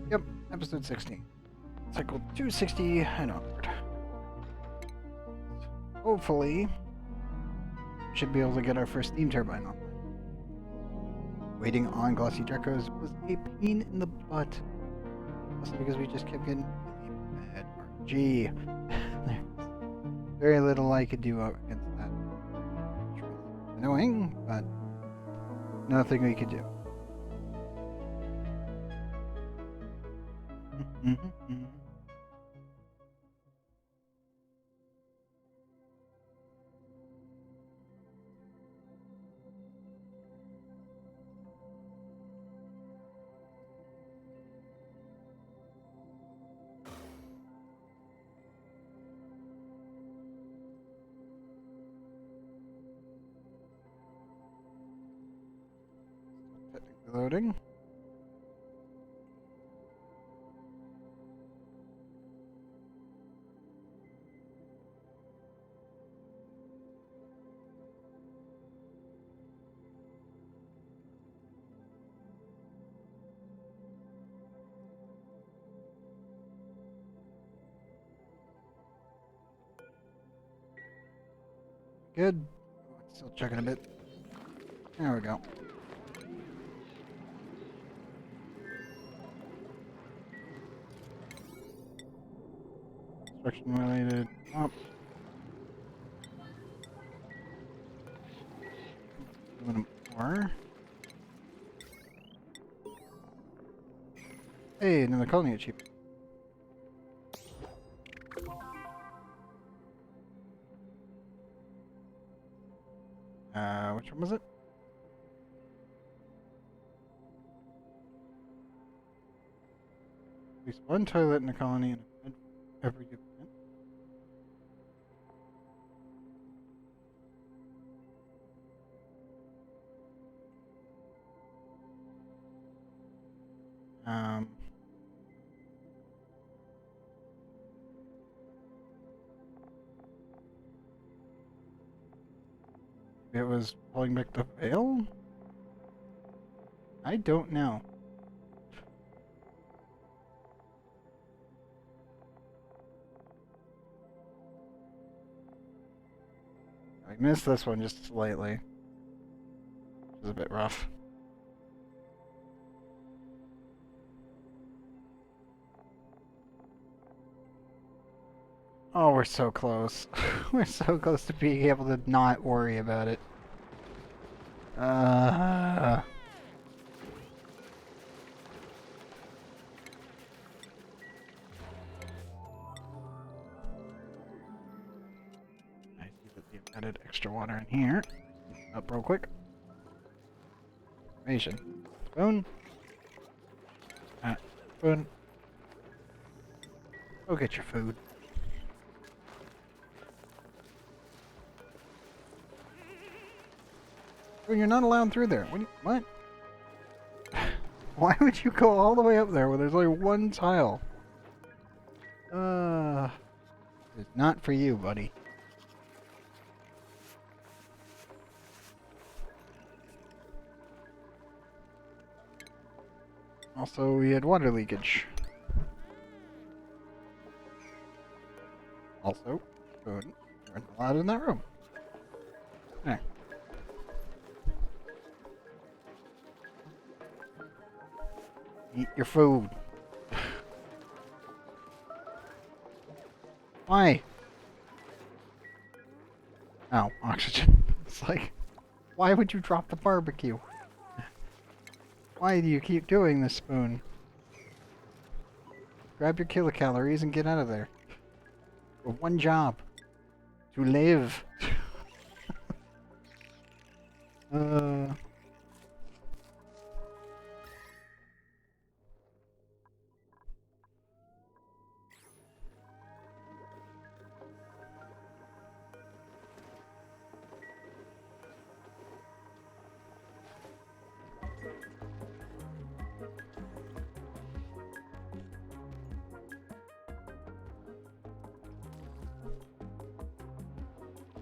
Yep, episode 60. Cycle 260 and onward. Hopefully, should be able to get our first steam turbine online. Waiting on glossy geckos was a pain in the butt. Mostly because we just kept getting really bad RNG. There's very little I could do against that. Which was annoying, but nothing we could do. Loading. Good. Still checking a bit. There we go. Construction related up. Doing more. Hey, another colony achievement. Which one was it? At least one toilet in the colony and a bed for every event. It was pulling back the veil? I don't know. I missed this one just slightly. It was a bit rough. Oh, we're so close. We're so close to being able to not worry about it. I see that they've added extra water in here. Up real quick. Information. Spoon. Spoon. Go get your food. When you're not allowed through there. What? Why would you go all the way up there when there's only one tile? It's not for you, buddy. Also, we had water leakage. Also, food. We're not allowed in that room. There. Eat your food. Why? Oh, oxygen. It's like, why would you drop the barbecue? Why do you keep doing this, Spoon? Grab your kilocalories and get out of there. With one job. To live.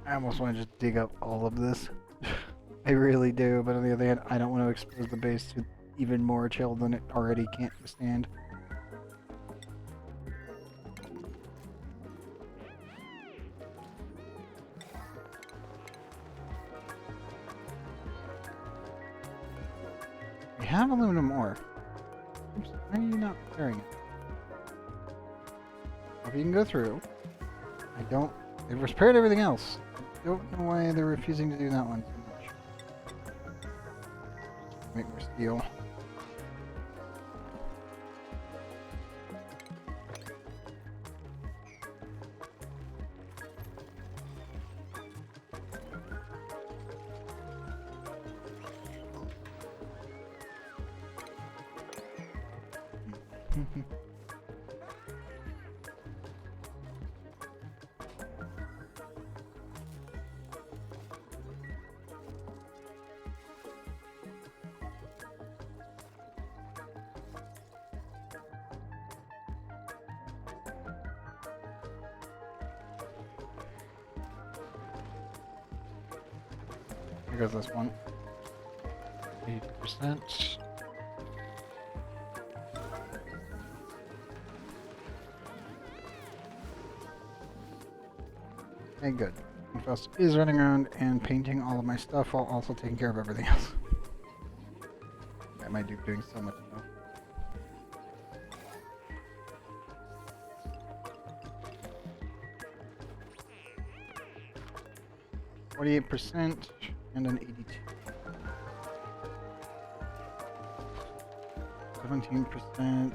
I almost want to just dig up all of this. I really do, but on the other hand, I don't want to expose the base to even more chill than it already can't withstand. have aluminum ore. Oops, why are you not repairing it? If you can go through. I don't... They've repaired everything else. I don't know why they're refusing to do that one so much. Make more steel. Here goes this one. 80%. Okay, good. Fest is running around and painting all of my stuff while also taking care of everything else. My dude doing so much stuff. %, and an 82. 17%.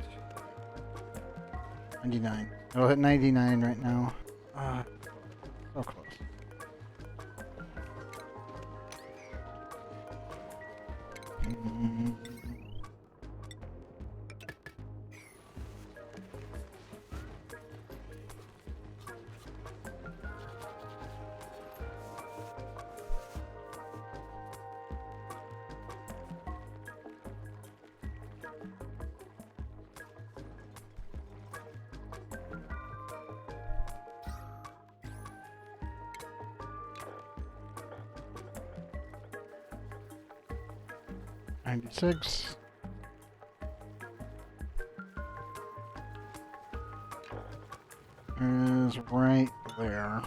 99. It'll hit 99 right now. So close. $96. Is right there.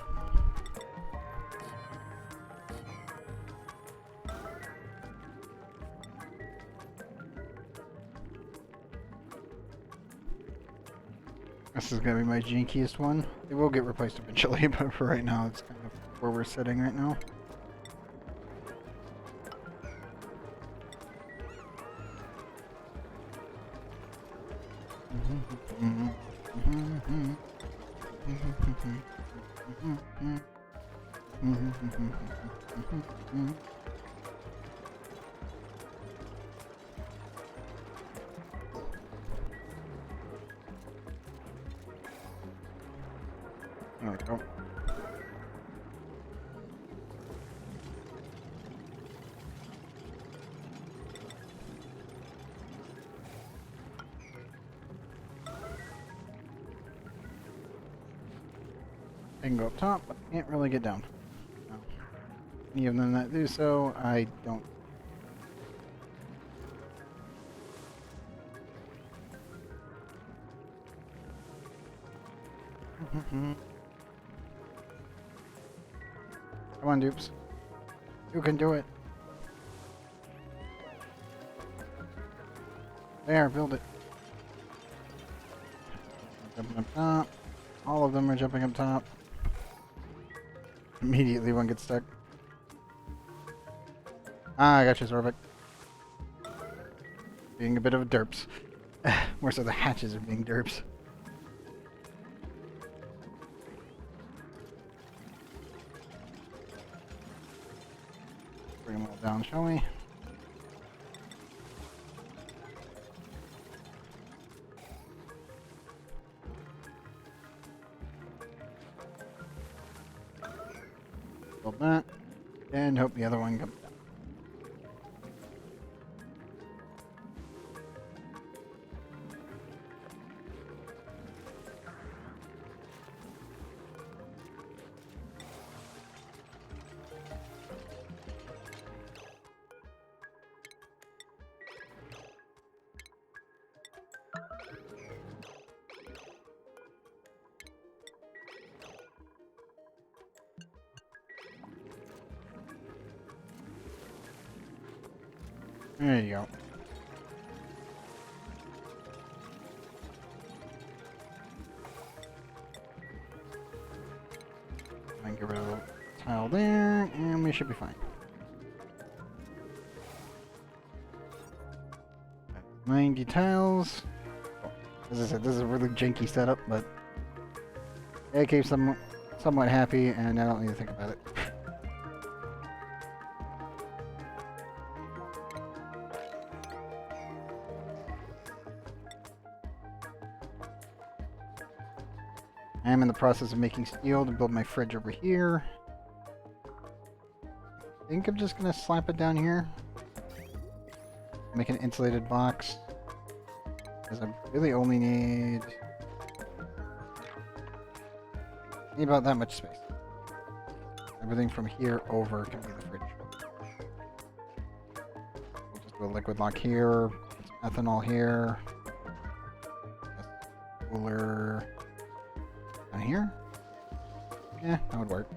This is gonna be my jinkiest one. It will get replaced eventually, but for right now, it's kind of where we're sitting right now. There we go. I can go up top, but I can't really get down. No. Any of them that do so, I don't. Come on, dupes. You can do it. There, build it. Jumping up top. All of them are jumping up top. Immediately one gets stuck. Ah, I got you, Zorvik. Being a bit of a derps. More so the hatches are being derps. Bring them all down, shall we? Build that, and hope the other one comes down. There you go. Get rid of the tile there, and we should be fine. 90 tiles. As I said, this is a really janky setup, but it keeps them somewhat happy, and I don't need to think about it. I am in the process of making steel to build my fridge over here. I think I'm just gonna slap it down here. Make an insulated box. Because I really only need about that much space. Everything from here over can be the fridge. We'll just do a liquid lock here, put some ethanol here. Cooler down here. Yeah, that would work.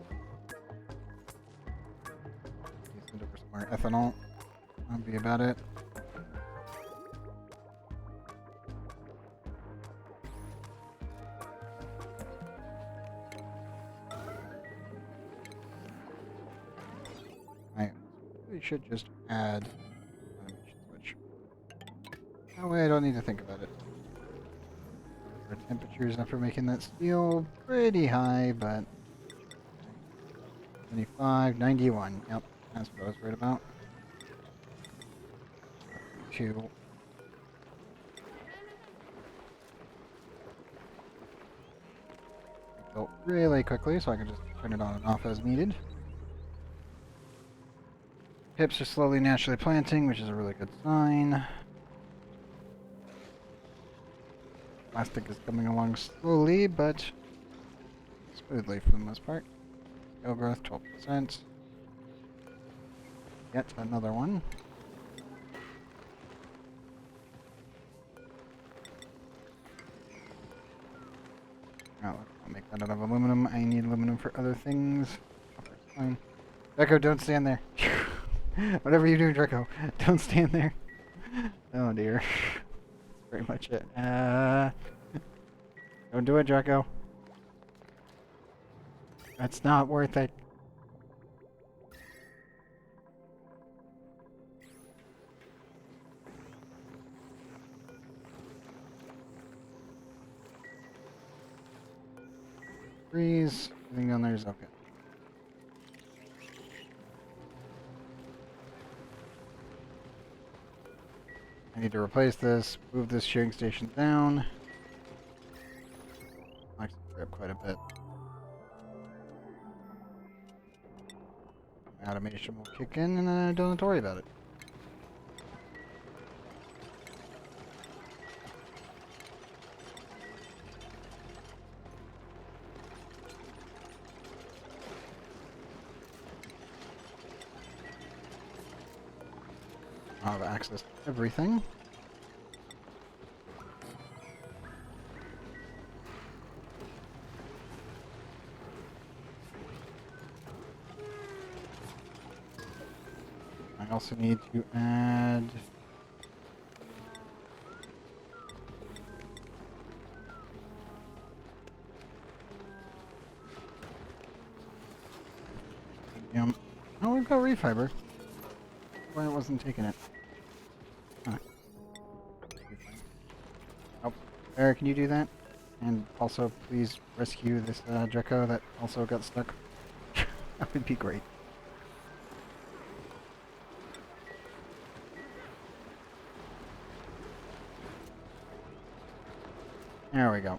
Send over some more ethanol. That'll be about it. We should just add automation switch. That way I don't need to think about it. Our temperatures after making that steel pretty high, but 25, 91. Yep, that's what I was worried about. 2. Built really quickly, so I can just turn it on and off as needed. Pips are slowly naturally planting, which is a really good sign. Plastic is coming along slowly, but smoothly for the most part. Skill growth, 12%. Yet another one. Oh, I'll make that out of aluminum. I need aluminum for other things. That's fine. Draco, don't stand there. Whatever you do, Draco, don't stand there. Oh dear. That's pretty much it. Don't do it, Draco. That's not worth it. Freeze. Everything down there is okay. I need to replace this, move this shearing station down. Actually, grab quite a bit. Automation will kick in, and then I don't have to worry about it. I'll have access to everything. I also need to add oh, we've got refiber. Why it wasn't taking it? Huh. Oh, Eric, can you do that? And also, please rescue this Draco that also got stuck. That would be great. There we go.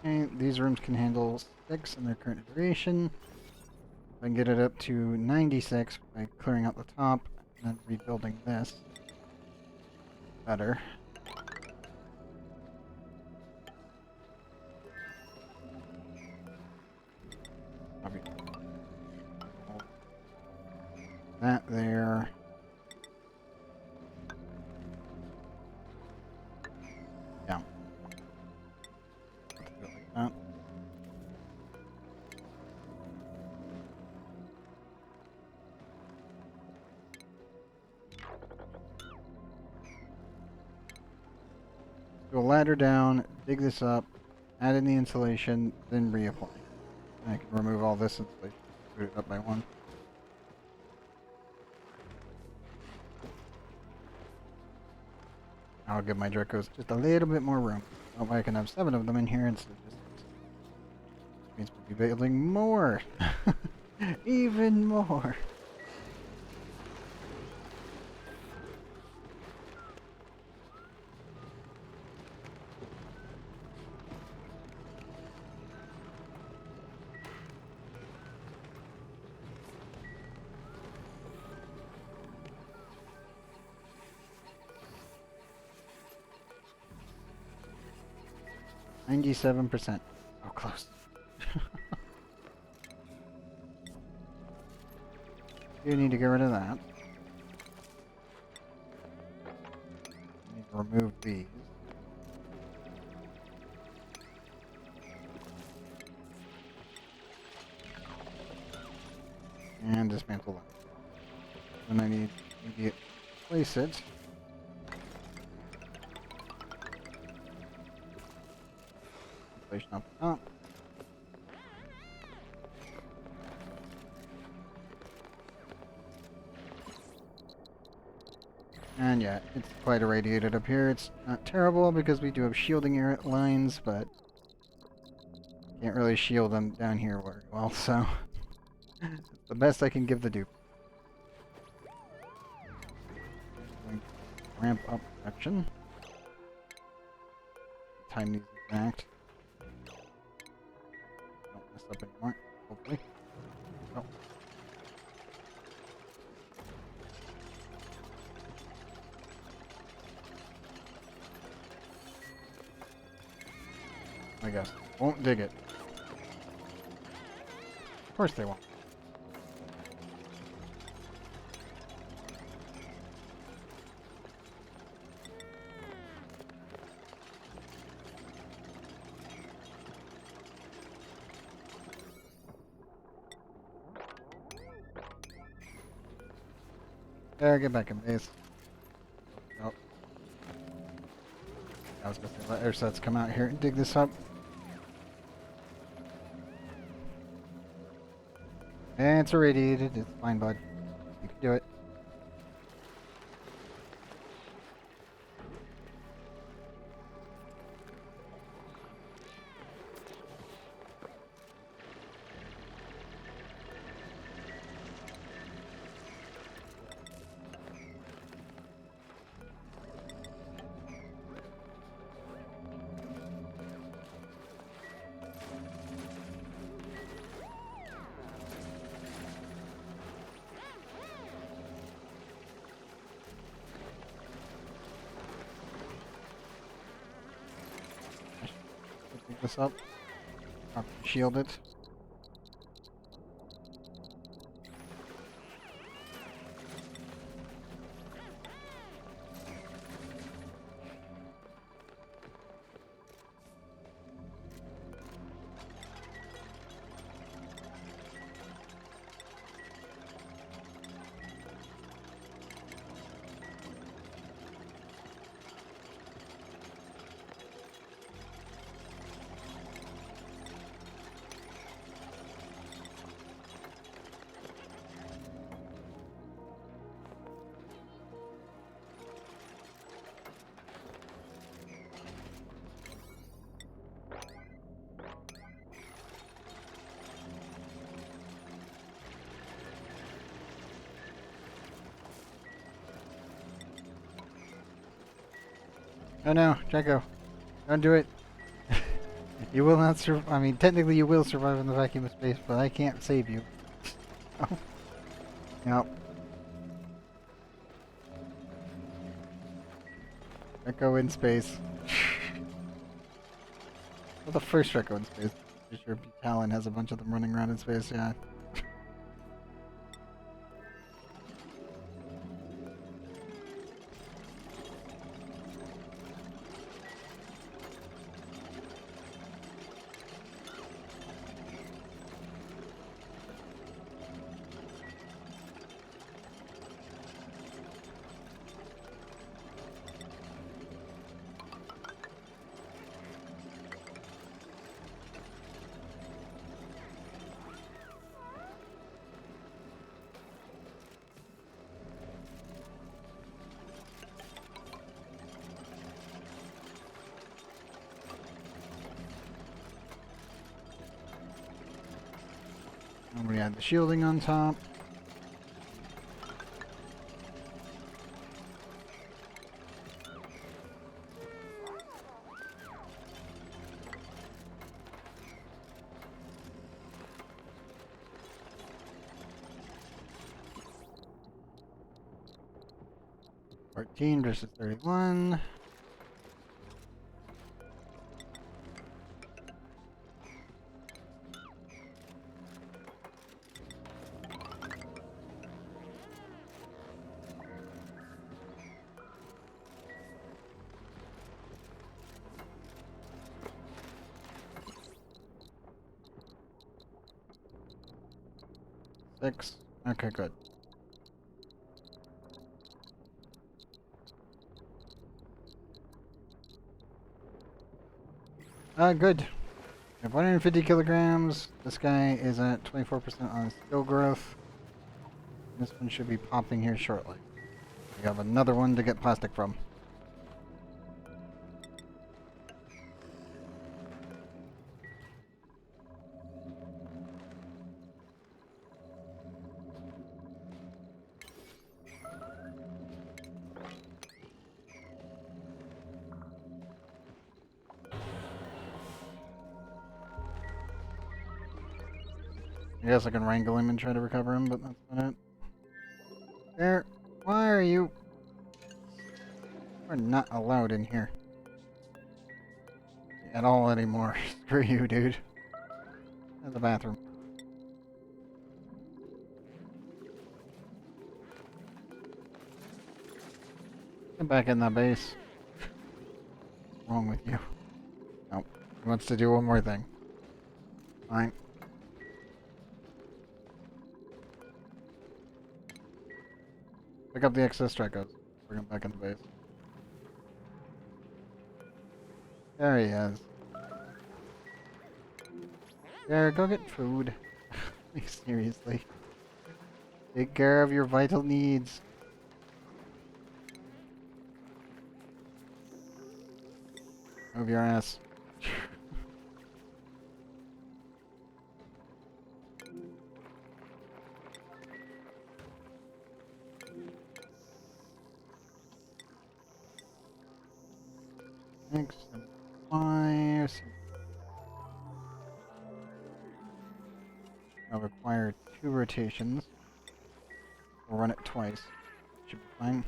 Okay, these rooms can handle 6 in their current duration. I can get it up to 96 by clearing out the top and then rebuilding this. Better. That there. Yeah. Do it like that. ladder down, dig this up, add in the insulation, then reapply. I can remove all this insulation, put it up by one. I'll give my Dracos just a little bit more room. That way I can have 7 of them in here instead of just 6. Which means we'll be building more! Even more! %. Oh, close. You need to get rid of that. You need to remove these. And dismantle that. Then I need to place it. Up top. And yeah, it's quite irradiated up here. It's not terrible because we do have shielding lines, but can't really shield them down here very well, so it's the best I can give the dupe. Going to ramp up production. Time these exact. Up anymore, hopefully. Oh. I guess. Won't dig it. Of course they won't. There, get back in base. Nope. I was gonna say, let air sets come out here and dig this up. And it's irradiated. It's fine, bud. You can do it. Pick this up. Shield it. Oh no, Draco. Don't do it. You will not survive. I mean, technically you will survive in the vacuum of space, but I can't save you. Oh. Nope. Draco in space. Well, the first Draco in space. Just your Talon has a bunch of them running around in space, yeah. And we add the shielding on top. Versus 31. Six. Okay, good. Good. We have 150 kilograms. This guy is at 24% on skill growth. This one should be popping here shortly. We have another one to get plastic from. I guess I can wrangle him and try to recover him, but that's not it. There. Why are you? We're not allowed in here. At all anymore. Screw you, dude. There's the bathroom. Get back in that base. What's wrong with you? Nope. He wants to do one more thing. Fine. Pick up the excess Strikos. Bring him back in the base. There he is. There, go get food. Like, seriously. Take care of your vital needs. Move your ass. Thanks. Fires. I'll require 2 rotations. We'll run it twice. Should be fine.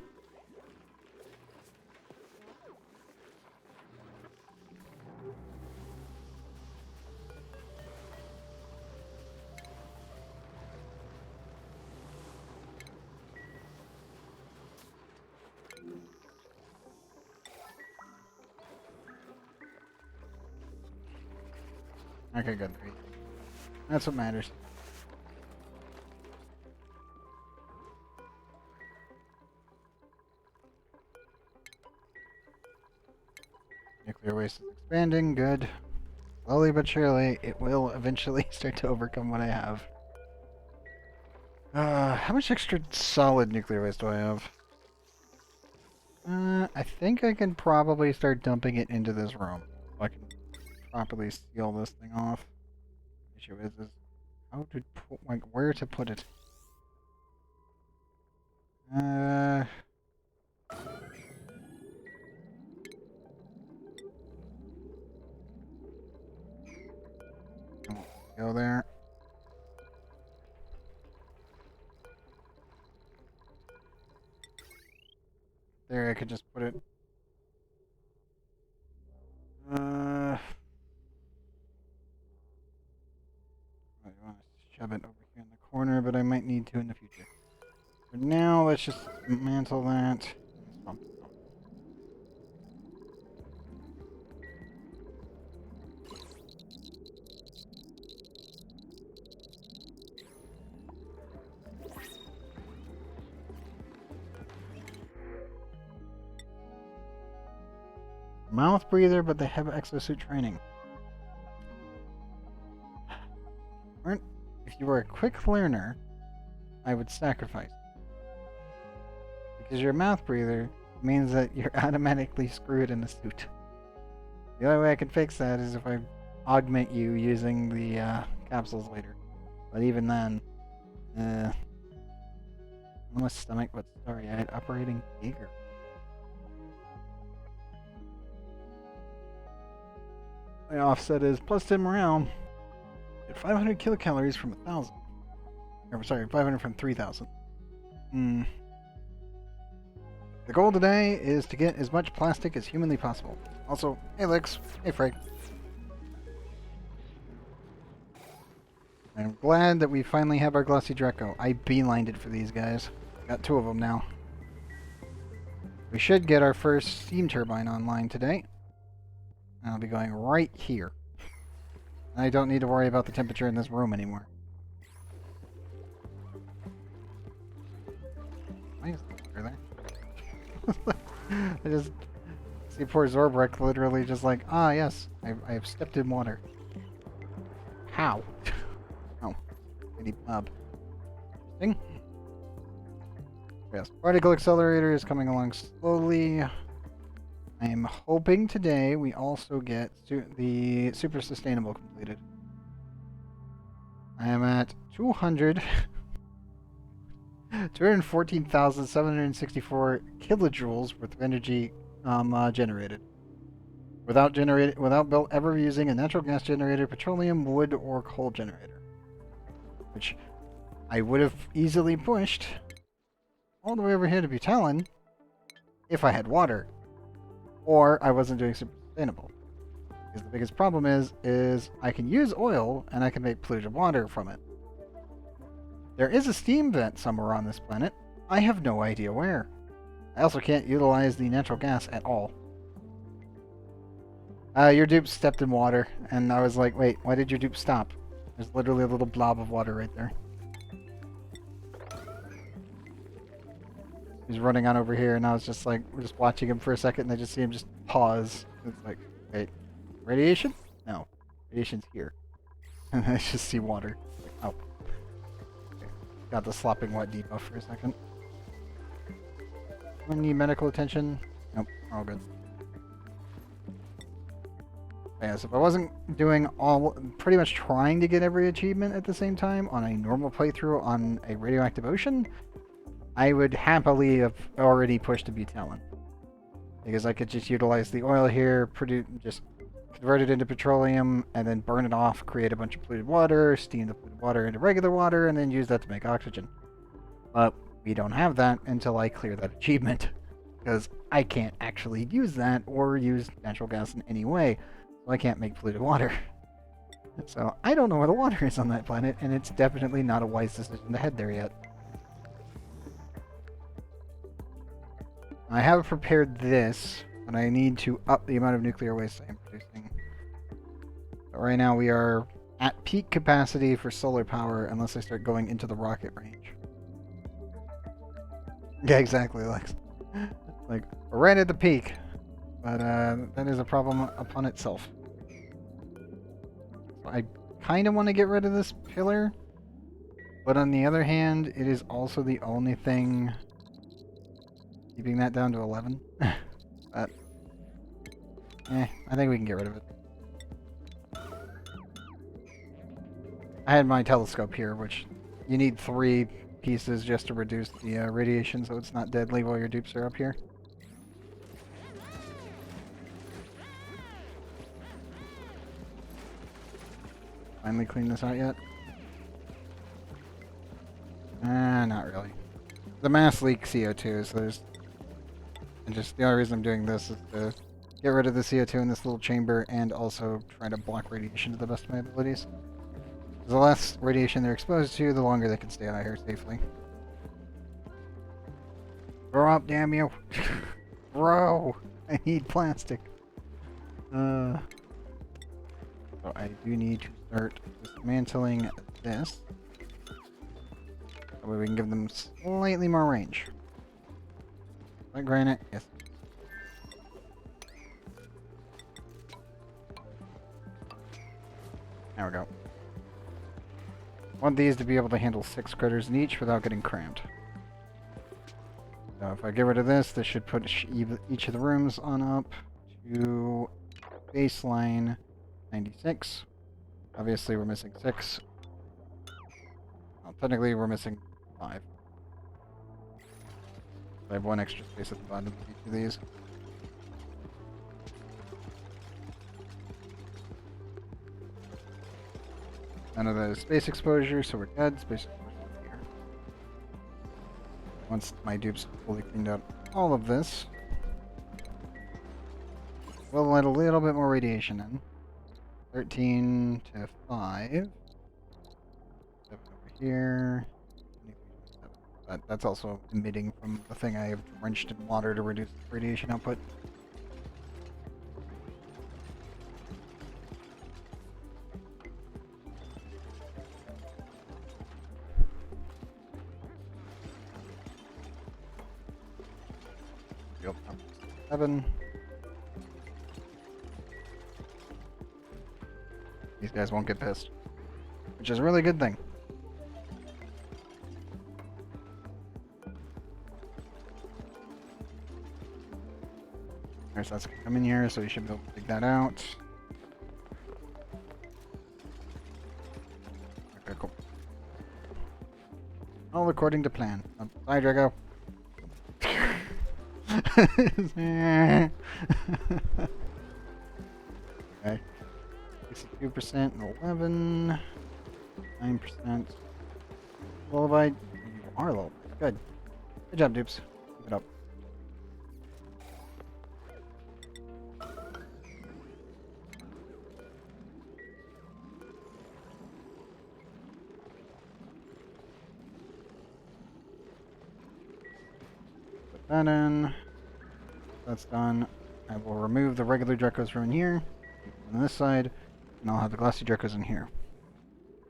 Okay, good. That's what matters. Nuclear waste is expanding, good. Slowly but surely, it will eventually start to overcome what I have. How much extra solid nuclear waste do I have? I think I can probably start dumping it into this room. So I can properly seal this thing off. The issue is how to put, like, where to put it. Go there. There, I could just put it. I want to shove it over here in the corner, but I might need to in the future. For now, let's just mantle that. Mouth breather, but they have exosuit training. If you were a quick learner, I would sacrifice. Because you're a mouth breather means that you're automatically screwed in a suit. The only way I can fix that is if I augment you using the capsules later. But even then, on my stomach, but sorry, I had operating Jaeger. My offset is plus 10 morale. Get 500 kilocalories from 1,000. Or, sorry, 500 from 3,000. The goal today is to get as much plastic as humanly possible. Also, hey Lex, hey Frank. I'm glad that we finally have our Glossy Draco. I beelined it for these guys. Got 2 of them now. We should get our first steam turbine online today. And I'll be going right here. I don't need to worry about the temperature in this room anymore. Why is the water there? I just see poor Zorbrek literally just like, ah yes, I have stepped in water. How? Oh, any pub. Interesting. Yes, particle accelerator is coming along slowly. I am hoping today we also get the super sustainable completed. I am at 214,764 kilojoules worth of energy generated. Without ever using a natural gas generator, petroleum, wood, or coal generator. Which I would have easily pushed all the way over here to Butalin if I had water. Or I wasn't doing super sustainable. Because the biggest problem is I can use oil and I can make polluted water from it. There is a steam vent somewhere on this planet. I have no idea where. I also can't utilize the natural gas at all. Your dupe stepped in water, and I was like, wait, why did your dupe stop? There's literally a little blob of water right there. He's running on over here, and I was just like, we're just watching him for a second, and I just see him just pause. It's like, wait, radiation? No, radiation's here. And I just see water. Like, oh. Okay. Got the slopping wet debuff for a second. I need medical attention. Nope, all good. Yeah, so if I wasn't doing pretty much trying to get every achievement at the same time on a normal playthrough on a radioactive ocean, I would happily have already pushed to Butalin. Because I could just utilize the oil here, just convert it into petroleum, and then burn it off, create a bunch of polluted water, steam the polluted water into regular water, and then use that to make oxygen. But we don't have that until I clear that achievement. Because I can't actually use that or use natural gas in any way. So I can't make polluted water. So I don't know where the water is on that planet, and it's definitely not a wise decision to head there yet. I have prepared this, but I need to up the amount of nuclear waste I am producing. So right now we are at peak capacity for solar power unless I start going into the rocket range. Yeah, exactly, Lex. Like, we're right at the peak, but that is a problem upon itself. So I kind of want to get rid of this pillar, but on the other hand, it is also the only thing keeping that down to 11. But, I think we can get rid of it. I had my telescope here, which you need 3 pieces just to reduce the radiation so it's not deadly while your dupes are up here. Finally clean this out yet? Not really. The mass leak CO2, so there's... And just the only reason I'm doing this is to get rid of the CO2 in this little chamber and also try to block radiation to the best of my abilities. The less radiation they're exposed to, the longer they can stay out here safely. Grow up, damn you! Grow! I need plastic. So I do need to start dismantling this. That way we can give them slightly more range. Like granite? Yes. There we go. I want these to be able to handle 6 critters in each without getting cramped. So if I get rid of this, this should put each of the rooms on up to baseline 96. Obviously we're missing 6. Well, technically, we're missing 5. I have 1 extra space at the bottom of each of these. None of the space exposure, so we're dead. Space exposure here. Once my dupes fully cleaned up all of this, we'll let a little bit more radiation in. 13 to 5. 7 over here. 23, 27. But that's also emitting from the thing I have drenched in water to reduce radiation output. Yep. 7. These guys won't get pissed, which is a really good thing. There's that's gonna come in here, so we should be able to dig that out. Okay, cool. All according to plan. Bye, Drago. Okay. 62% and 11. 9%. Lullaby. You are lullaby. Good. Good job, dupes. Keep it up. Put that in. That's done. I will remove the regular Drecos from in here. On this side. And I'll have the glassy Drecos in here.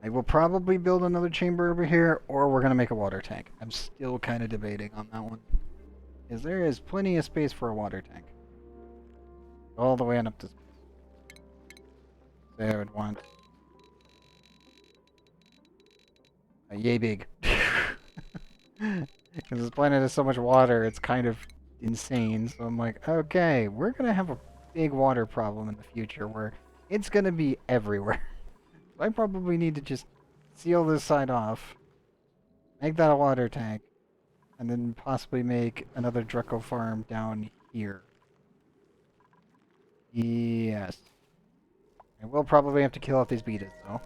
I will probably build another chamber over here, or we're going to make a water tank. I'm still kind of debating on that one. Because there is plenty of space for a water tank. All the way on up to... Say I would want... a yay big. Because this planet has so much water, it's kind of insane. So I'm like, okay, we're going to have a big water problem in the future where it's going to be everywhere. I probably need to just seal this side off, make that a water tank, and then possibly make another Dreco farm down here. Yes. I will probably have to kill off these betas, though.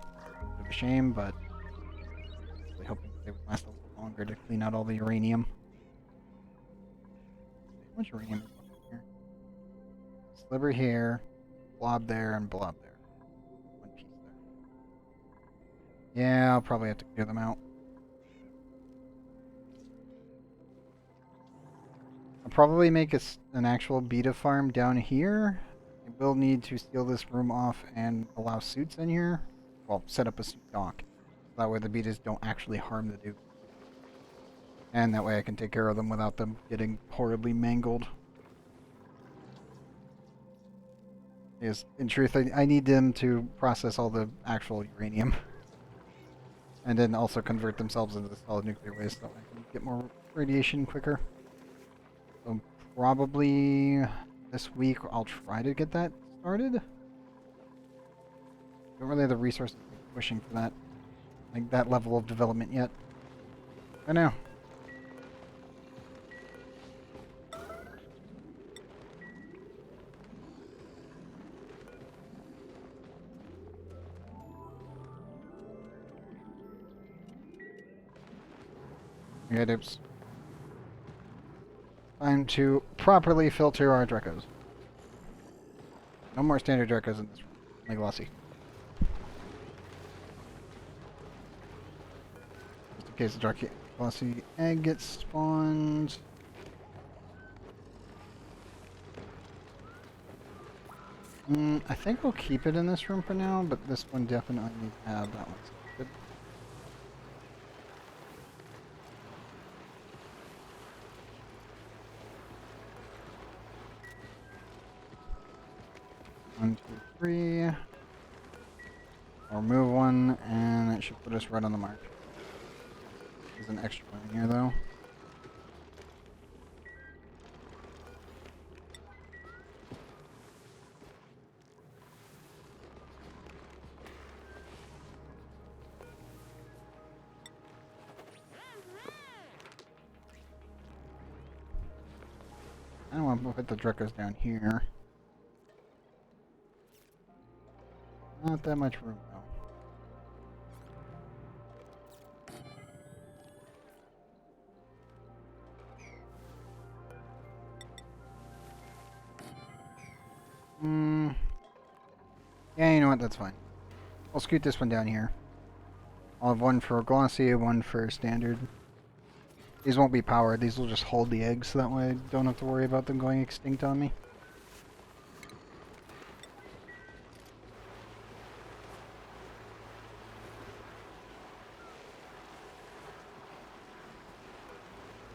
Bit of a shame, but I'm really hoping they would last a little longer to clean out all the uranium. How much uranium is left in here? Sliver here, blob there, and blob there. One piece there. Yeah, I'll probably have to clear them out. I'll probably make an actual beta farm down here. I will need to seal this room off and allow suits in here. Well, set up a suit dock. That way the betas don't actually harm the dude. And that way I can take care of them without them getting horribly mangled. Yes, in truth, I need them to process all the actual uranium. And then also convert themselves into the solid nuclear waste so I can get more radiation quicker. So probably this week I'll try to get that started. Don't really have the resources to be pushing for that, like that level of development yet. I know. Okay, dupes. Time to properly filter our Drecos. No more standard Drecos in this room. Only glossy. Just in case the glossy egg gets spawned. I think we'll keep it in this room for now, but this one definitely needs to have that one selected. One, two, three. I'll remove one, and it should put us right on the mark. There's an extra one in here, though. we'll put the Drekos down here. Not that much room, though. Yeah, you know what? That's fine. I'll scoot this one down here. I'll have one for glossy and one for standard. These won't be powered. These will just hold the eggs, so that way I don't have to worry about them going extinct on me.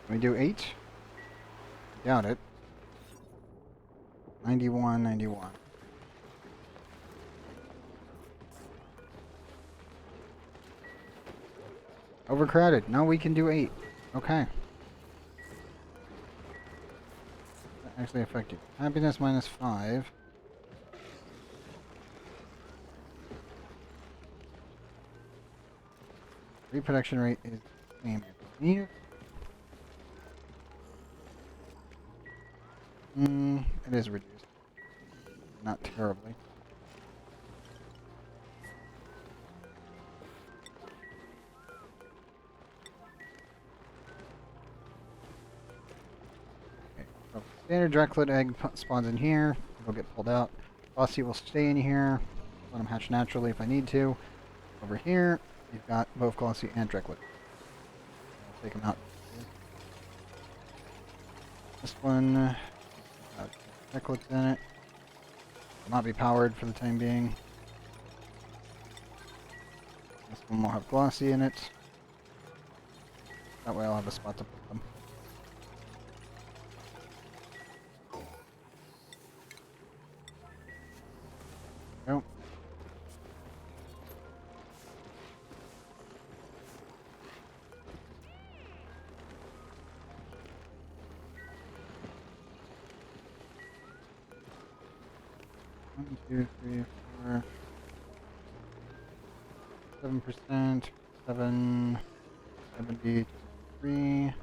Can we do 8? Doubt it. 91, 91. Overcrowded. No, we can do 8. Okay. That actually affected. Happiness -5. Reproduction rate is the same, I believe. It is reduced. Not terribly. Okay, so standard Dracula egg spawns in here. It'll get pulled out. Bossy will stay in here. Let them hatch naturally if I need to. Over here, you've got both Glossy and Dracula. I'll take them out. This one, Dracula's in it. Will not be powered for the time being. This one will have Glossy in it. That way I'll have a spot to put them. Nope. One, 2, 3, 4, 7%, 7, 73.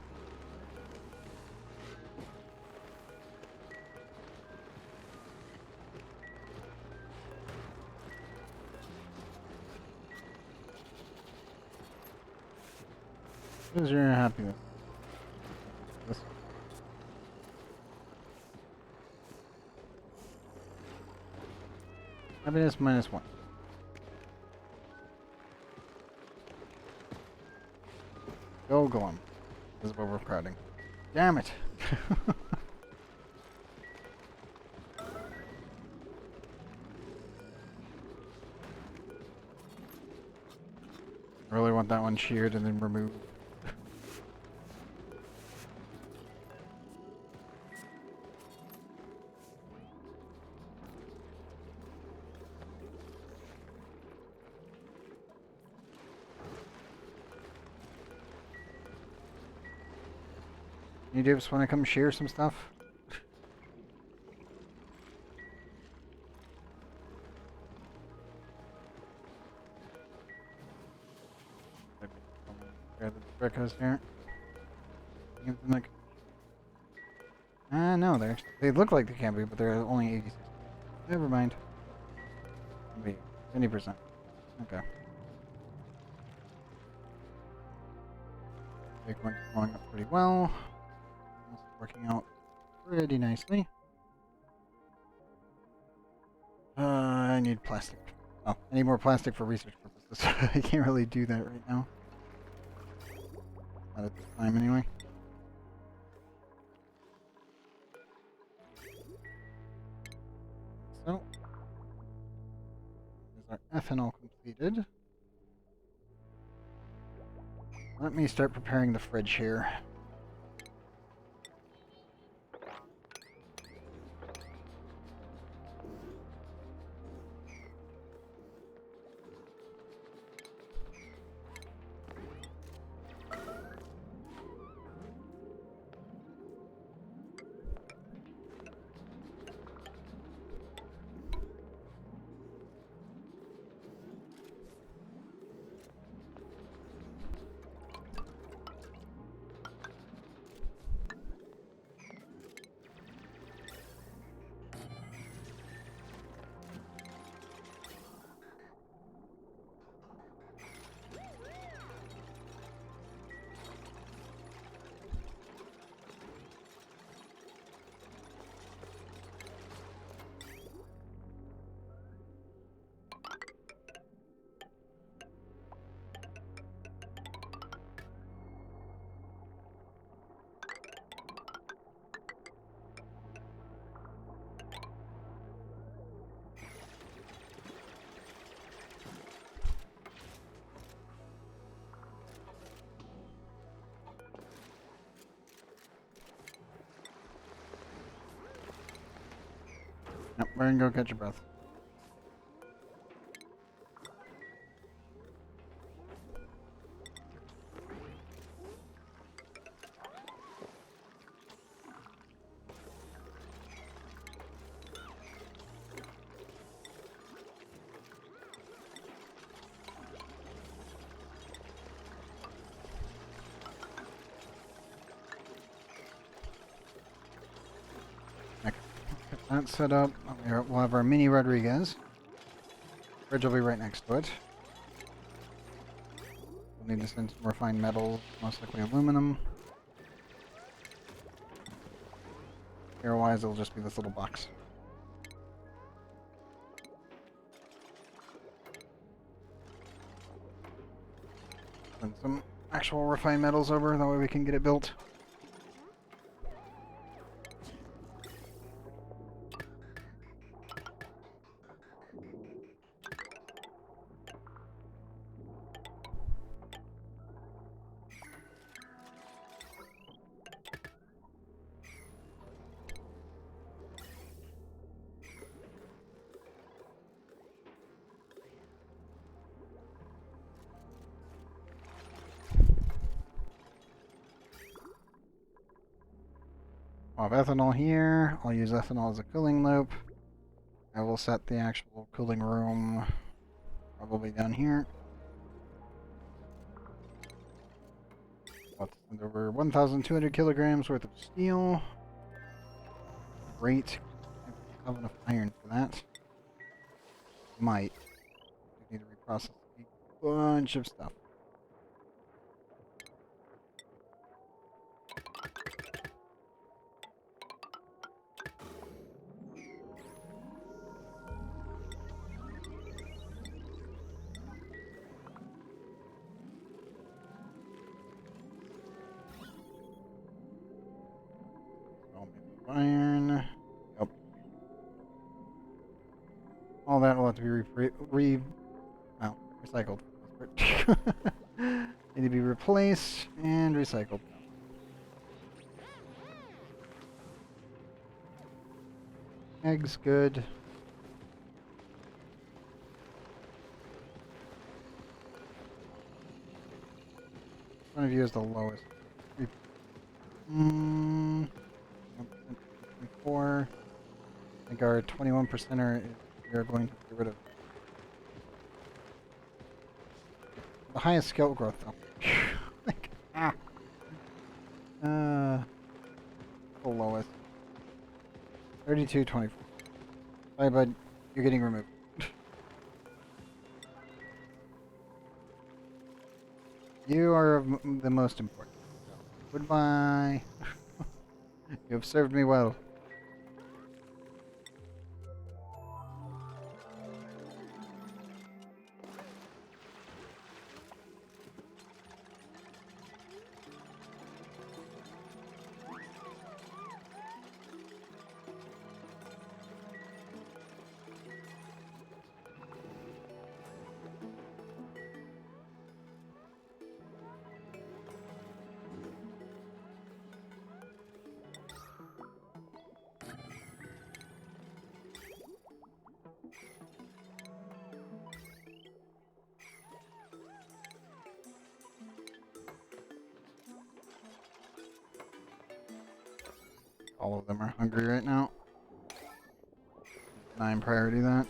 What is your happiness? This. Happiness -1. Go Golem. Because of overcrowding. Damn it! I really want that one sheared and then removed. You just want to come share some stuff? Grab the Drekos here. Give them like... no, they look like they can be, but they're only 86. Never mind. Wait, 20%. Okay. Big one's going up pretty well. Working out pretty nicely. I need plastic. Oh, I need more plastic for research purposes. I can't really do that right now. Not at this time, anyway. So, is our ethanol completed? Let me start preparing the fridge here. Yep, we're gonna go catch your breath. That's set up. We'll have our mini Rodriguez. Bridge will be right next to it. We'll need to send some refined metals, most likely aluminum. Here-wise, it'll just be this little box. Send some actual refined metals over, that way we can get it built. I'll have ethanol here. I'll use ethanol as a cooling loop. I will set the actual cooling room probably down here. I'll send over 1,200 kilograms worth of steel. Great. I don't have enough iron for that. Might. We need to reprocess a bunch of stuff. Iron. Yep. All that will have to be recycled. Need to be replaced and recycled. Eggs, good. One of you is the lowest. 24. I think our 21%er we are going to get rid of. The highest skill growth though. Like, the lowest. 32.24. Bye bud, you're getting removed. You are the most important. Goodbye. You have served me well. All of them are hungry right now. 9 priority that.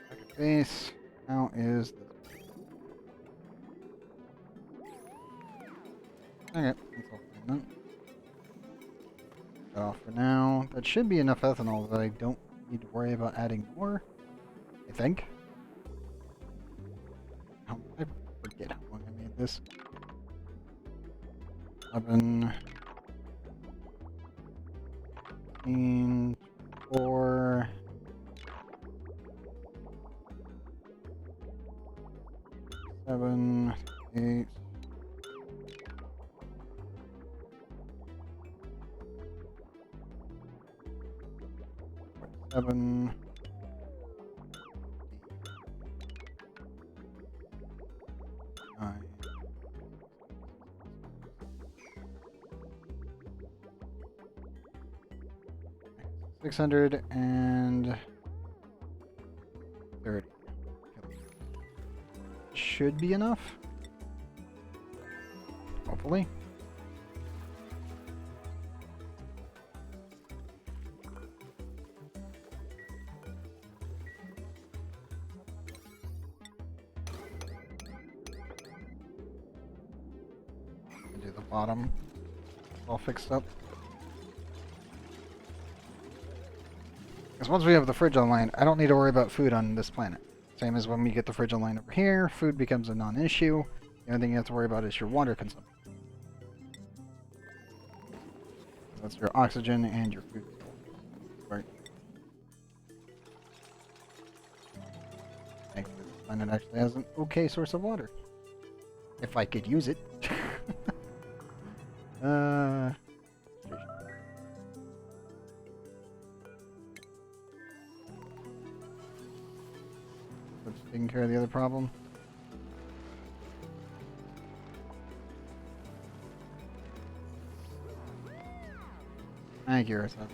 Second base. How is this? Okay, that's all fine then. Cut off for now. That should be enough ethanol that I don't need to worry about adding more. I think. I forget how long I made this. 11, 15, 4, 7, 8, 7, 9, 630. Should be enough. Hopefully. Do the bottom all fixed up. Because once we have the fridge online, I don't need to worry about food on this planet. Same as when we get the fridge online over here, food becomes a non-issue. The only thing you have to worry about is your water consumption. That's your oxygen and your food. Right. Thankfully, this planet actually has an okay source of water. If I could use it. That's taking care of the other problem. Thank you, Ursa.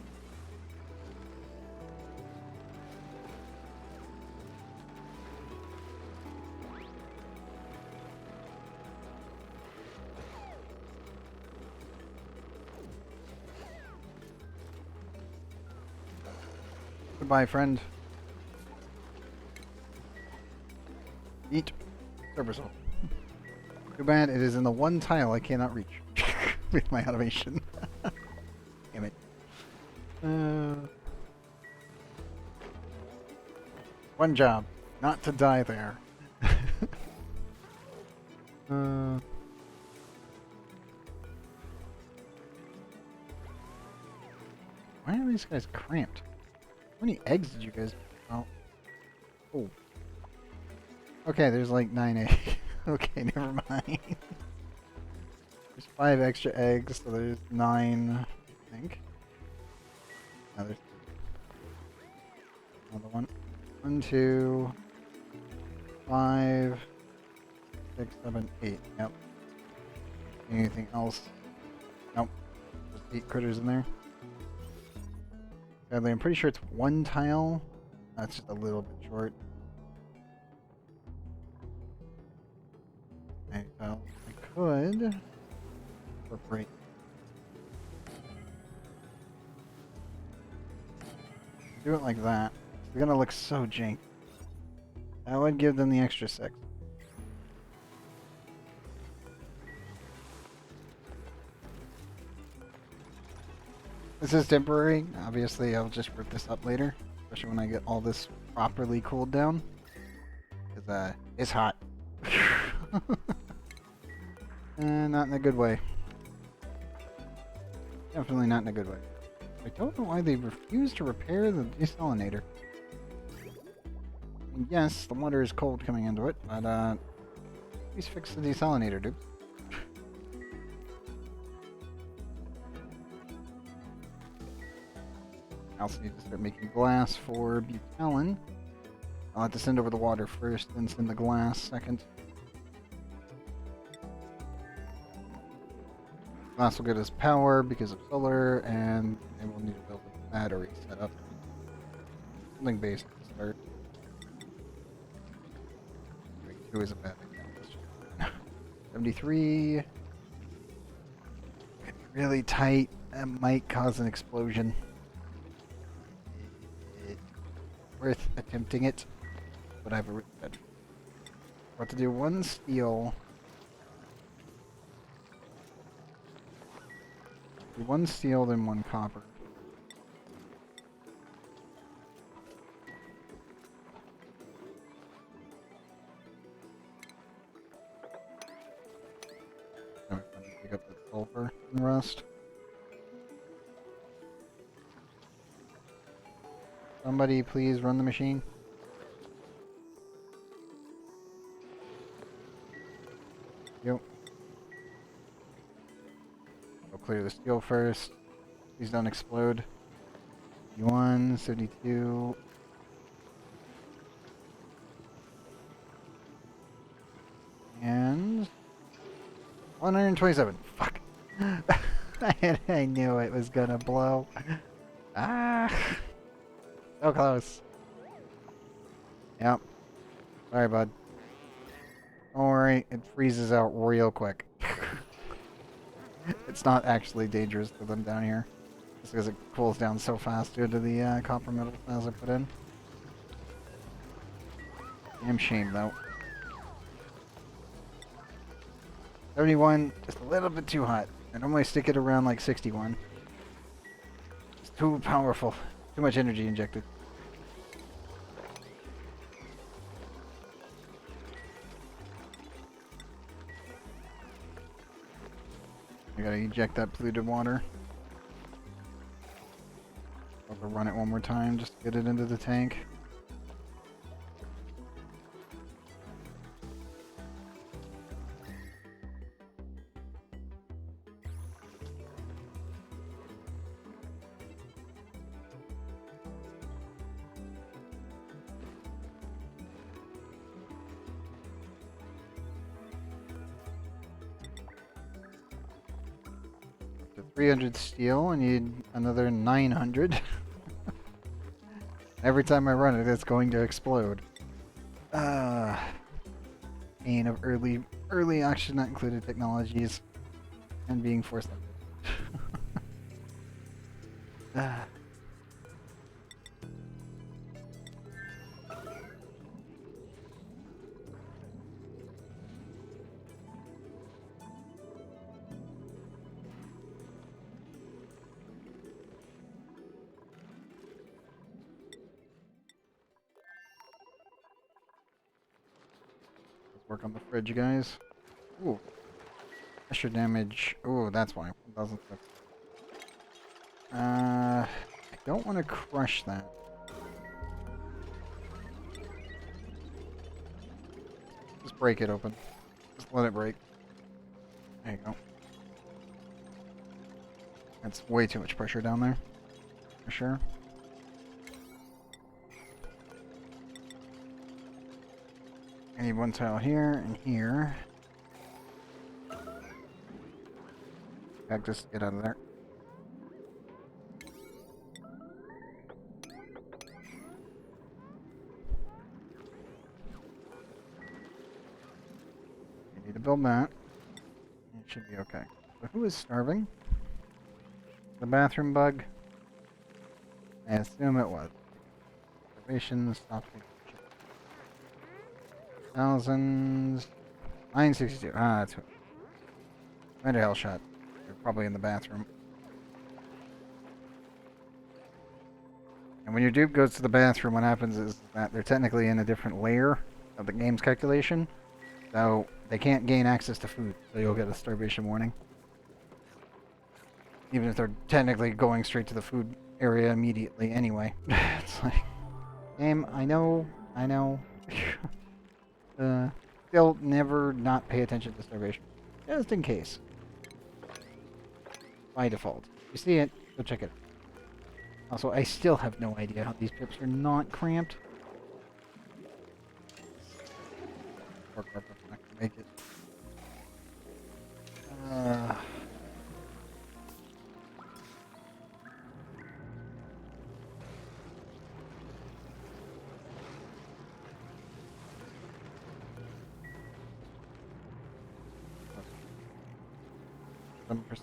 Goodbye, friend. Eat. Serversol. Too bad it is in the one tile I cannot reach with my automation. Damn it. One job. Not to die there. Why are these guys cramped? How many eggs did you guys... Oh. Oh. Okay, there's like 9 eggs. Okay, never mind. There's 5 extra eggs, so there's 9, I think. Another. Another one. 1, 2, 5, 6, 7, 8. Yep. Anything else? Nope. Just 8 critters in there. Sadly, I'm pretty sure it's 1 tile. That's just a little bit short. Okay, so I could incorporate. Do it like that. They're gonna look so jank. That would give them the extra 6. This is temporary. Obviously, I'll just rip this up later, especially when I get all this properly cooled down. Because it's hot. Not in a good way. Definitely not in a good way. I don't know why they refuse to repair the desalinator. I mean, yes, the water is cold coming into it, but please fix the desalinator, dude. I also need to start making glass for butalin. I'll have to send over the water first, then send the glass second. Glass will get us power because of solar, and then we'll need to build a battery setup. Something basic to start. 2 isn't bad. 73. Could be really tight. That might cause an explosion. Worth attempting it, but I have a written bed. What to do? 1 steel. Do 1 steel, then 1 copper. I'm going to pick up the sulfur and the rust. Somebody please run the machine. Yep. I'll clear the steel first. Please don't explode. 71, 72. And 127. Fuck. I knew it was gonna blow. Ah! So close. Yep. Sorry, bud. Don't worry, it freezes out real quick. It's not actually dangerous for them down here. Just because it cools down so fast due to the copper metal tiles I put in. Damn shame, though. 71, just a little bit too hot. I normally stick it around like 61. It's too powerful. Too much energy injected. I gotta eject that polluted water. I'll run it one more time just to get it into the tank. To 300 steel, I need another 900. Every time I run it, it's going to explode. Pain of early oxygen not included technologies and being forced. Work on the fridge, guys. Ooh. Pressure damage. Ooh, that's why. 1,006. I don't want to crush that. Just break it open. Just let it break. There you go. That's way too much pressure down there. For sure. I need one tile here and here. Cactus, get out of there. I need to build that. It should be okay. But who is starving? The bathroom bug? I assume it was. Observations, stop. Thousands. 962. Ah, that's what. Made a hell shot. They're probably in the bathroom. And when your dupe goes to the bathroom, what happens is that they're technically in a different layer of the game's calculation. So they can't gain access to food. So you'll get a starvation warning. Even if they're technically going straight to the food area immediately anyway. It's like, game, I know. They'll never not pay attention to starvation. Just in case. By default. You see it, go check it out. Also, I still have no idea how these pips are not cramped. Pork rubber, I'm not gonna make it.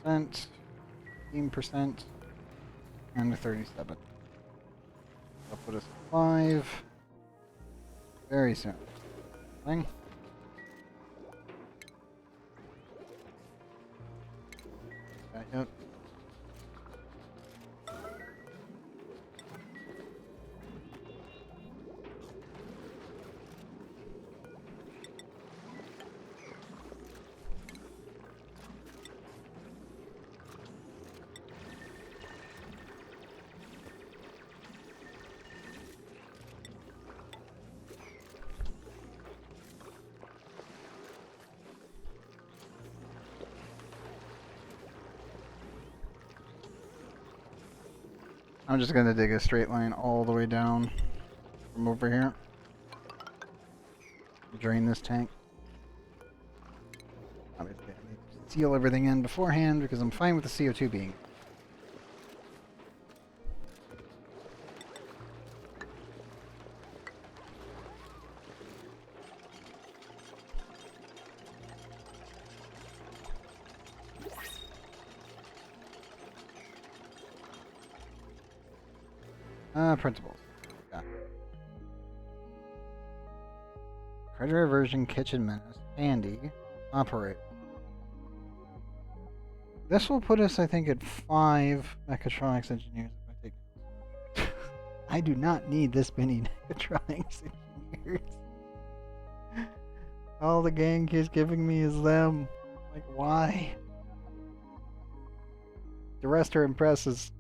%, 15%, and 37. I'll put us at 5 very soon. Thing. Yep. I'm just gonna dig a straight line all the way down from over here. Drain this tank. Obviously, I need to seal everything in beforehand because I'm fine with the CO2 being. Principles. Yeah. Predator version kitchen menace. Handy. Operate. This will put us, I think, at 5 mechatronics engineers if I take notes. I do not need this many mechatronics engineers. All the gang keeps giving me is them. Like, why? The rest are impresses.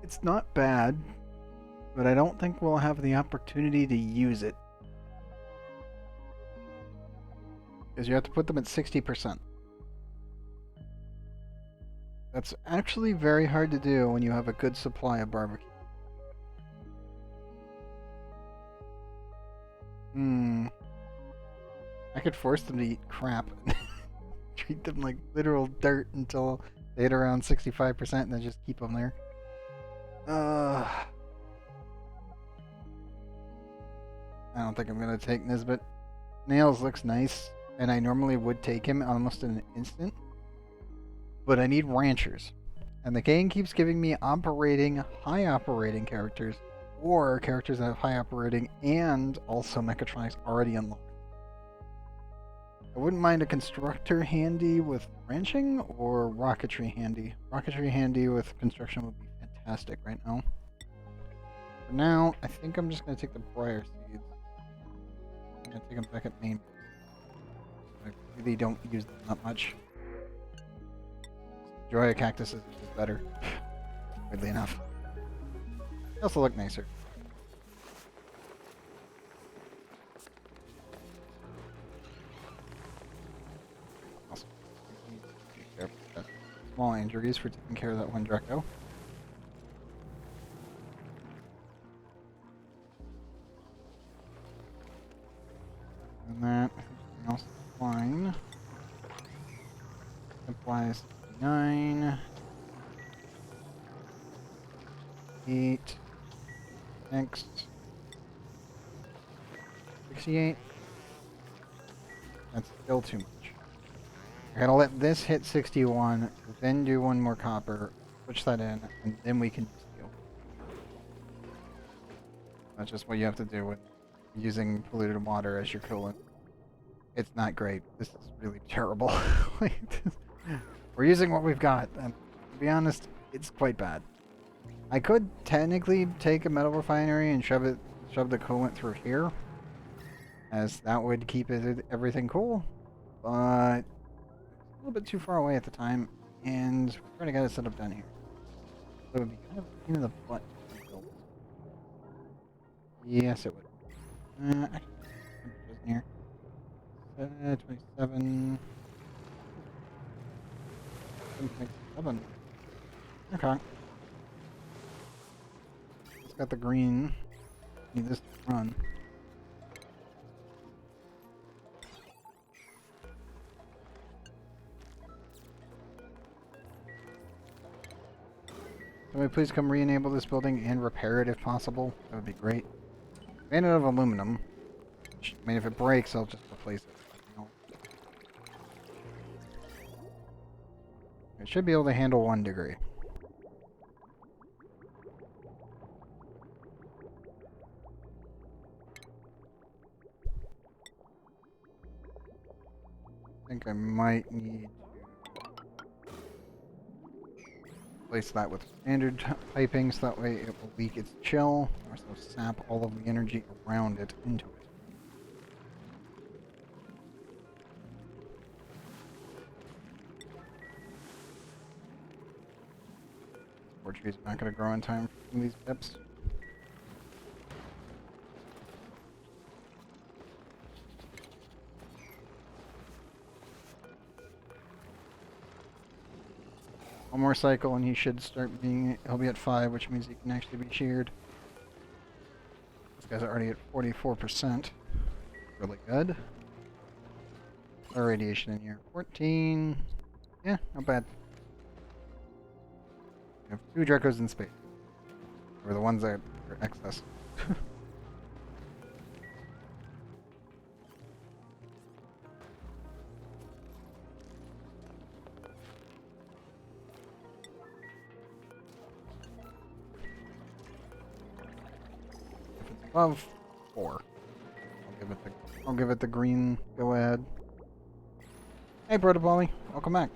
It's not bad, but I don't think we'll have the opportunity to use it. Because you have to put them at 60%. That's actually very hard to do when you have a good supply of barbecue. I could force them to eat crap. Treat them like literal dirt until they hit around 65% and then just keep them there. I don't think I'm gonna take Nisbet. Nails looks nice, and I normally would take him almost in an instant. But I need ranchers. And the game keeps giving me high operating characters, or characters that have high operating and also mechatronics already unlocked. I wouldn't mind a constructor handy with ranching or rocketry handy. Rocketry handy with construction would be fantastic right now. For now, I think I'm just going to take the briar seeds. I'm going to take them back at main. I really don't use them that much. Joya cactuses is better. Weirdly enough. They also look nicer. Also, small injuries for taking care of that one Draco. And that, everything else is fine. Applies 9, 8, next 68. That's still too much. I gotta let this hit 61, then do one more copper, switch that in, and then we can steel. That's just what you have to do with using polluted water as your coolant. It's not great. This is really terrible. We're using what we've got, and to be honest, it's quite bad. I could technically take a metal refinery and shove the coolant through here, as that would keep everything cool, but it's a little bit too far away at the time, and we're trying to get it set up down here. So it would be kind of a pain in the butt to build. Yes, it would. Actually, it here. 27. 7.7. Okay. It's got the green. Need this to run. Somebody please come re-enable this building and repair it if possible. That would be great. Made it of aluminum. I mean, if it breaks, I'll just replace it. It should be able to handle 1 degree. I think I might need to replace that with standard piping so that way it will leak its chill, or so sap all of the energy around it into it. More trees are not going to grow in time for these pips. One more cycle and he should start being, he'll be at 5, which means he can actually be sheared. This guy's already at 44%. Really good. Our radiation in here, 14. Yeah, not bad. We have 2 Dracos in space. Or the ones that are excess. above 4. I'll give it the green go ahead. Hey, Protopolly, welcome back.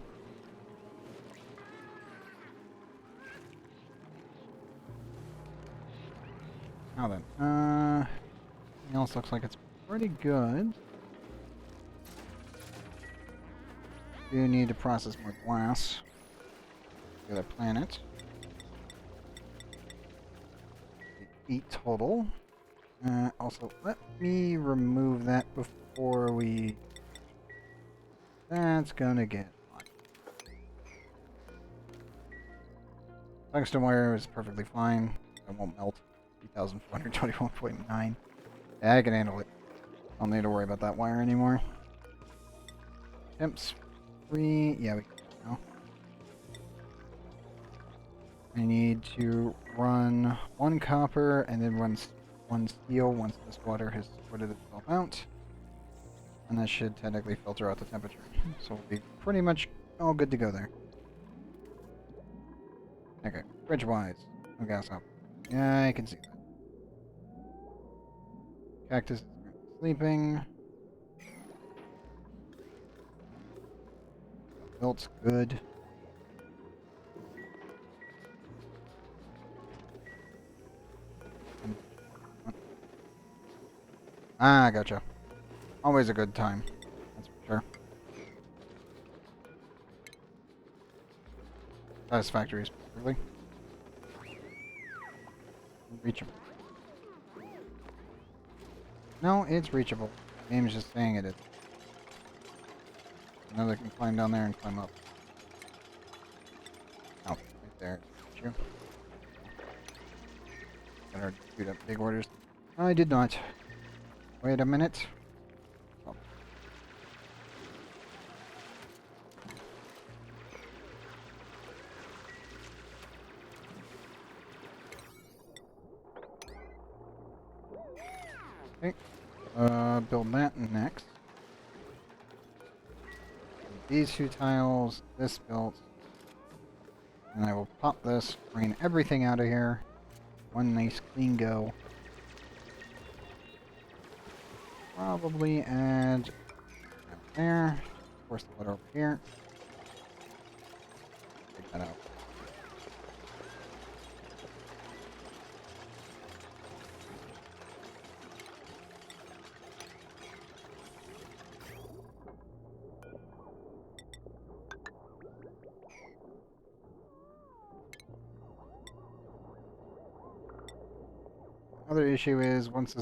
Now then, everything else looks like it's pretty good. Do need to process more glass. The other planet. 8 total. Also, let me remove that before we... That's gonna get hot. Tungsten wire is perfectly fine. It won't melt. 3,421.9. Yeah, I can handle it. I don't need to worry about that wire anymore. Temps 3. Yeah, we can now. I need to run 1 copper and then run 1 steel once this water has sorted itself out. And that should technically filter out the temperature. So we'll be pretty much all good to go there. Okay, bridge-wise. No gas up. Yeah, I can see that. Cactus is sleeping. Built's good. Ah, gotcha. Always a good time. That's for sure. Satisfactory, specifically. Reachable. No, it's reachable. The game's just saying it is. Now they can climb down there and climb up. Oh, right there. You. Better shoot up big orders. I did not. Wait a minute. Oh. Okay. Build that next. These 2 tiles, this built. And I will pop this, bring everything out of here. One nice clean go. Probably add there. Force the water over here. Take that out. Other issue is once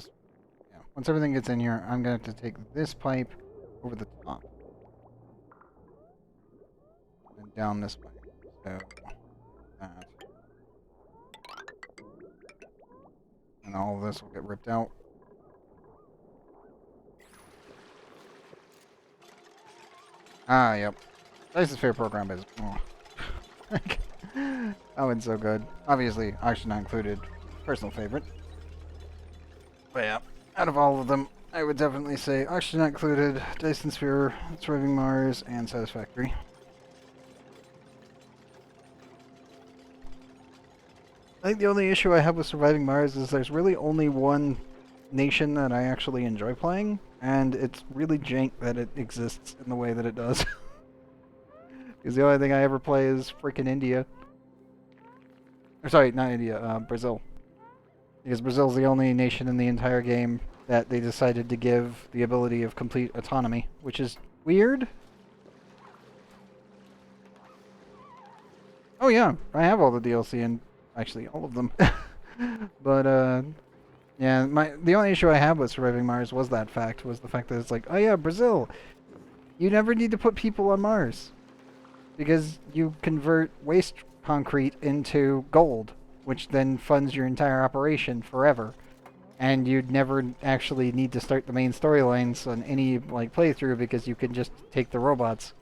everything gets in here, I'm gonna have to take this pipe over the top and down this way. So that, and all of this will get ripped out. Ah, yep. This is fair program is. Oh. That one's so good. Obviously, oxygen not included. Personal favorite. But yeah, out of all of them, I would definitely say oxygen not included, Dyson Sphere, Surviving Mars, and Satisfactory. I think the only issue I have with Surviving Mars is there's really only one nation that I actually enjoy playing, and it's really jank that it exists in the way that it does. Because the only thing I ever play is freaking India. Or sorry, not India, Brazil. Because Brazil's the only nation in the entire game that they decided to give the ability of complete autonomy, which is weird. Oh yeah, I have all the DLC and actually all of them. But yeah, the only issue I had with Surviving Mars was the fact that it's like, oh yeah, Brazil, you never need to put people on Mars because you convert waste concrete into gold, which then funds your entire operation forever. And you'd never actually need to start the main storylines on any like playthrough because you can just take the robots.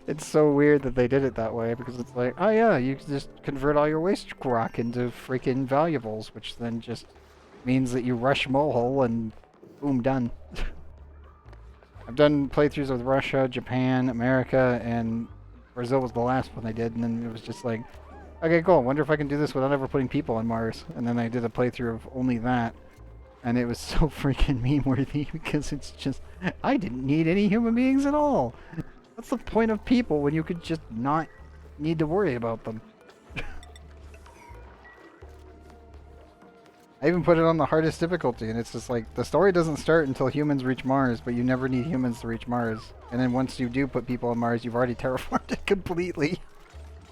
It's so weird that they did it that way because it's like, oh yeah, you can just convert all your waste rock into freaking valuables, which then just means that you rush Molehole and boom, done. I've done playthroughs with Russia, Japan, America, and Brazil was the last one I did, and then it was just like, Okay, cool. Wonder if I can do this without ever putting people on Mars. And then I did a playthrough of only that. And it was so freaking meme-worthy because it's just... I didn't need any human beings at all. What's the point of people when you could just not need to worry about them? I even put it on the hardest difficulty, and it's just like, the story doesn't start until humans reach Mars, but you never need humans to reach Mars. And then once you do put people on Mars, you've already terraformed it completely.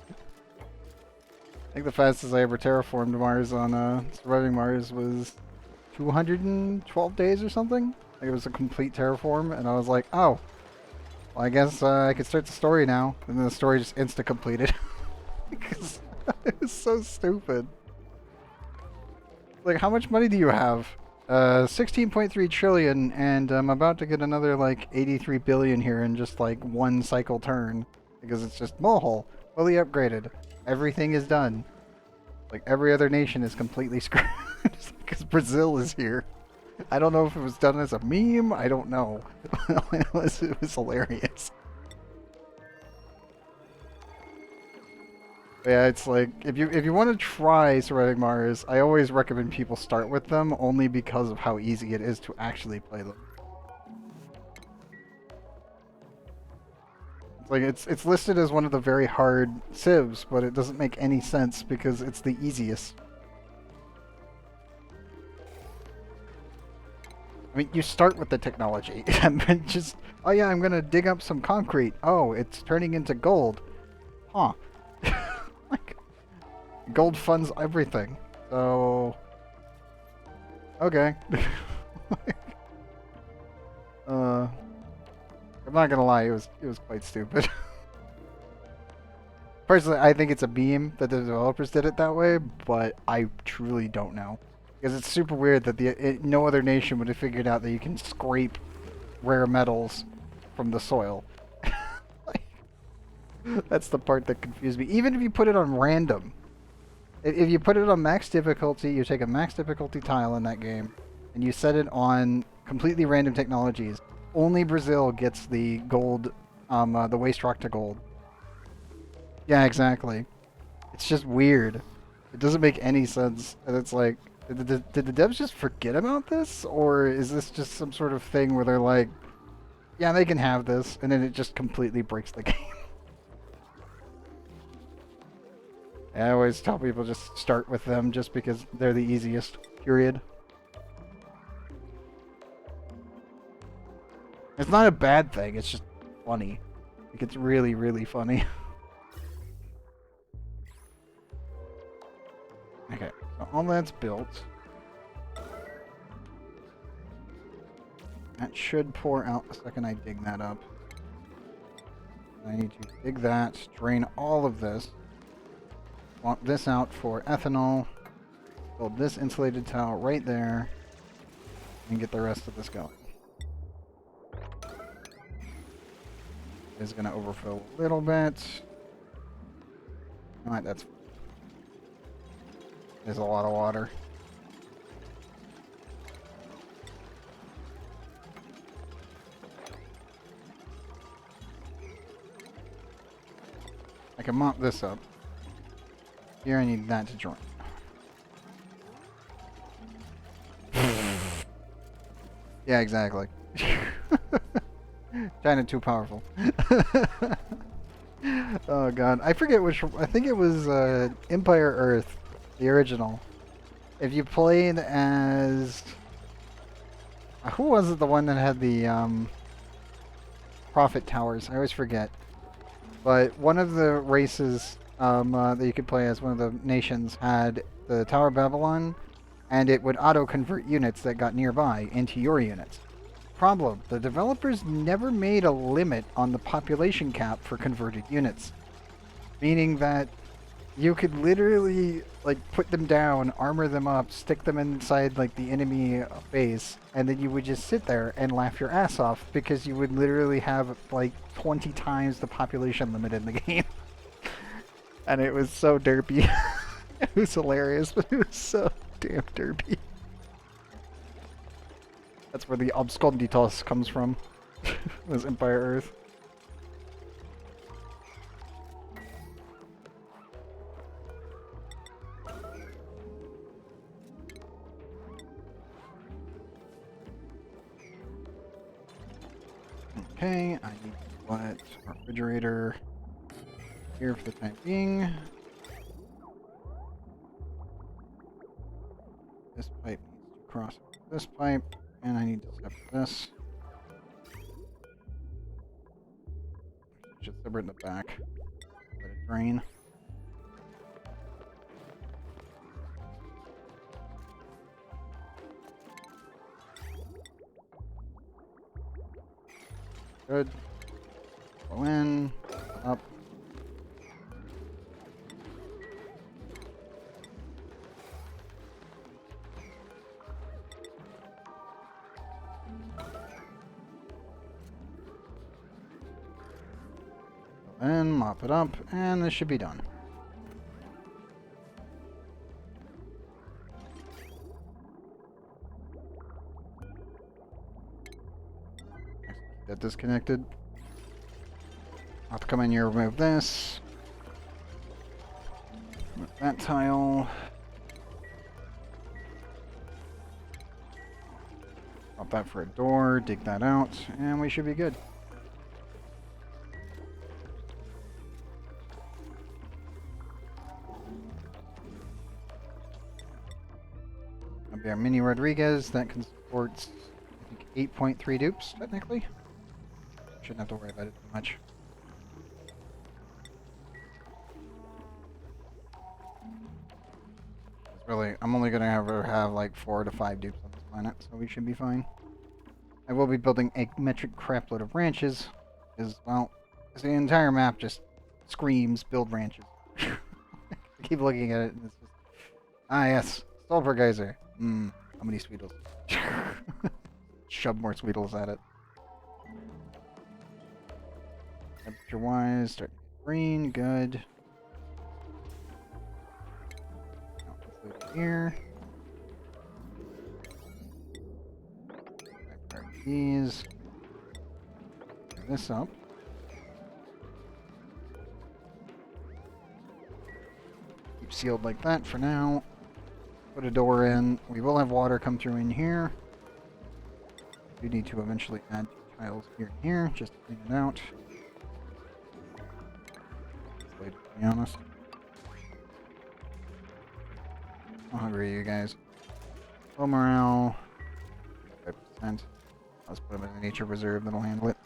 I think the fastest I ever terraformed Mars on surviving Mars was 212 days or something. Like, it was a complete terraform, and I was like, oh, well, I guess I could start the story now. And then the story just insta-completed. Because it was so stupid. Like, how much money do you have? 16.3 trillion, and I'm about to get another, like, 83 billion here in just, like, one cycle turn. Because it's just mole, fully upgraded. Everything is done. Like, every other nation is completely screwed. Because Brazil is here. I don't know if it was done as a meme. I don't know. It was hilarious. But yeah, it's like, if you want to try surviving Mars, I always recommend people start with them only because of how easy it is to actually play them. It's like, it's listed as one of the very hard civs, but it doesn't make any sense because it's the easiest. I mean, you start with the technology, and then just, oh yeah, I'm gonna dig up some concrete. Oh, it's turning into gold. Huh. Like, gold funds everything. So, okay. I'm not gonna lie, it was quite stupid. Personally, I think it's a meme that the developers did it that way, but I truly don't know. Because it's super weird that no other nation would have figured out that you can scrape rare metals from the soil. Like, that's the part that confused me. Even if you put it on random. If you put it on max difficulty, you take a max difficulty tile in that game, and you set it on completely random technologies, only Brazil gets the gold, the waste rock to gold. Yeah, exactly. It's just weird. It doesn't make any sense. And it's like, did the devs just forget about this? Or is this just some sort of thing where they're like, yeah, they can have this, and then it just completely breaks the game? I always tell people just start with them just because they're the easiest, period. It's not a bad thing, it's just funny. Like, it's really, really funny. Okay, so all that's built. That should pour out the second I dig that up. I need to dig that, drain all of this. Swap this out for ethanol. Build this insulated tile right there. And get the rest of this going. It's going to overfill a little bit. Alright, that's... There's a lot of water. I can mop this up. Here I need that to join. Yeah, exactly. Kinda too powerful. Oh god. I forget which... I think it was Empire Earth. The original. If you played as... Who was it, the one that had the Prophet Towers? I always forget. But one of the races that you could play as, one of the nations, had the Tower of Babylon, and it would auto-convert units that got nearby into your units. Problem, the developers never made a limit on the population cap for converted units. Meaning that you could literally, like, put them down, armor them up, stick them inside, like, the enemy base, and then you would just sit there and laugh your ass off because you would literally have, like, 20 times the population limit in the game. And it was so derpy. It was hilarious, but it was so damn derpy. That's where the Absconditos comes from. Was Empire Earth. Okay, I need to put our refrigerator here for the time being. This pipe needs to cross this pipe, and I need to separate this. Just separate in the back. Let it drain. Good. Go in, up. Go in, mop it up, and this should be done. Keep that disconnected. I'll have to come in here, remove this. Remove that tile. Pop that for a door, dig that out, and we should be good. That'll be our mini Rodriguez. That can support, I think, 8.3 dupes, technically. Shouldn't have to worry about it too much. Really, I'm only gonna have like 4 to 5 dupes on this planet, so we should be fine. I will be building a metric crapload of ranches, because, well, the entire map just screams build ranches. I keep looking at it and it's just, yes, sulfur geyser. How many Sweetles? Shove more Sweetles at it. Temperature wise, starting to get green, good. Here. These. Turn this up. Keep sealed like that for now. Put a door in. We will have water come through in here. We need to eventually add 2 tiles here and here, just to clean it out. To be honest. How hungry are you guys? Low morale. 5%. Let's put them in the nature reserve, that'll handle it.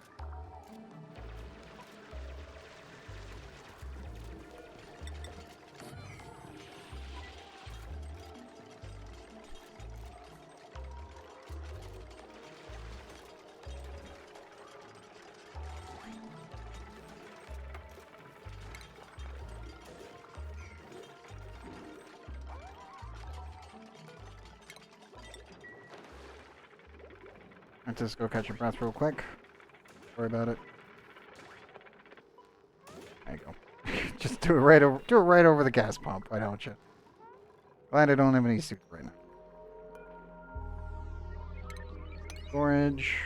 Let's just go catch your breath real quick. Worry about it. There you go. Just do it right over the gas pump, why don't you? Glad I don't have any suits right now. Storage.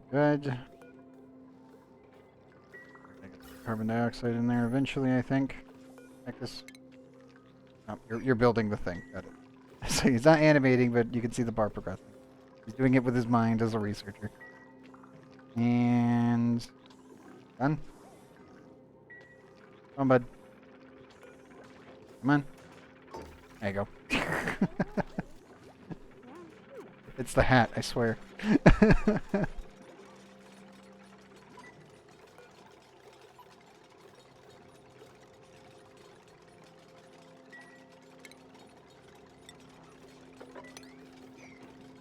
Good. Carbon dioxide in there eventually, I think. Like this. Oh, you're building the thing. Got it. So he's not animating, but you can see the bar progressing. He's doing it with his mind as a researcher. And done. Come on, bud. Come on. There you go. It's the hat, I swear.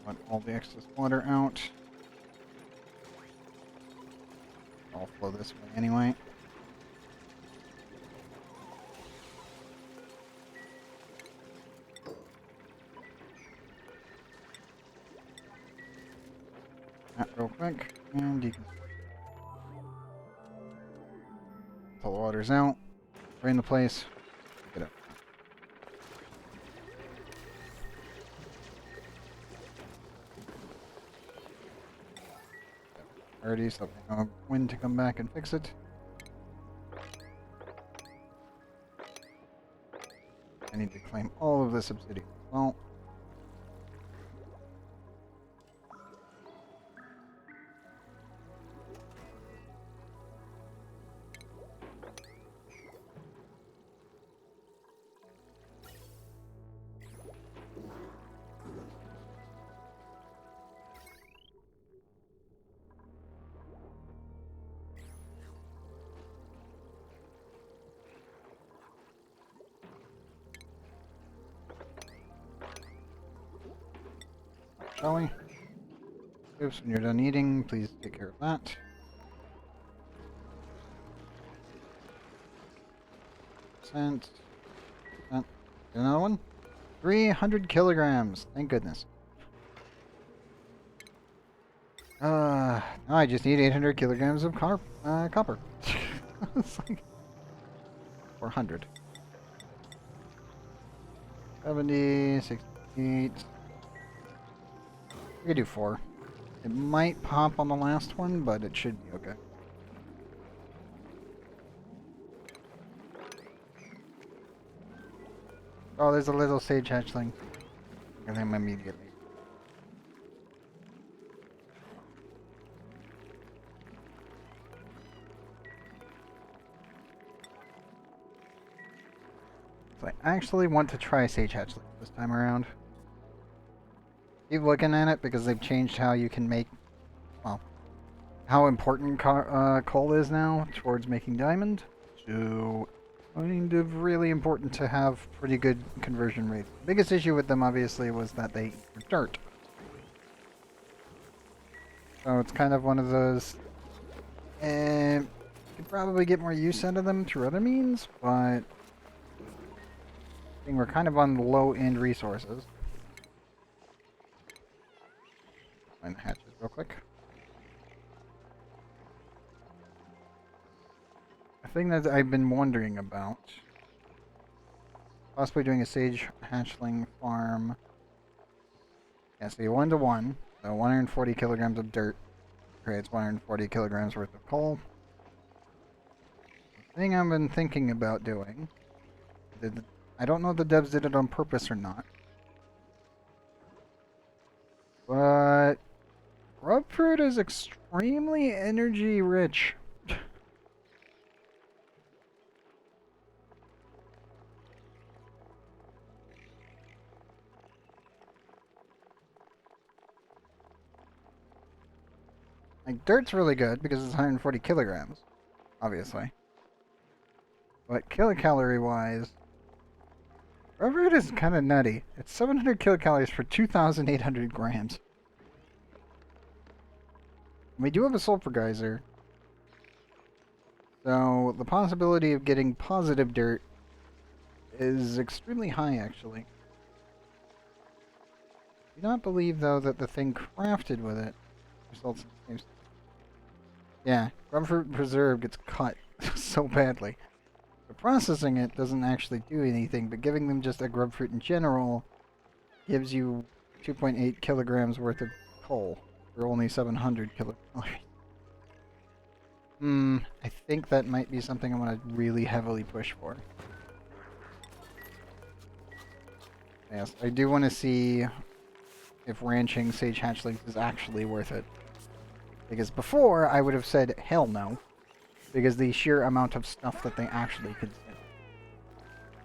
Want all the excess water out. I'll flow this way anyway. That real quick, and deconstruct. Until the water's out, drain the place, get up. Already, so we know when to come back and fix it. I need to claim all of this obsidian. Well, shall we? Oops, when you're done eating, please take care of that. Percent. Another one? 300 kilograms. Thank goodness. Now I just need 800 kilograms of copper. It's like 400. 70, 68. We could do 4. It might pop on the last one, but it should be okay. Oh, there's a little sage hatchling. Get him immediately. So I actually want to try sage hatchling this time around. Keep looking at it because they've changed how you can make, well, how important coal is now towards making diamond. So, kind of really important to have pretty good conversion rates. The biggest issue with them, obviously, was that they were dirt. So it's kind of one of those, you could probably get more use out of them through other means, but I think we're kind of on low-end resources. Find the hatches real quick. A thing that I've been wondering about, possibly doing a sage hatchling farm. Yeah, so 1-to-1, so 140 kilograms of dirt creates 140 kilograms worth of coal. The thing I've been thinking about doing, I don't know if the devs did it on purpose or not, but grub fruit is extremely energy rich. Like, dirt's really good because it's 140 kilograms, obviously. But kilocalorie-wise, grub fruit is kind of nutty. It's 700 kilocalories for 2,800 grams. We do have a sulfur geyser, so the possibility of getting positive dirt is extremely high, actually. I do not believe, though, that the thing crafted with it results in the same. Yeah, grub fruit preserve gets cut so badly. So processing it doesn't actually do anything, but giving them just a grub fruit in general gives you 2.8 kilograms worth of coal for only 700 kilocalories. I think that might be something I want to really heavily push for. Yes, I do want to see if ranching sage hatchlings is actually worth it. Because before, I would have said hell no. Because the sheer amount of stuff that they actually could do.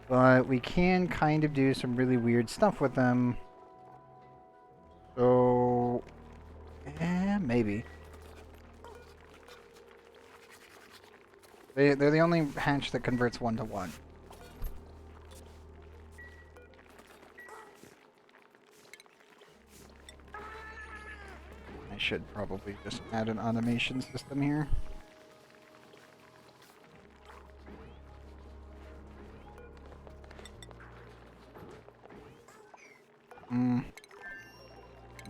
But we can kind of do some really weird stuff with them. So, maybe. They're the only hatch that converts 1-to-1. I should probably just add an automation system here. Need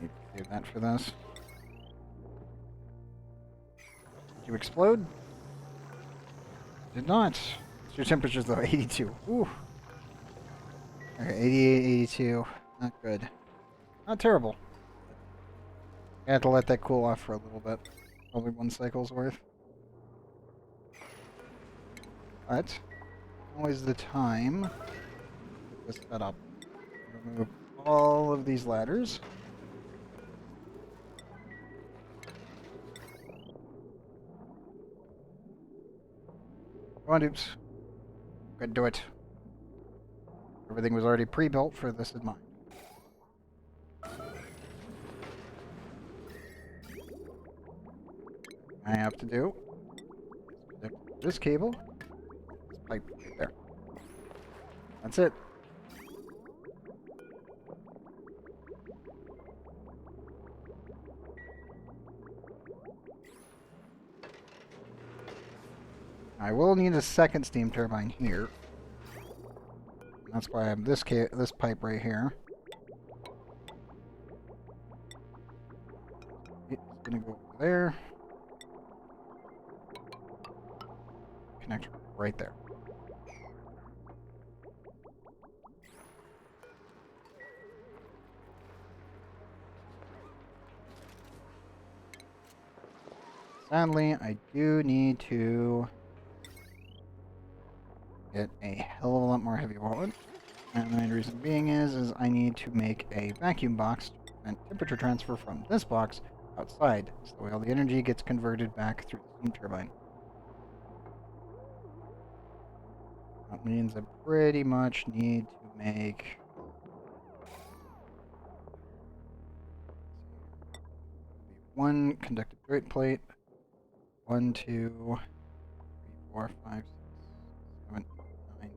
to save that for this. Did you explode? Did not. Your temperature's though 82. Ooh. Okay, 88, 82. Not good. Not terrible. I have to let that cool off for a little bit. Probably 1 cycle's worth. But, always the time this setup. Remove all of these ladders. Come on, dupes. Good, do it. Everything was already pre-built for this in mind. I have to do is connect this cable, this pipe right there. That's it. I will need a second steam turbine here. That's why I have this pipe right here. It's gonna go over there. Connect right there. Sadly, I do need to get a hell of a lot more heavy wood. And the main reason being is I need to make a vacuum box to prevent temperature transfer from this box outside. So that way all the energy gets converted back through the steam turbine. That means I pretty much need to make one conductive joint plate. 1, 2, 3, 4, 5, 6, 7, 8, 9, 10, 11, 12,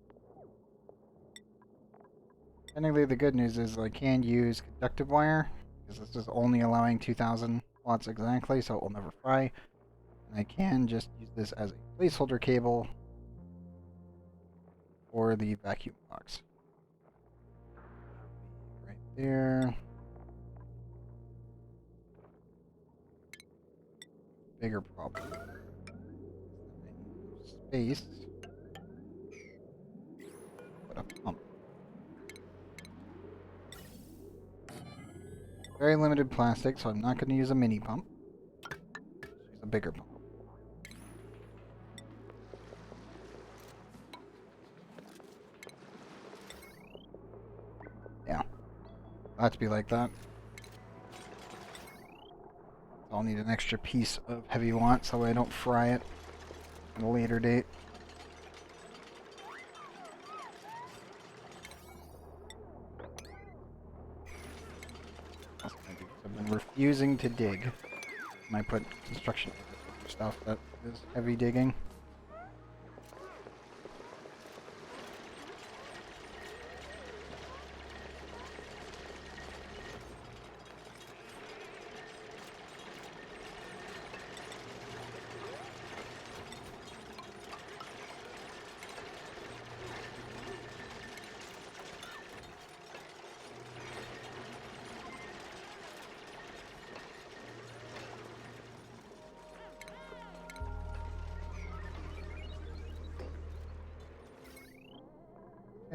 13, 14. Technically, the good news is I can use conductive wire, because this is only allowing 2000 watts exactly, so it will never fry. And I can just use this as a placeholder cable for the vacuum box. Right there. Bigger problem. I need space. Put a pump. Very limited plastic, so I'm not going to use a mini pump. Use a bigger pump. Yeah. That to be like that. I'll need an extra piece of heavy watt so I don't fry it at a later date. I've been refusing to dig. And I put construction stuff that is heavy digging.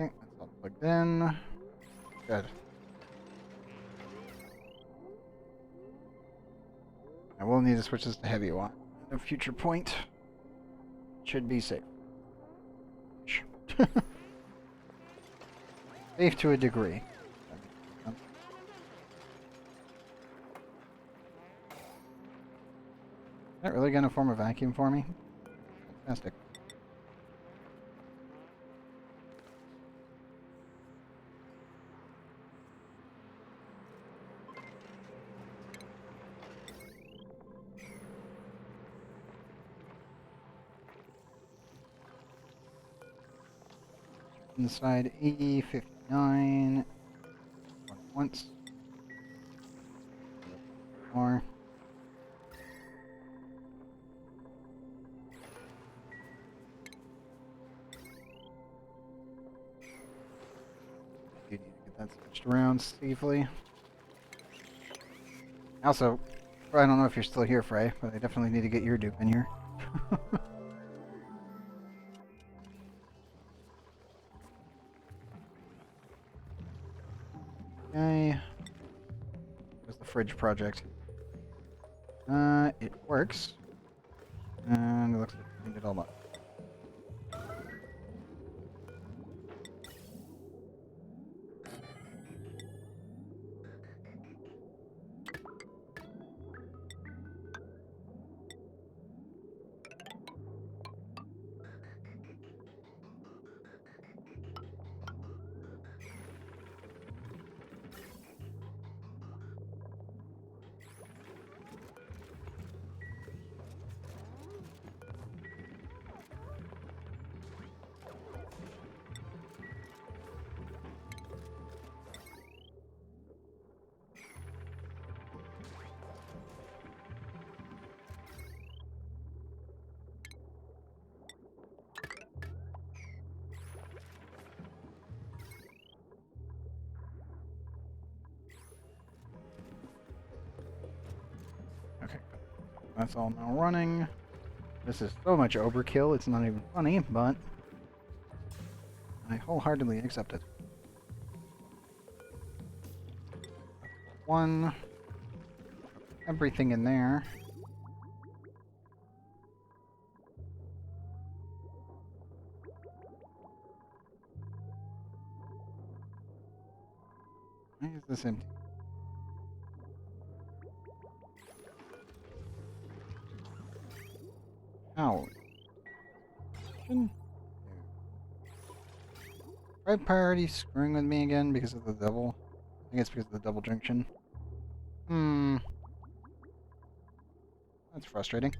Okay, that's all plugged in. Good. I will need to switch this to heavy watt at a future point. Should be safe. Safe to a degree. Is that really going to form a vacuum for me? Fantastic. Inside 80, 59. One once. More. You need to get that switched around safely. Also, I don't know if you're still here, Frey, but I definitely need to get your dupe in here. Okay. Where's the fridge project? It works. And it looks like we cleaned it all up. Okay, that's all now running. This is so much overkill, it's not even funny, but I wholeheartedly accept it. One. Everything in there. Why is this empty? How? Right priority screwing with me again because of the double? I think it's because of the double junction. That's frustrating.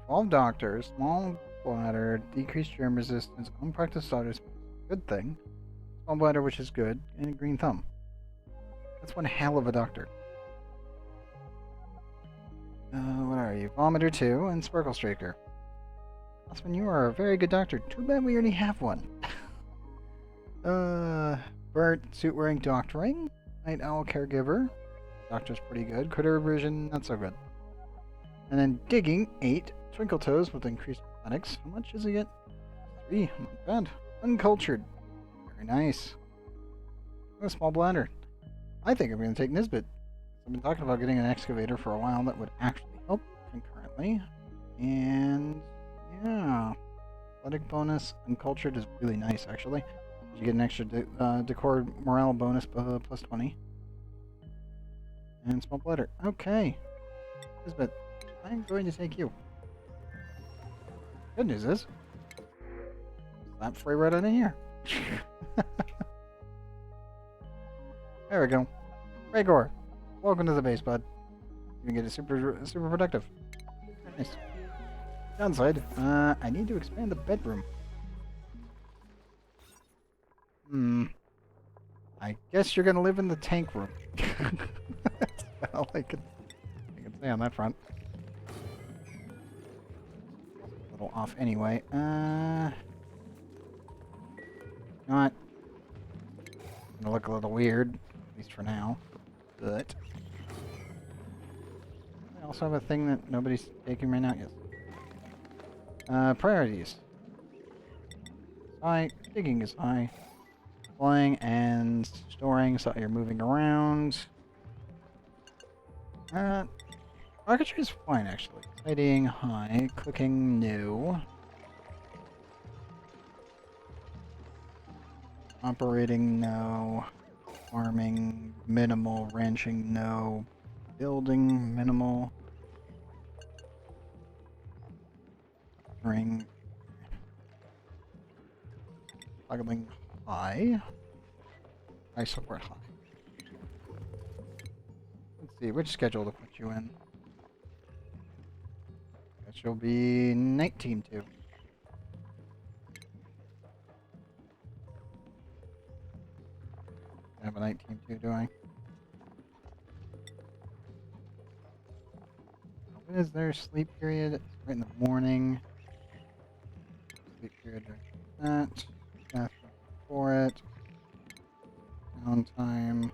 All doctors, small bladder, decreased germ resistance, unpracticed starters, good thing. Small bladder, which is good, and a green thumb. That's one hell of a doctor. What are you? Vomiter 2 and Sparkle Straker. Osman, you are a very good doctor. Too bad we already have one. Bert, suit wearing doctoring. Night Owl caregiver. Doctor's pretty good. Critter vision, not so good. And then digging, 8. Twinkle Toes with increased athletics. How much does he get? 3. Not bad. Uncultured. Very nice. A small bladder. I think I'm going to take Nisbet. I've been talking about getting an excavator for a while that would actually help concurrently. And yeah. Athletic bonus. Uncultured is really nice, actually. You get an extra decor morale bonus plus 20. And small bladder. Okay. Nisbet, I'm going to take you. Good news is, slap free right out of here. There we go. Raygor, welcome to the base, bud. You can get it super productive. Nice. Downside, I need to expand the bedroom. I guess you're gonna live in the tank room. That's all I can say on that front. A little off anyway. Not gonna look a little weird, at least for now. But I also have a thing that nobody's taking right now. Yes. Priorities. High. Digging is high. Flying and storing, so you're moving around. Rocketry is fine, actually. Tidying, high. Clicking, new. Operating, no. Farming, minimal. Ranching, no. Building, minimal. Ring. Toggling, high. I support high. Let's see, which schedule to put you in? Guess you'll be night team 2. I have a night team 2, do I? When is their sleep period? It's right in the morning. Sleep period, that. Bathroom for it. Downtime.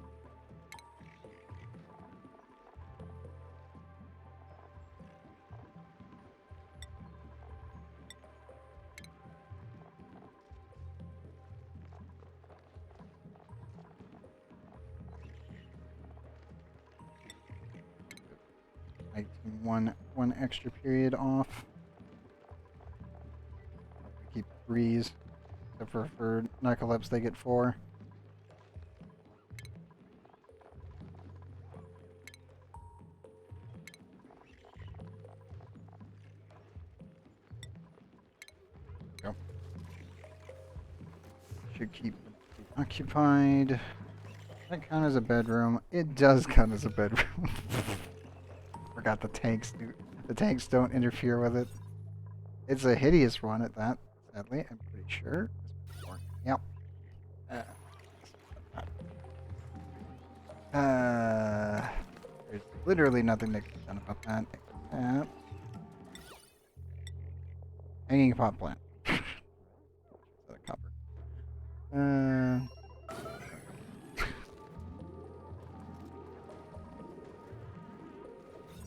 them one extra period off. We keep 3s, except for narcolepsy they get 4. Go. Should keep them occupied. Does that count as a bedroom? It does count as a bedroom. Forgot the tanks. The tanks don't interfere with it. It's a hideous one at that. Sadly, I'm pretty sure. Yep. There's literally nothing that can be done about that except hanging pot plant. The copper.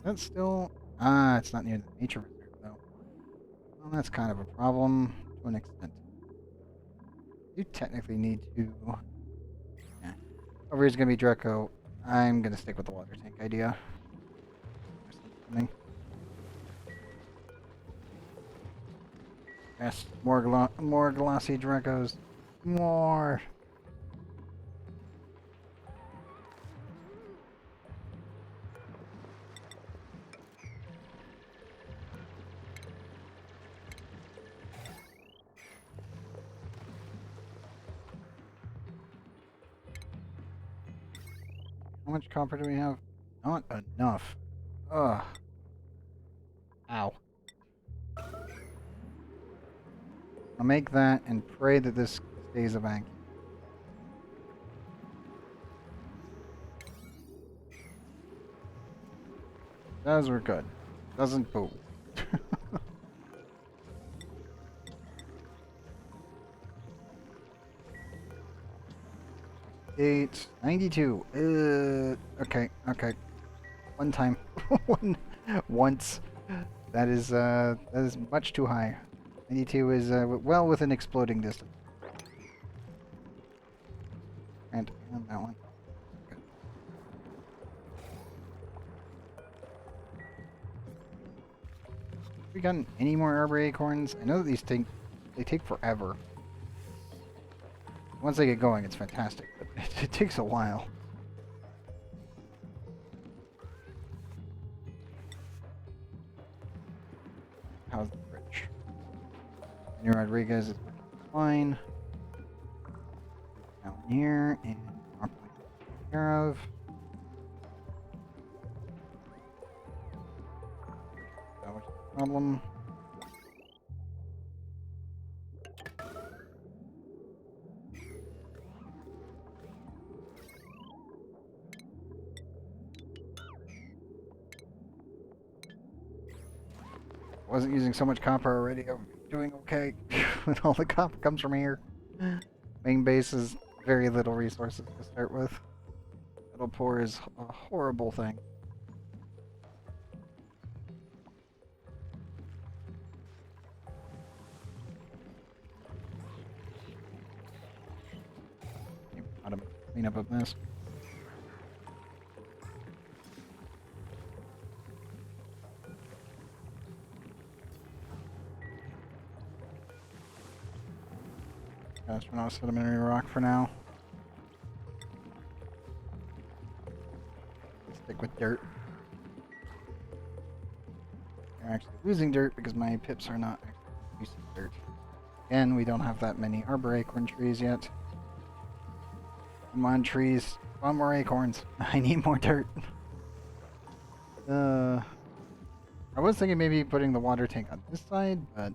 That's still it's not near the nature reserve though. Well, that's kind of a problem to an extent. You technically need to. Yeah. Over here's gonna be Draco. I'm gonna stick with the water tank idea. Yes, more glossy Dracos. More. How much copper do we have? Not enough. Ugh. Ow. I'll make that and pray that this stays a bank. Those were good. Doesn't boo. 92. Okay. One time. Once. That is much too high. 92 is well within exploding distance. And that one. Good. Have we gotten any more arbor acorns? I know that these things they take forever. Once they get going, it's fantastic, but it takes a while. How's the bridge? New Rodriguez is fine. Down here and properly taken care of. That was the problem. Wasn't using so much copper already. I'm doing okay. When all the copper comes from here. Main base is very little resources to start with. Metal pour is a horrible thing. How to clean up a mess. Astronaut sedimentary rock for now. Stick with dirt. They're actually losing dirt because my pips are not actually producing dirt. Again, we don't have that many arbor acorn trees yet. Come on, trees. Want more acorns. I need more dirt. I was thinking maybe putting the water tank on this side, but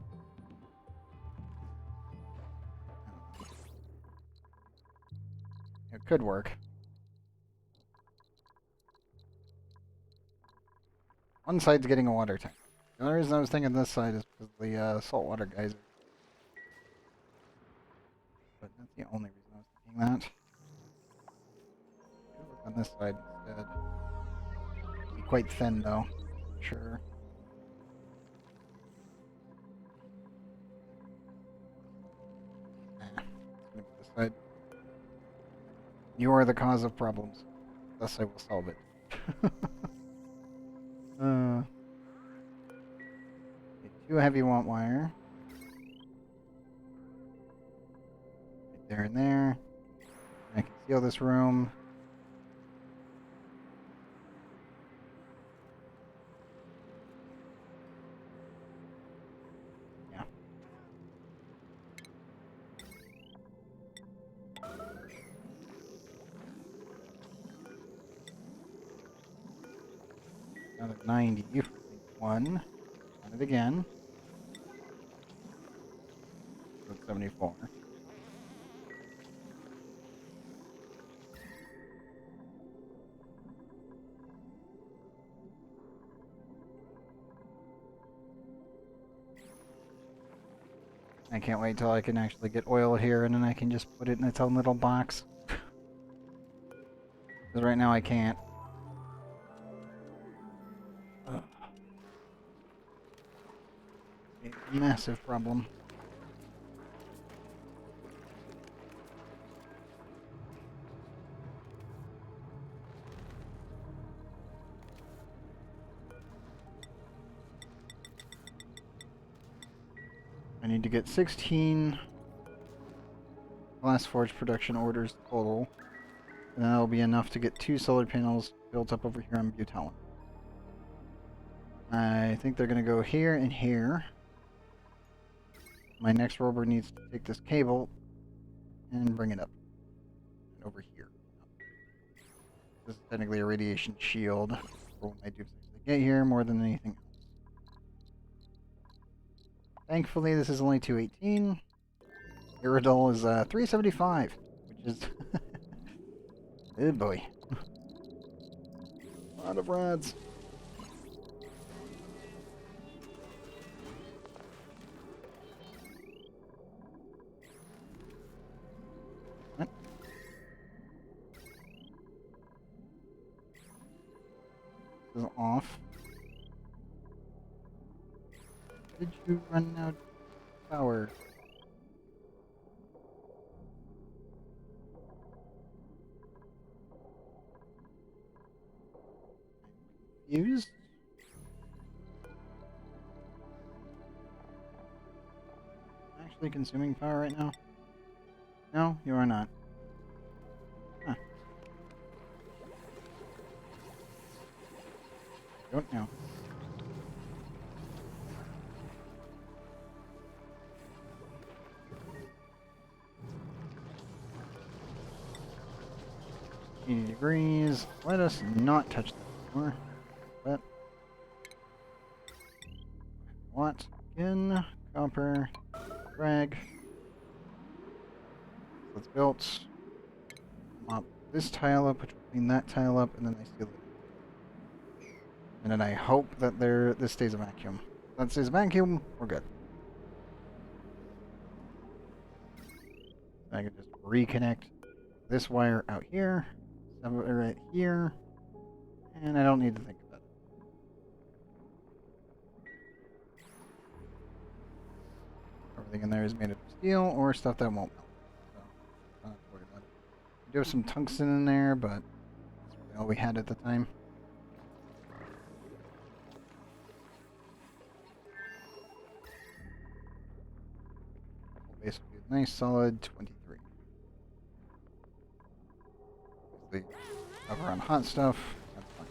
it could work. One side's getting a water tank. The only reason I was thinking this side is because of the saltwater geyser. But that's the only reason I was thinking that. Could work on this side instead. Be quite thin though. Sure. This side. You are the cause of problems. Thus I will solve it. 2 heavy want wire. Right there and there. I can seal this room. Yeah. Another 90 for link 1. Run it again. That's 74. I can't wait till I can actually get oil here and then I can just put it in its own little box. Because right now I can't. Ugh. A massive problem. I need to get 16 glass forge production orders total. And that'll be enough to get 2 solar panels built up over here on Butalin. I think they're going to go here and here. My next rover needs to take this cable and bring it up. And over here. This is technically a radiation shield for when I do get here more than anything else. Thankfully, this is only 218. Iridol is 375, which is... oh boy. A lot of rods. What? This is off. Did you run out of power? Confused? Actually consuming power right now? No, you are not. Huh. Don't know. Degrees. Let us not touch that anymore. But what? Again, copper, drag. Let's build. Mop this tile up, which will clean that tile up, and then I seal it. And then I hope that this stays a vacuum. If that stays a vacuum, we're good. I can just reconnect this wire out here. Right here, and I don't need to think about it. Everything in there is made of steel or stuff that won't melt, so don't have to worry about it. We do have some tungsten in there, but that's really all we had at the time. Basically, a nice solid 23. Over on hot stuff. That's fine.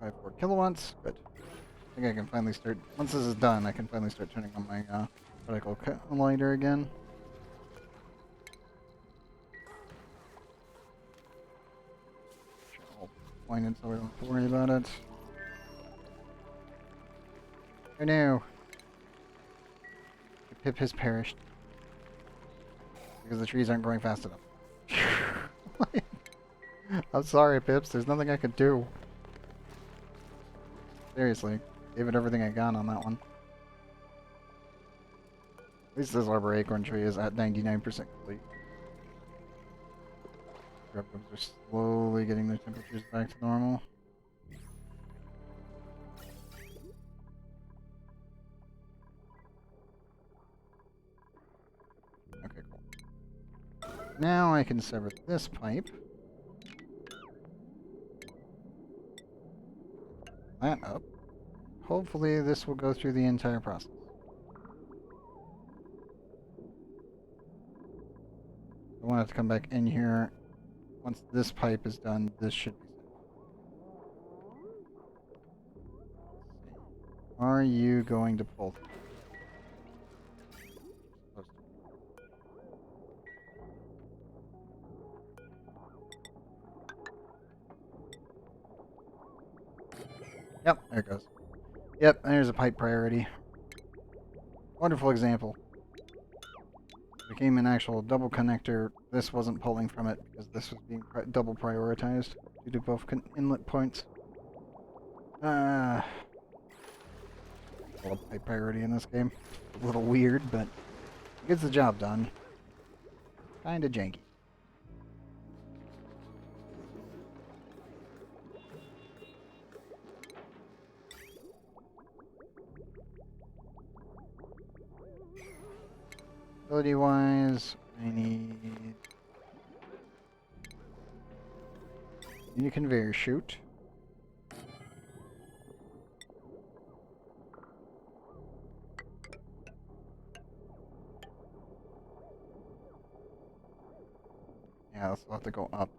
.54 kilowatts. Good. I think I can finally start. Once this is done, I can finally start turning on my particle lighter again. Pointed so we don't have to worry about it. Oh no! The pip has perished. Because the trees aren't growing fast enough. I'm sorry, Pips, there's nothing I could do. Seriously, gave it everything I got on that one. At least this arbor acorn tree is at 99% complete. Grubs are slowly getting their temperatures back to normal. Now I can sever this pipe. That up. Hopefully this will go through the entire process. I want it to come back in here. Once this pipe is done, this should be set. Are you going to pull through? Yep, there it goes. Yep, there's a pipe priority. Wonderful example. Became an actual double connector. This wasn't pulling from it because this was being double prioritized due to both inlet points. A pipe priority in this game. A little weird, but it gets the job done. Kinda janky. Ability-wise, I need a conveyor chute. Yeah, this will have to go up.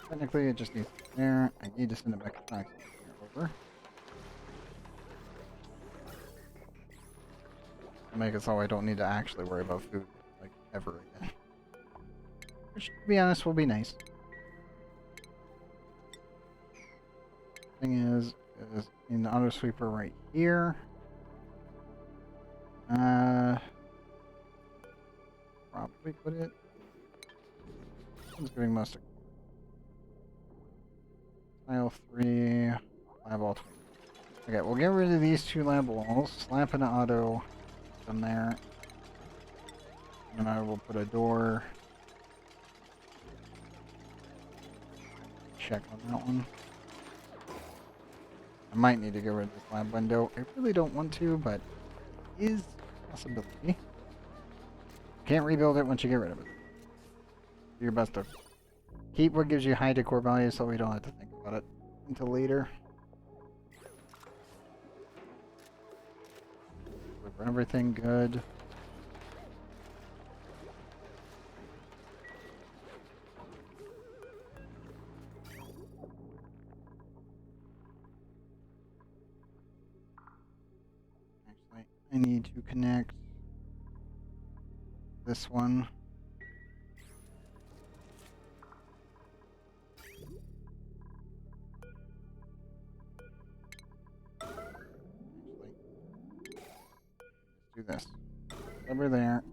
Technically, it just needs there. I need to send it back to over. Make it so I don't need to actually worry about food, like, ever again. Which, to be honest, will be nice. Thing is in the auto sweeper right here. Probably put it. Who's giving most of tile 3, lab wall 20. Okay, we'll get rid of these 2 lab walls, slap an auto in there, and I will put a door. Check on that one. I might need to get rid of this lab window. I really don't want to, but it is a possibility. Can't rebuild it once you get rid of it. Do your best to keep what gives you high decor value so we don't have to think about it until later. Everything good. Actually, I need to connect this one. Do this. Over there.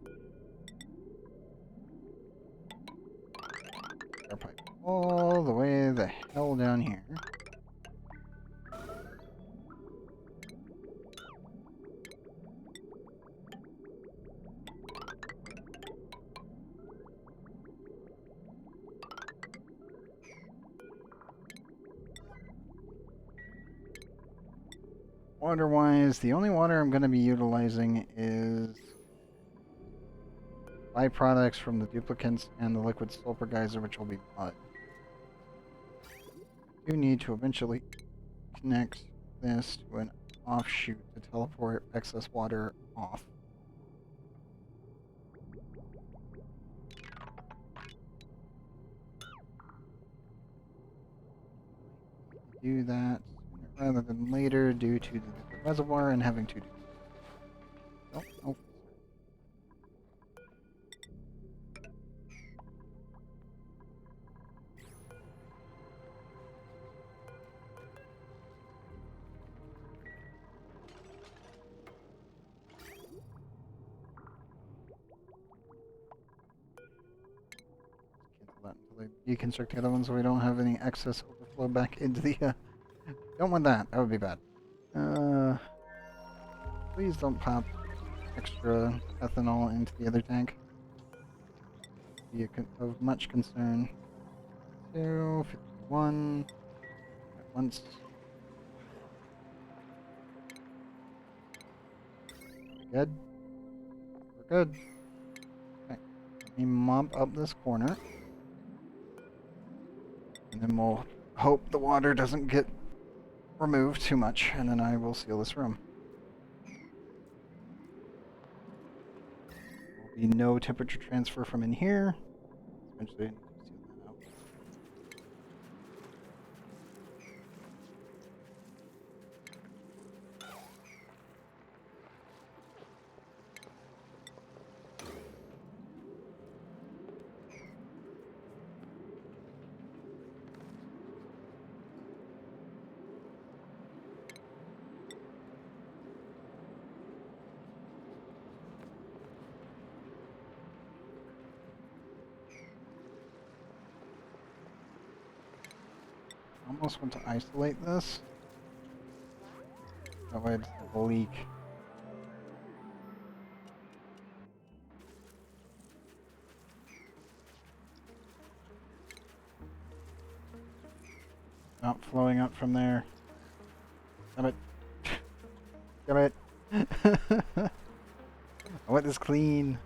Our pipe all the way the hell down here. Water-wise, the only water I'm going to be utilizing is byproducts from the duplicants and the liquid sulfur geyser, which will be mud. You need to eventually connect this to an offshoot to teleport excess water off. Do that rather than later due to the reservoir and having to do. Oh, oh. Cancel that until they deconstruct the other one so we don't have any excess overflow back into the don't want that. That would be bad. Please don't pop extra ethanol into the other tank. Be of much concern. 251. Once. Good. We're good. Okay. Let me mop up this corner. And then we'll hope the water doesn't get removed too much, and then I will seal this room. There will be no temperature transfer from in here. Eventually, I need to seal that out. Almost want to isolate this. That way it doesn't have a leak. Not flowing up from there. Damn it. Damn it. I want this clean.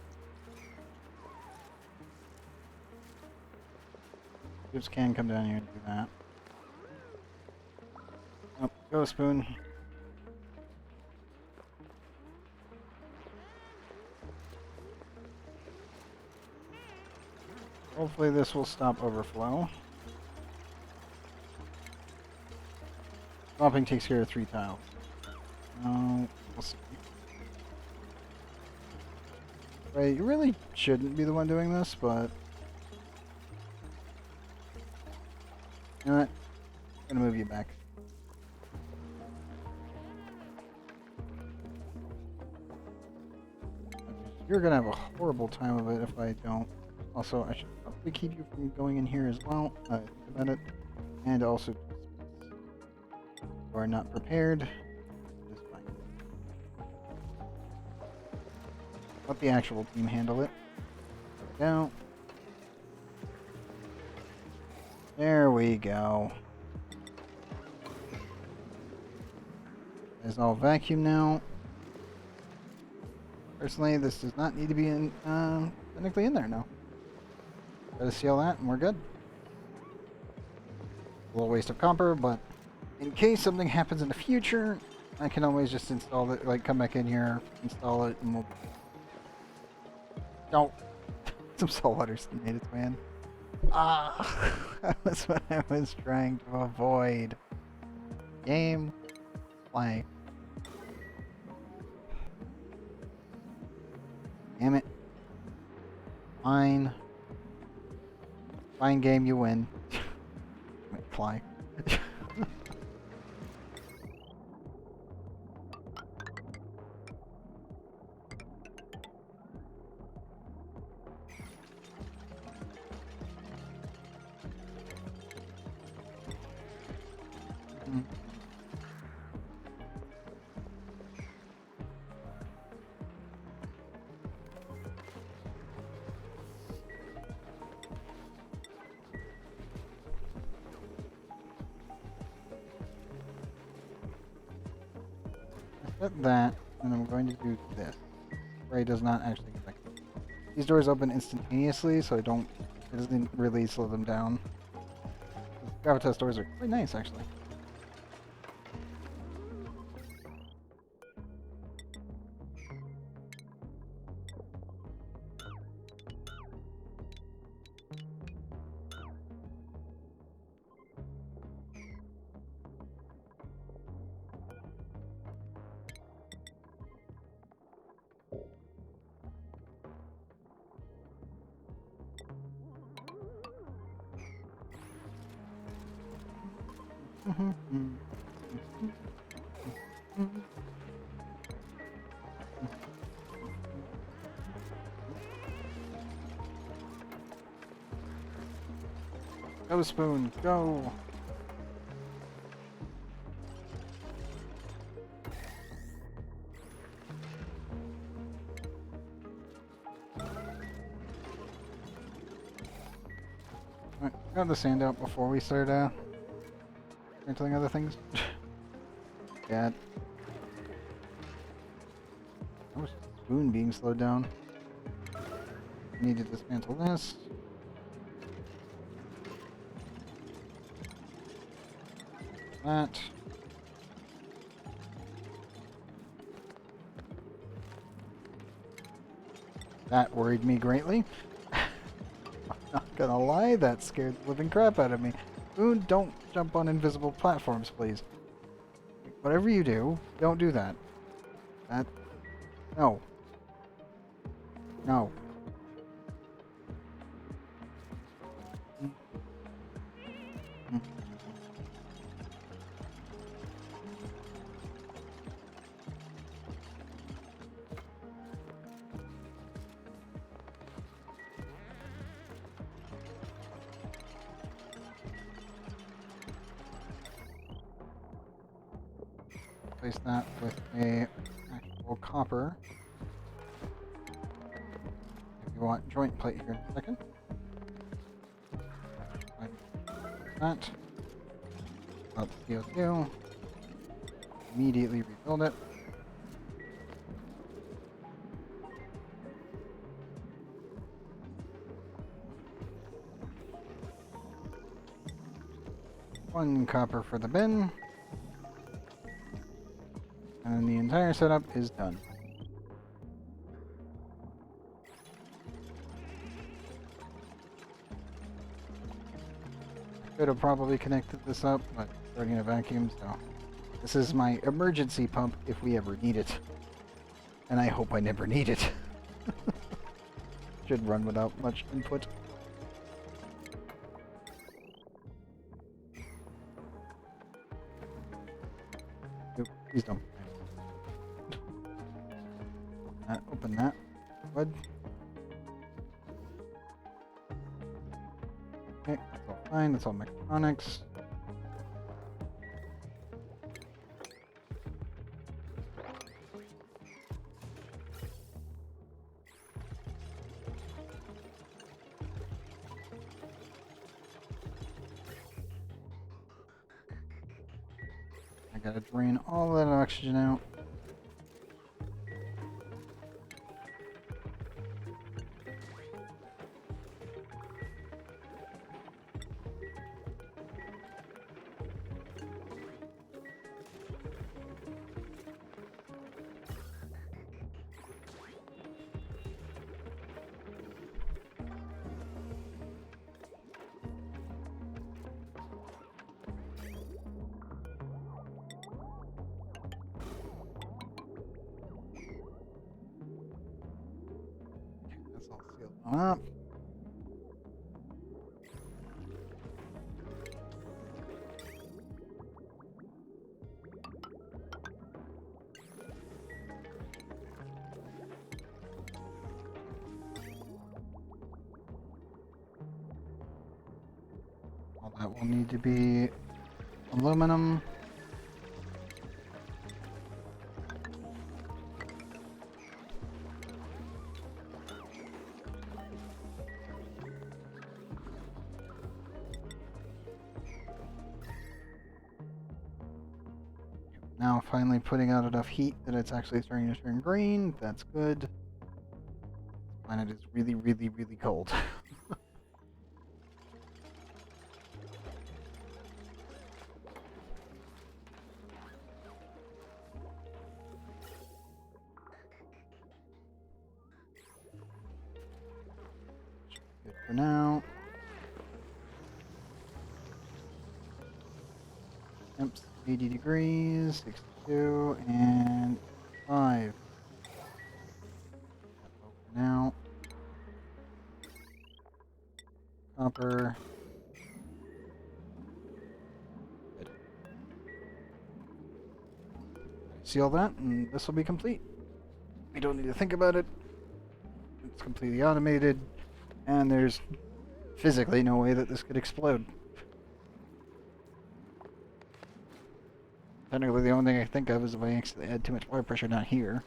Just can come down here and do that. Oh, go spoon. Hopefully this will stop overflow. Mopping takes care of 3 tiles. We'll see. Right, you really shouldn't be the one doing this, but... You know what? I'm gonna move you back. You're gonna have a horrible time of it if I don't. Also, I should probably keep you from going in here as well. Think about it. And also, you are not prepared. It's fine. Let the actual team handle it. Go. There we go. It's all vacuum now. Personally, this does not need to be in, technically in there now. Gotta seal that and we're good. A little waste of copper, but in case something happens in the future, I can always just install it, like come back in here, install it, and we'll... Don't! Some saltwater made its way in. Ah! That was what I was trying to avoid. Game. Play. Damn it. Fine. Fine game, you win. Wait, fly. Set that, and I'm going to do this. Ray does not actually get back. These doors open instantaneously, so it doesn't really slow them down. The gravitas doors are quite nice, actually. Go, spoon, go! Alright, got the sand out before we start doing other things. God. How was the spoon being slowed down? I need to dismantle this. That. That worried me greatly. I'm not gonna lie, that scared the living crap out of me. Boone, don't jump on invisible platforms, please. Whatever you do, don't do that. That... No. No. Replace that with a actual copper. If you want joint plate here in a second. That. Up CO2. Immediately rebuild it. One copper for the bin. And then the entire setup is done. I could have probably connected this up, but it's already in a vacuum, so... This is my emergency pump if we ever need it. And I hope I never need it. Should run without much input. Oop, please don't. Open that. Good. Okay, that's all fine. That's all mechatronics. I gotta drain all that oxygen out. That's all sealed up. All that will need to be aluminum. Now finally putting out enough heat that it's actually starting to turn green. That's good. This planet is really, really, really cold. Good for now. Temps 80 degrees, 62, and 5. Now, copper. Good. Seal that, and this will be complete. We don't need to think about it. It's completely automated, and there's physically no way that this could explode. Technically, the only thing I think of is if I actually add too much water pressure down here,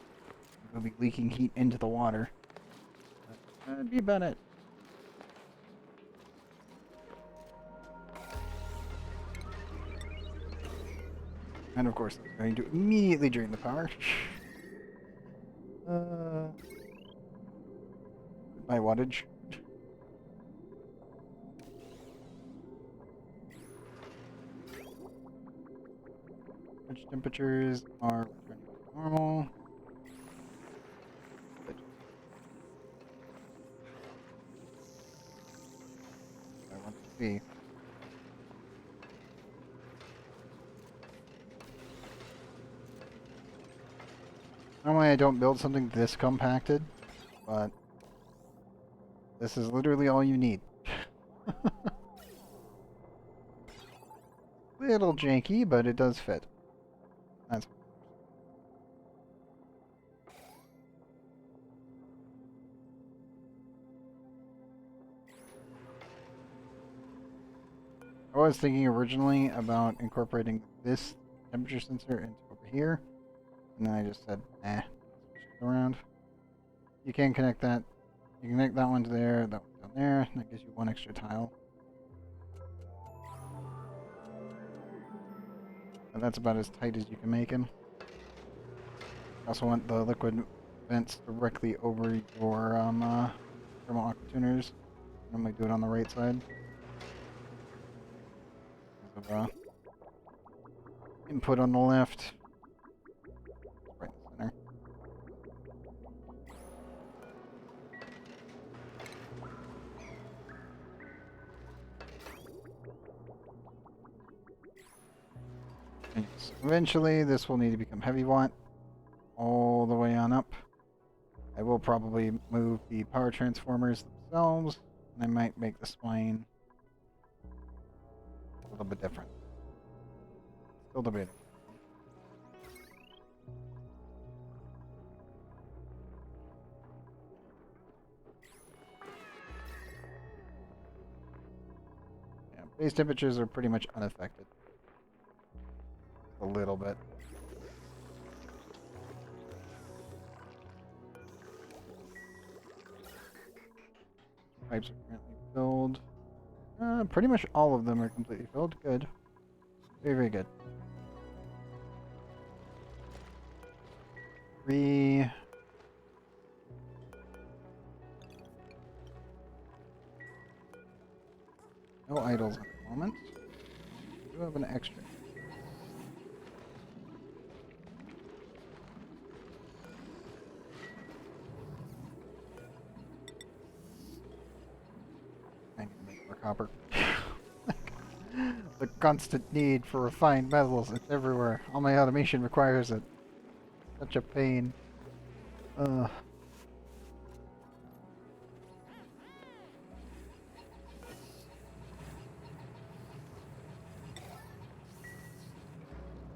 it'll be leaking heat into the water. That'd be about it. And of course, I'm going to immediately drain the power. by wattage. Which temperatures are returning to normal. Good. I want to see. Normally I don't build something this compacted, but this is literally all you need. Little janky, but it does fit. That's I was thinking originally about incorporating this temperature sensor into over here, and then I just said, nah, switch it around. You can connect that. You can connect that one to there, that one down there, and that gives you one extra tile. And that's about as tight as you can make him. I also want the liquid vents directly over your thermal aqua tuners. Normally do it on the right side. Because of input on the left. Right in the center. And yes, eventually this will need to become heavy watt all the way on up. I will probably move the power transformers themselves, and I might make the spine a little bit different. Still debating. Yeah, base temperatures are pretty much unaffected. A little bit. Pipes are currently filled. Pretty much all of them are completely filled. Good. Very, very good. 3. No idles at the moment. We do have an extra. I need to make more copper. The constant need for refined metals, it's everywhere. All my automation requires it. Such a pain.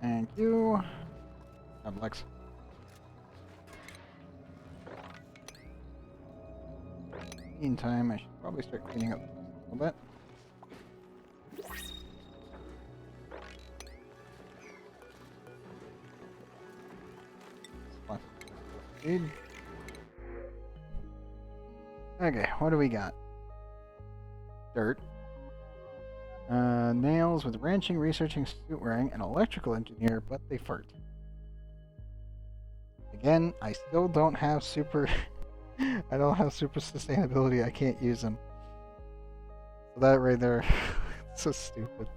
Thank you. God, Lex. Meantime, I should probably start cleaning up a little bit. Okay, what do we got? Dirt. Nails with ranching, researching, suit wearing, an electrical engineer, but they fart. Again, I still don't have super... I don't have super sustainability, I can't use them. So that right there, so stupid.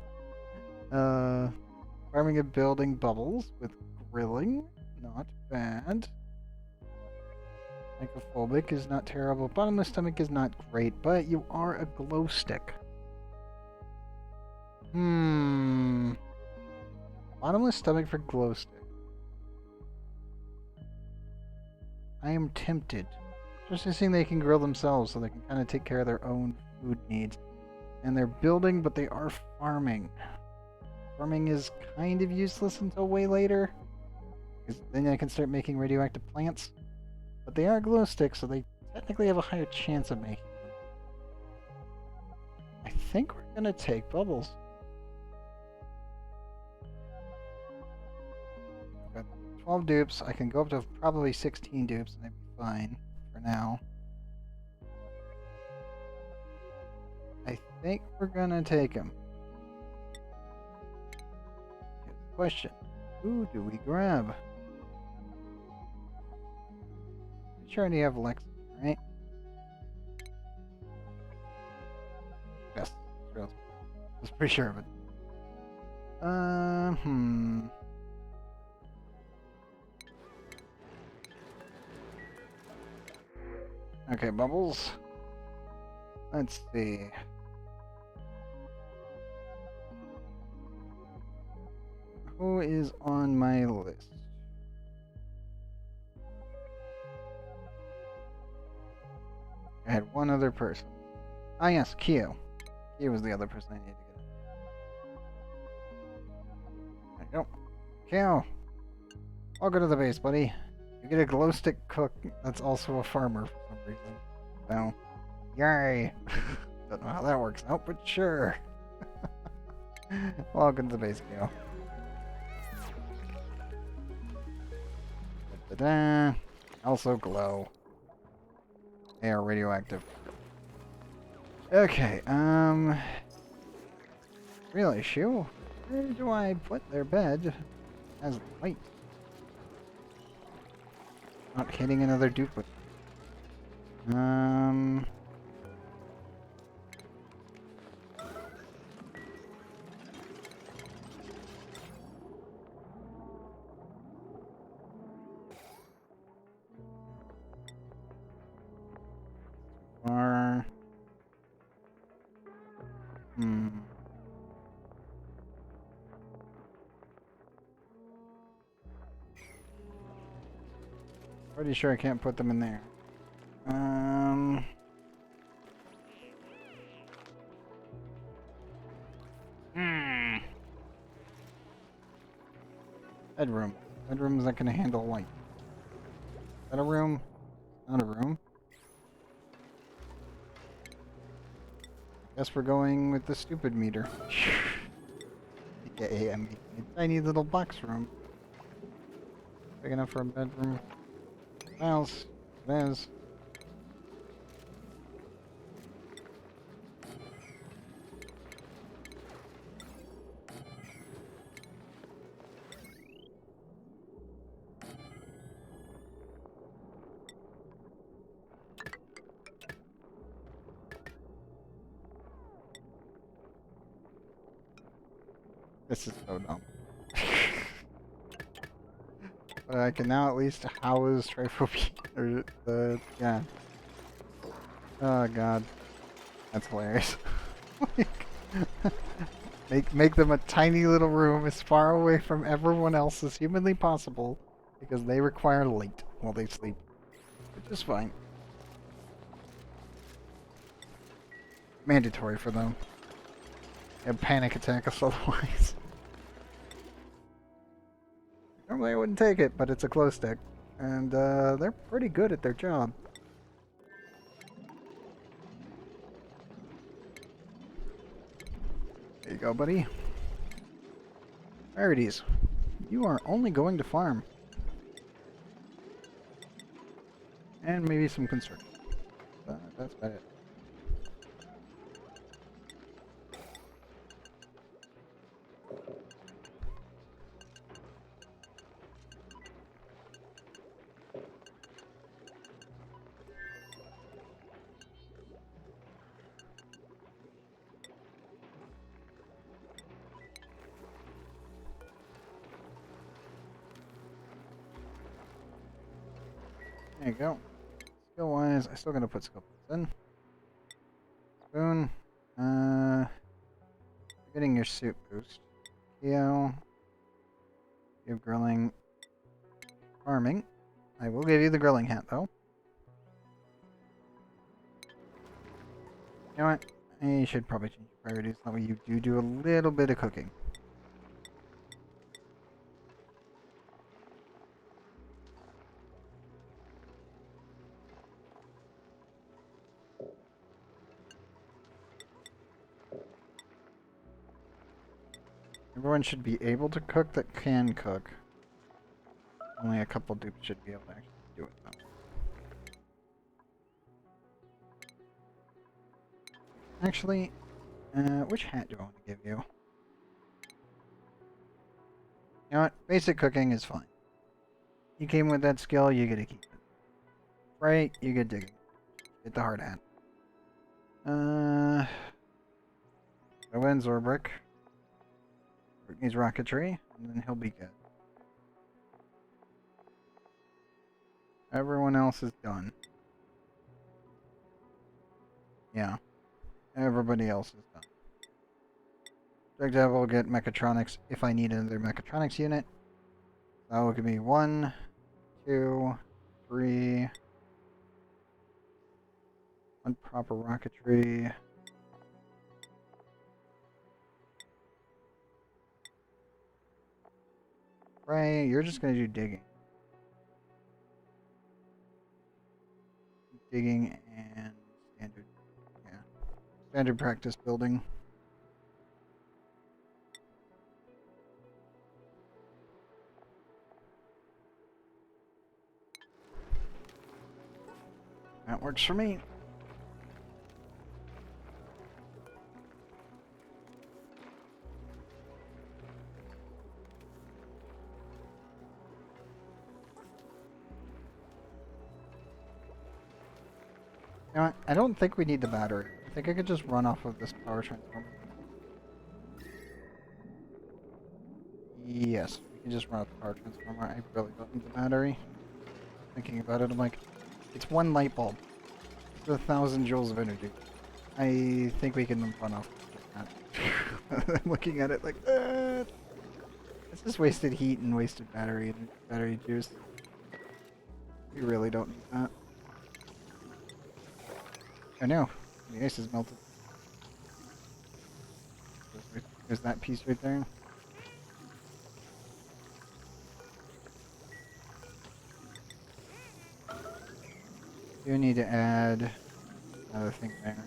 Farming and building bubbles with grilling, not bad. Microphobic is not terrible. Bottomless stomach is not great, but you are a glow stick. Bottomless stomach for glow stick. I am tempted. Especially seeing they can grill themselves so they can kind of take care of their own food needs. And they're building, but they are farming. Farming is kind of useless until way later. Because then I can start making radioactive plants. But they are glow sticks, so they technically have a higher chance of making them. I think we're gonna take bubbles. I've got 12 dupes. I can go up to probably 16 dupes and I'd be fine for now. I think we're gonna take them. Question. Who do we grab? Sure, I have Lex, right? was pretty sure of it. Okay, Bubbles. Let's see. Who is on my list? I had one other person. Ah, yes, Kyo. Kyo was the other person I needed to get. There you go. Kyo! Welcome to the base, buddy. You get a glow stick cook that's also a farmer for some reason. So, yay! Don't know how that works out, but sure. Welcome to the base, Kyo. Da-da-da. Also glow. They are radioactive. Okay, real issue. Where do I put their bed as light? Not hitting another duplicate. Or pretty sure I can't put them in there. Bedroom. Bedroom is not gonna handle light. Is that a room? Not a room. Guess we're going with the stupid meter. Yeah, I'm making a tiny little box room. Big enough for a bedroom. House. It is. This is so dumb. But I can now at least house Triphobia. Or the yeah. Oh god. That's hilarious. make them a tiny little room as far away from everyone else as humanly possible because they require light while they sleep. Which is fine. Mandatory for them. A panic attack us otherwise. Normally I wouldn't take it, but it's a glow stick. And they're pretty good at their job. There you go, buddy. Priorities. You are only going to farm. And maybe some construction. That's about it. There you go. Skill wise, I still gotta put skill points in. Spoon. Getting your suit boost. Keo. Give grilling. Farming. I will give you the grilling hat though. You know what? I should probably change your priorities. That way you do a little bit of cooking. Everyone should be able to cook that can cook. Only a couple dupes should be able to actually do it though. Actually, which hat do I want to give you? You know what? Basic cooking is fine. You came with that skill, you get to keep it. Right? You get digging. Get the hard hat. Throw in Zorbrick. Rick needs rocketry, and then he'll be good. Everyone else is done. Yeah. Everybody else is done. Radioactive will get mechatronics if I need another mechatronics unit. That will give me 1, 2, 3. 1 proper rocketry. Ray, you're just gonna do digging. Digging and standard. Yeah. Standard practice building. That works for me. You know what? I don't think we need the battery. I think I could just run off of this power transformer. Yes, we can just run off the power transformer. I really don't need the battery. Thinking about it, I'm like, it's 1 light bulb. It's 1,000 joules of energy. I think we can run off of that. I'm looking at it like, it's just wasted heat and wasted battery and battery juice. We really don't need that. Oh no, the ice is melted. There's that piece right there. You need to add another thing there.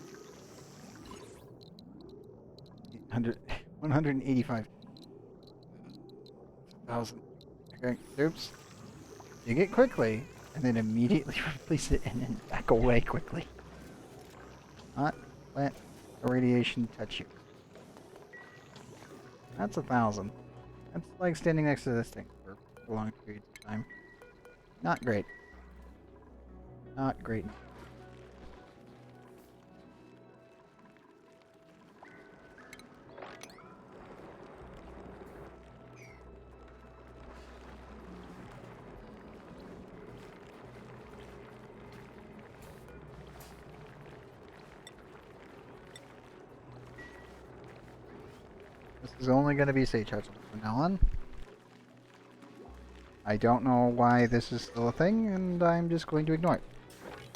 185,000. Okay, oops. Dig it quickly, and then immediately replace it, and then back away quickly. Not let the radiation touch you. That's 1,000. That's like standing next to this thing for long periods of time. Not great. Not great. This is only going to be Sage Hudson from now on. I don't know why this is still a thing, and I'm just going to ignore it.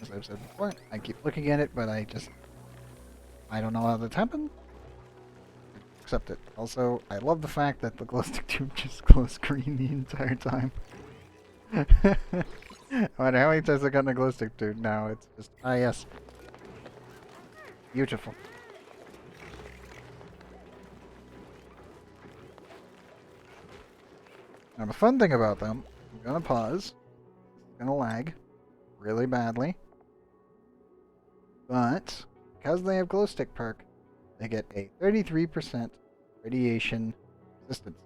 As I've said before, I keep looking at it, but I don't know how that's happened. Accept it. Also, I love the fact that the glow stick tube just glows green the entire time. No matter how many times I got in a glow stick tube now, it's just, yes. Beautiful. Now the fun thing about them, I'm gonna pause. It's gonna lag really badly. But because they have glow stick perk, they get a 33% radiation resistance.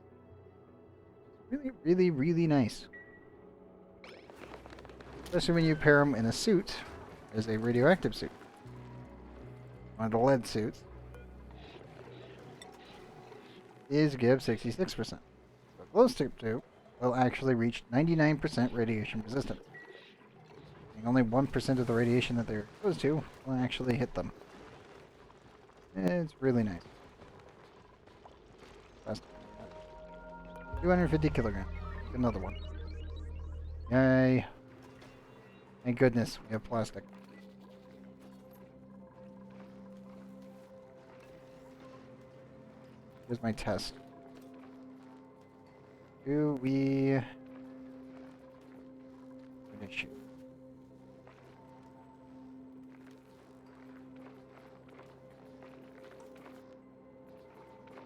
Really, really, really nice. Especially when you pair them in a suit. There's a radioactive suit. One of the lead suits is give 66%. The glow stick tube will actually reach 99% radiation resistance. And only 1% of the radiation that they're exposed to will actually hit them. It's really nice. 250 kilograms. Another one. Yay. Thank goodness we have plastic. Here's my test. Do we finish it?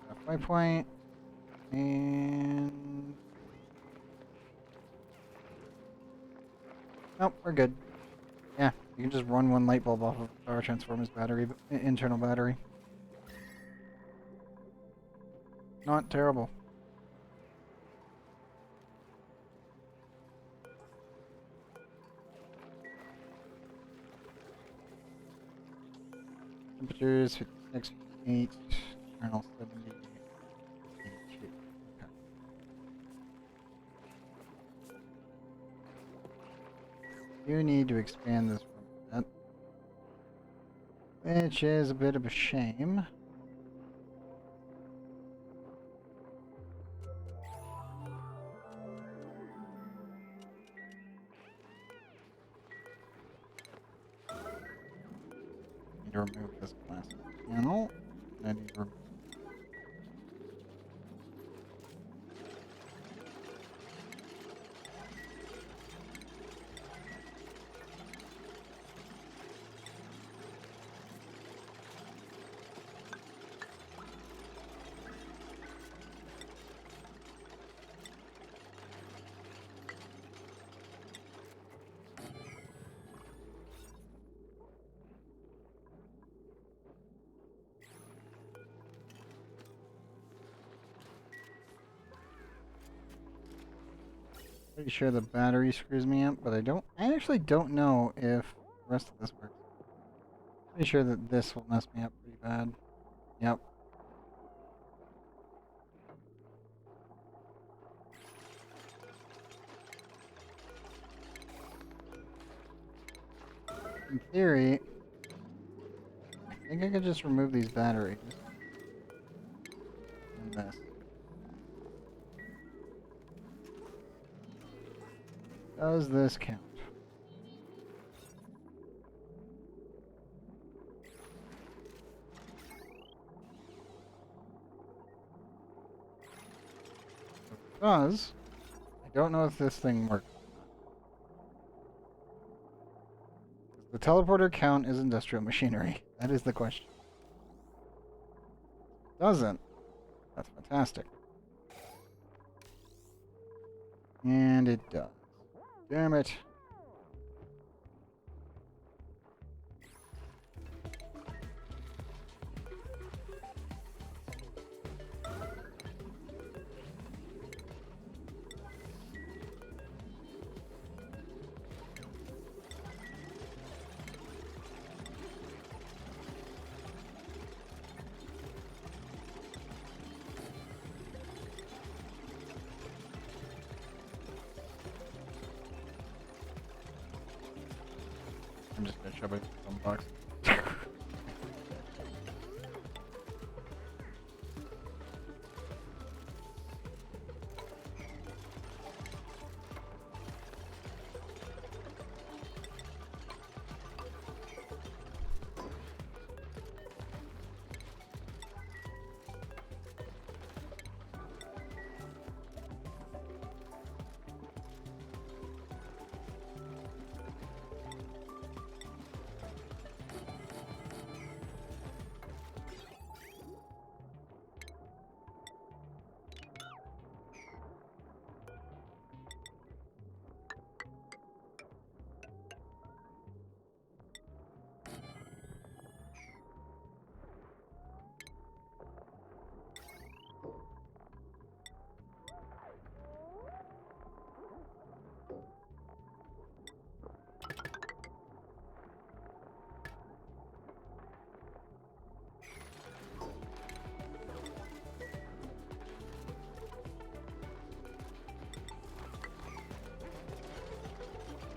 Halfway point. And nope, we're good. Yeah, you can just run 1 light bulb off of Power Transformer's battery, internal battery. Not terrible. Temperatures 56, 58. Internal 72. Okay. You need to expand this room a bit, which is a bit of a shame. Need to remove this glass panel. And I need to remove. Pretty sure the battery screws me up, but I actually don't know if the rest of this works. Pretty sure that this will mess me up pretty bad. Yep. In theory, I think I could just remove these batteries. And this. Does this count? If it does, I don't know if this thing works. Does the teleporter count as industrial machinery? That is the question. If it doesn't. That's fantastic. And it does. Damn it. I'm just gonna shove it in some box.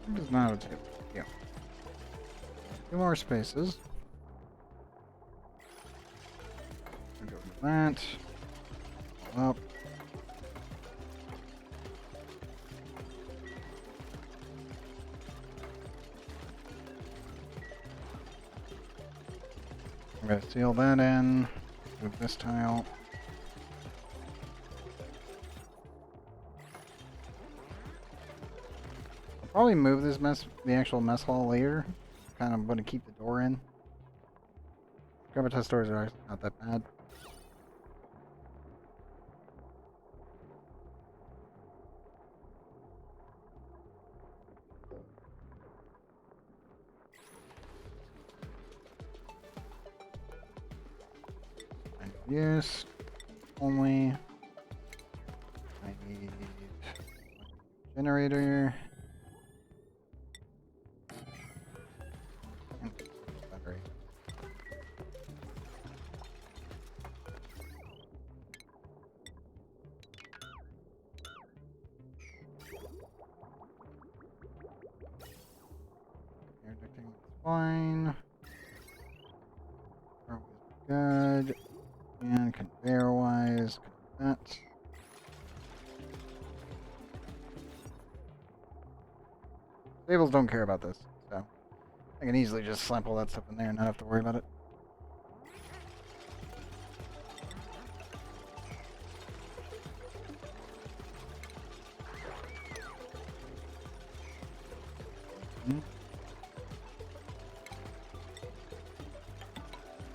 It is not a table. Yeah. Two more spaces. I'll go with that. Up. I'm gonna seal that in. Move this tile. I'll probably move this the actual mess hall later. Kind of want to keep the door in. Gravitas doors are actually not that bad. Yes, only I need generator and battery. fine. Are we good? And conveyor wise, that. Stables don't care about this, so I can easily just slap all that stuff in there and not have to worry about it.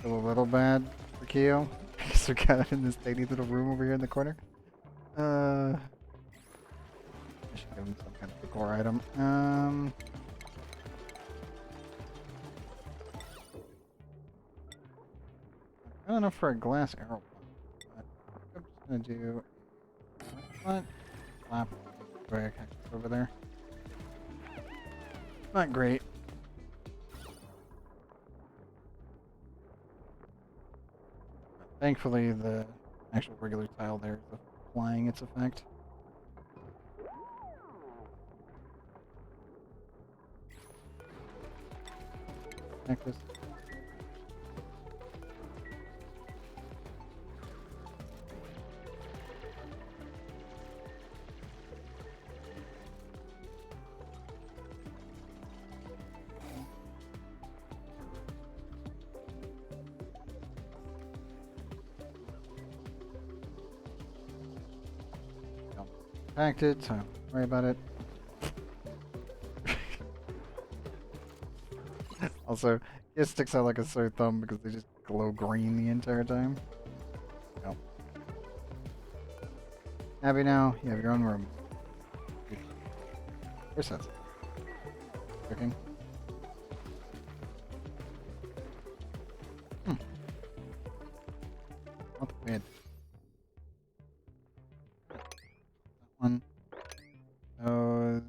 Feel a little bad for Keo because we got in this tiny little room over here in the corner. I should give him some kind of decor item. I don't know for a glass arrow pump, but I'm just gonna do a flap over there. Not great. Thankfully, the actual regular tile there is applying its effect. Necklace. Packed it, so don't worry about it. Also, it sticks out like a sore thumb because they just glow green the entire time. Nope. Happy now? You have your own room. Where's that? Cooking. Not bad. One. Those.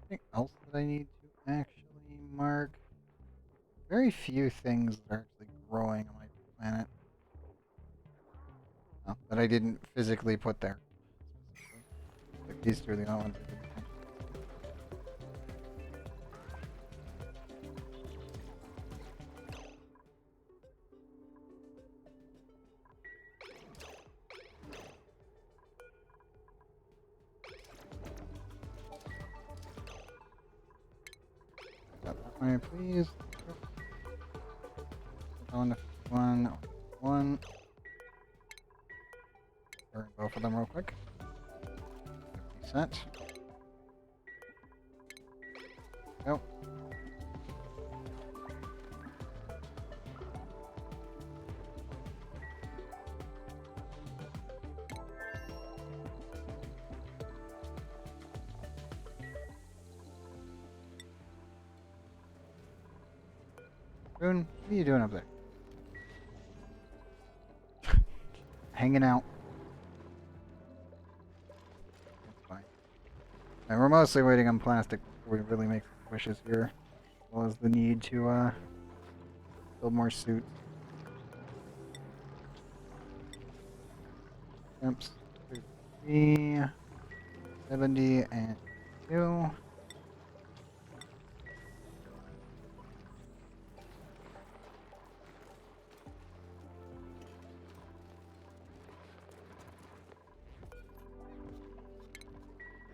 Anything else that I need to actually mark? Very few things that are actually growing on my planet. Oh, that I didn't physically put there. Like these two are the only ones I didn't mention. Got that way, please. Going to one. Burn both of them real quick. Reset. Go. Boone, what are you doing up there? Hanging out. That's fine. And we're mostly waiting on plastic before we really make wishes here. As well as the need to build more suits. Oops. 3, 70, and 2.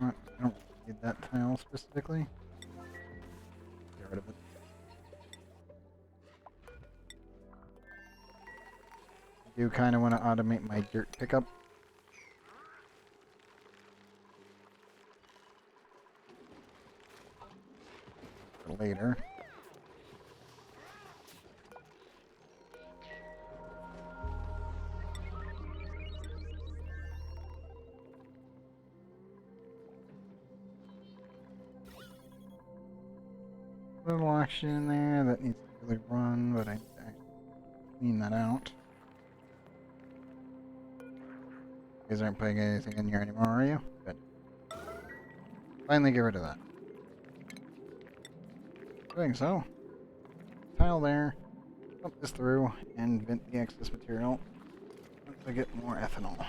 I don't need that tile specifically. Get rid of it. I do kind of want to automate my dirt pickup. For later. Little action in there that needs to really run, but I clean that out. You guys aren't putting anything in here anymore, are you? Good. Finally get rid of that. Doing so. Tile there. Pump this through and vent the excess material once I get more ethanol.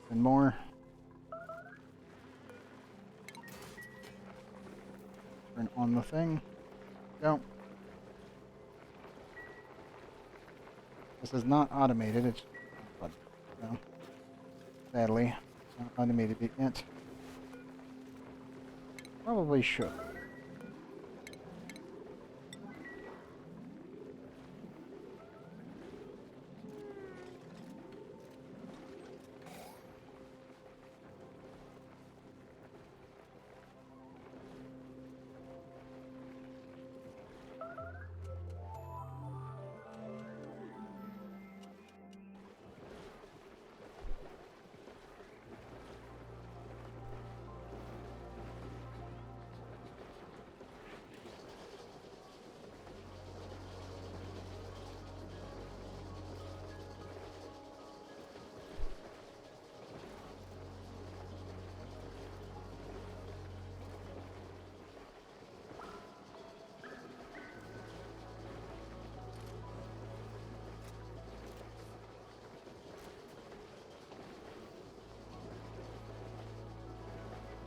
And more. on the thing. Go. This is not automated, it's... No. Sadly, not automated it yet. Probably should.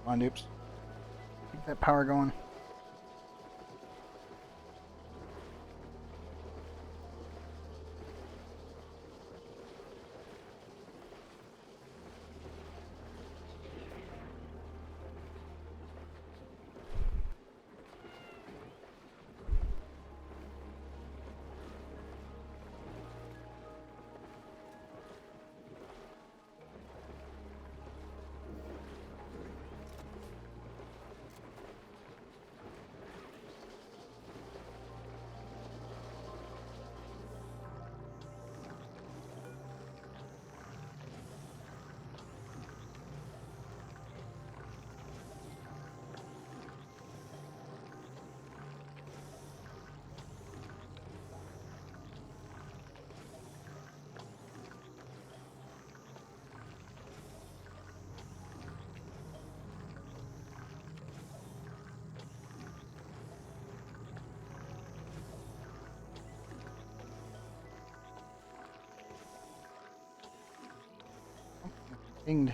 Come on, dupes. Keep that power going. Dinged.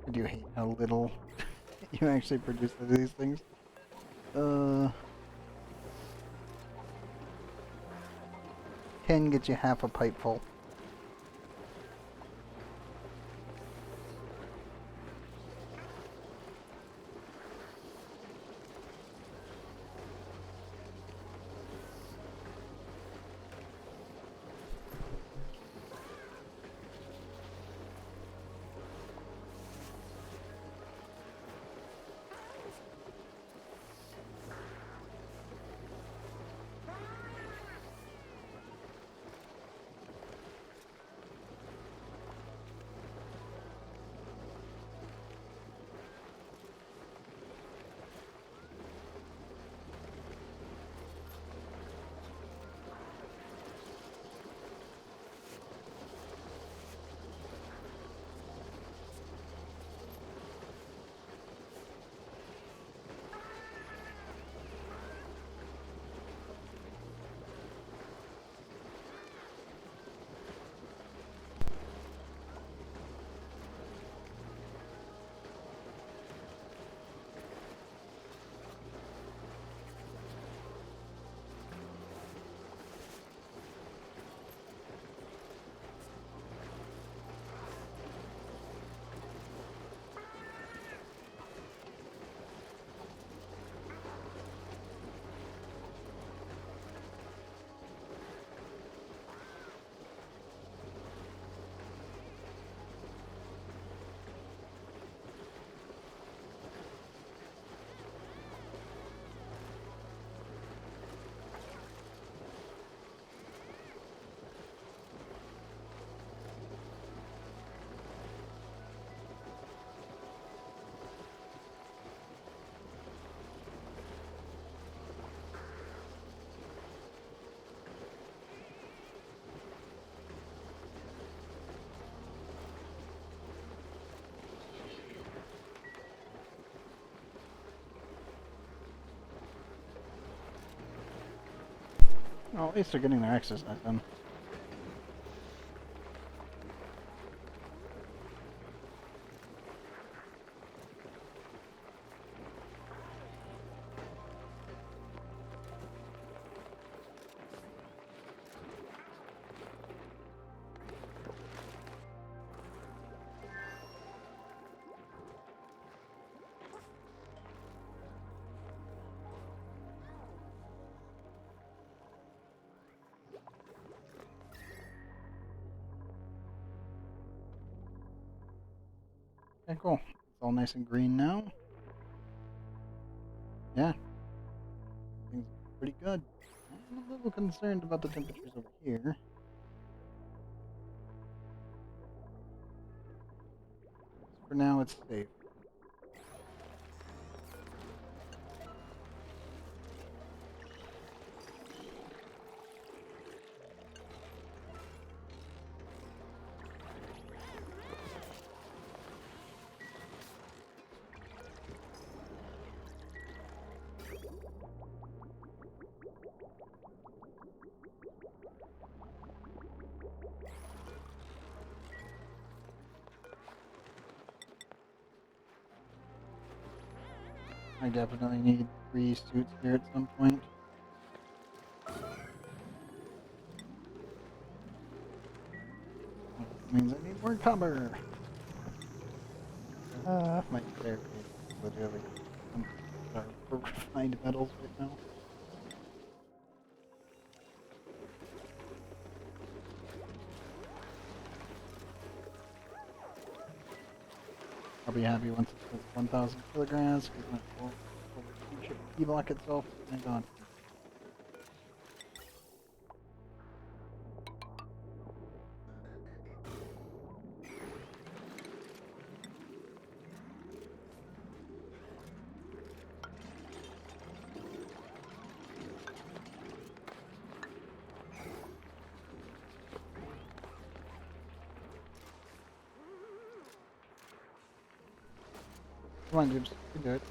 I do hate how little you actually produce of these things. Can get you half a pipe full. Well, at least they're getting their exercise done. Okay, cool. It's all nice and green now. Yeah. Things are pretty good. I'm a little concerned about the temperatures over here. For now, it's safe. I definitely need 3 suits here at some point. That means I need more cover. My therapy is literally starved for refined metals right now. I'll be happy once it hits 1,000 kilograms because my full block itself. Hang on. Come on, Jibs. You can do it.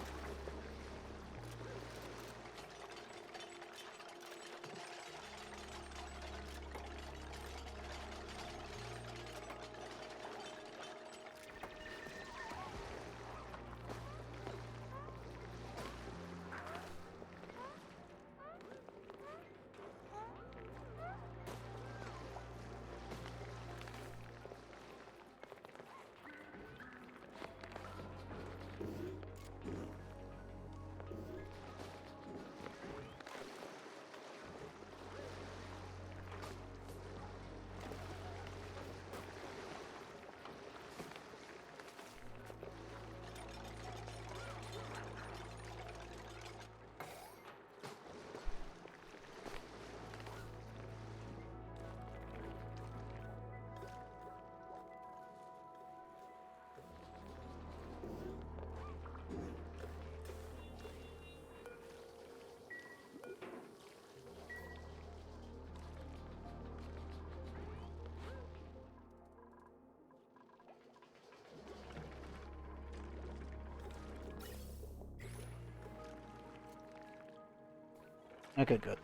Okay, good.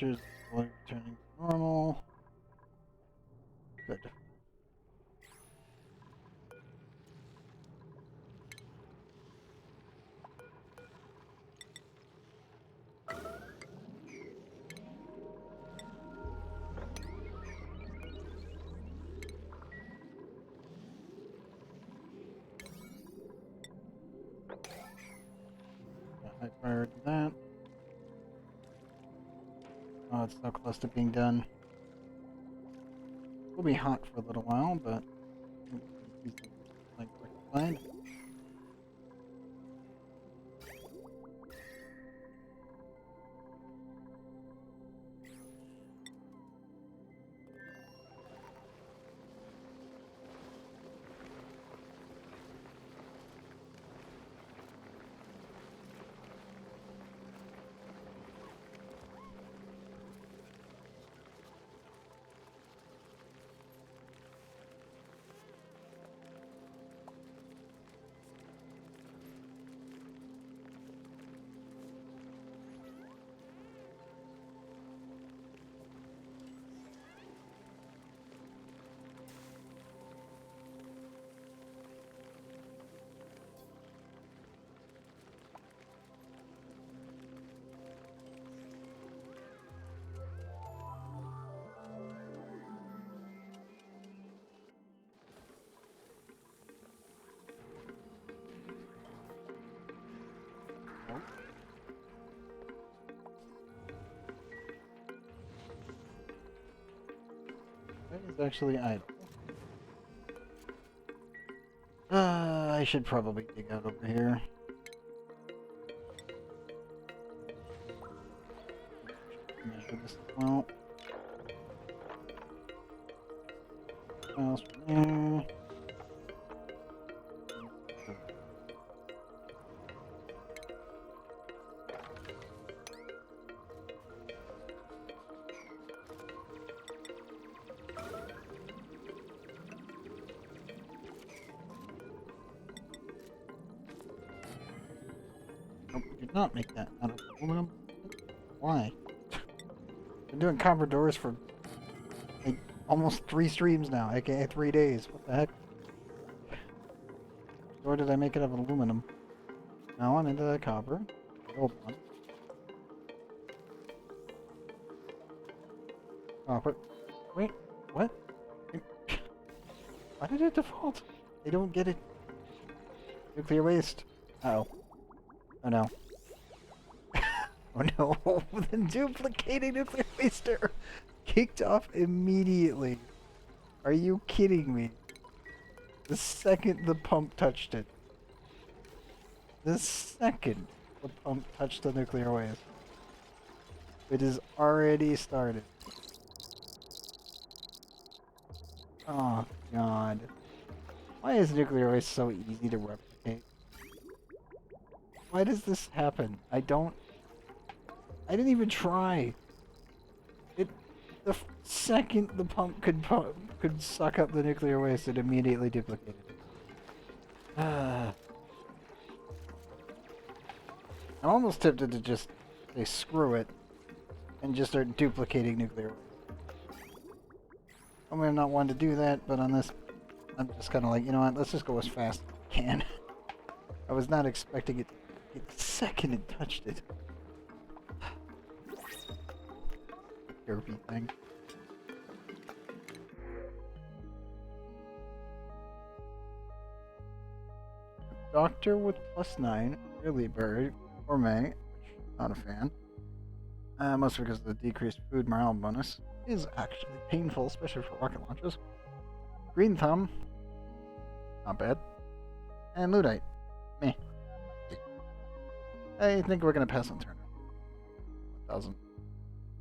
Temperature's slowly returning to normal. Good. High priority that. Oh, it's so close to being done. It'll be hot for a little while, but like rectified. is actually idle. I should probably dig out over here. Measure this as well. What else from there? Nope, we did not make that out of aluminum. Why? Been doing copper doors for like almost 3 streams now, aka 3 days. What the heck? Or did I make it out of aluminum? Now I'm into the copper. Hold on. Copper. Wait, what? Why did it default? They don't get it. Nuclear waste. Uh-oh. Oh no. Oh no, the duplicating nuclear waster kicked off immediately. Are you kidding me? The second the pump touched it. The second the pump touched the nuclear waste. It has already started. Oh god. Why is nuclear waste so easy to replicate? Why does this happen? I didn't even try. The second the pump could suck up the nuclear waste, it immediately duplicated it. I'm almost tempted to just say screw it and just start duplicating nuclear waste. I'm gonna not want to do that, but on this, I'm just kind of like, you know what? Let's just go as fast as we can. I was not expecting it. The second it touched it. Derpy thing. Doctor with +9, early bird, gourmet, not a fan. Mostly because of the decreased food morale bonus is actually painful, especially for rocket launches. Green thumb, not bad. And Luddite, meh. I think we're gonna pass on Turner.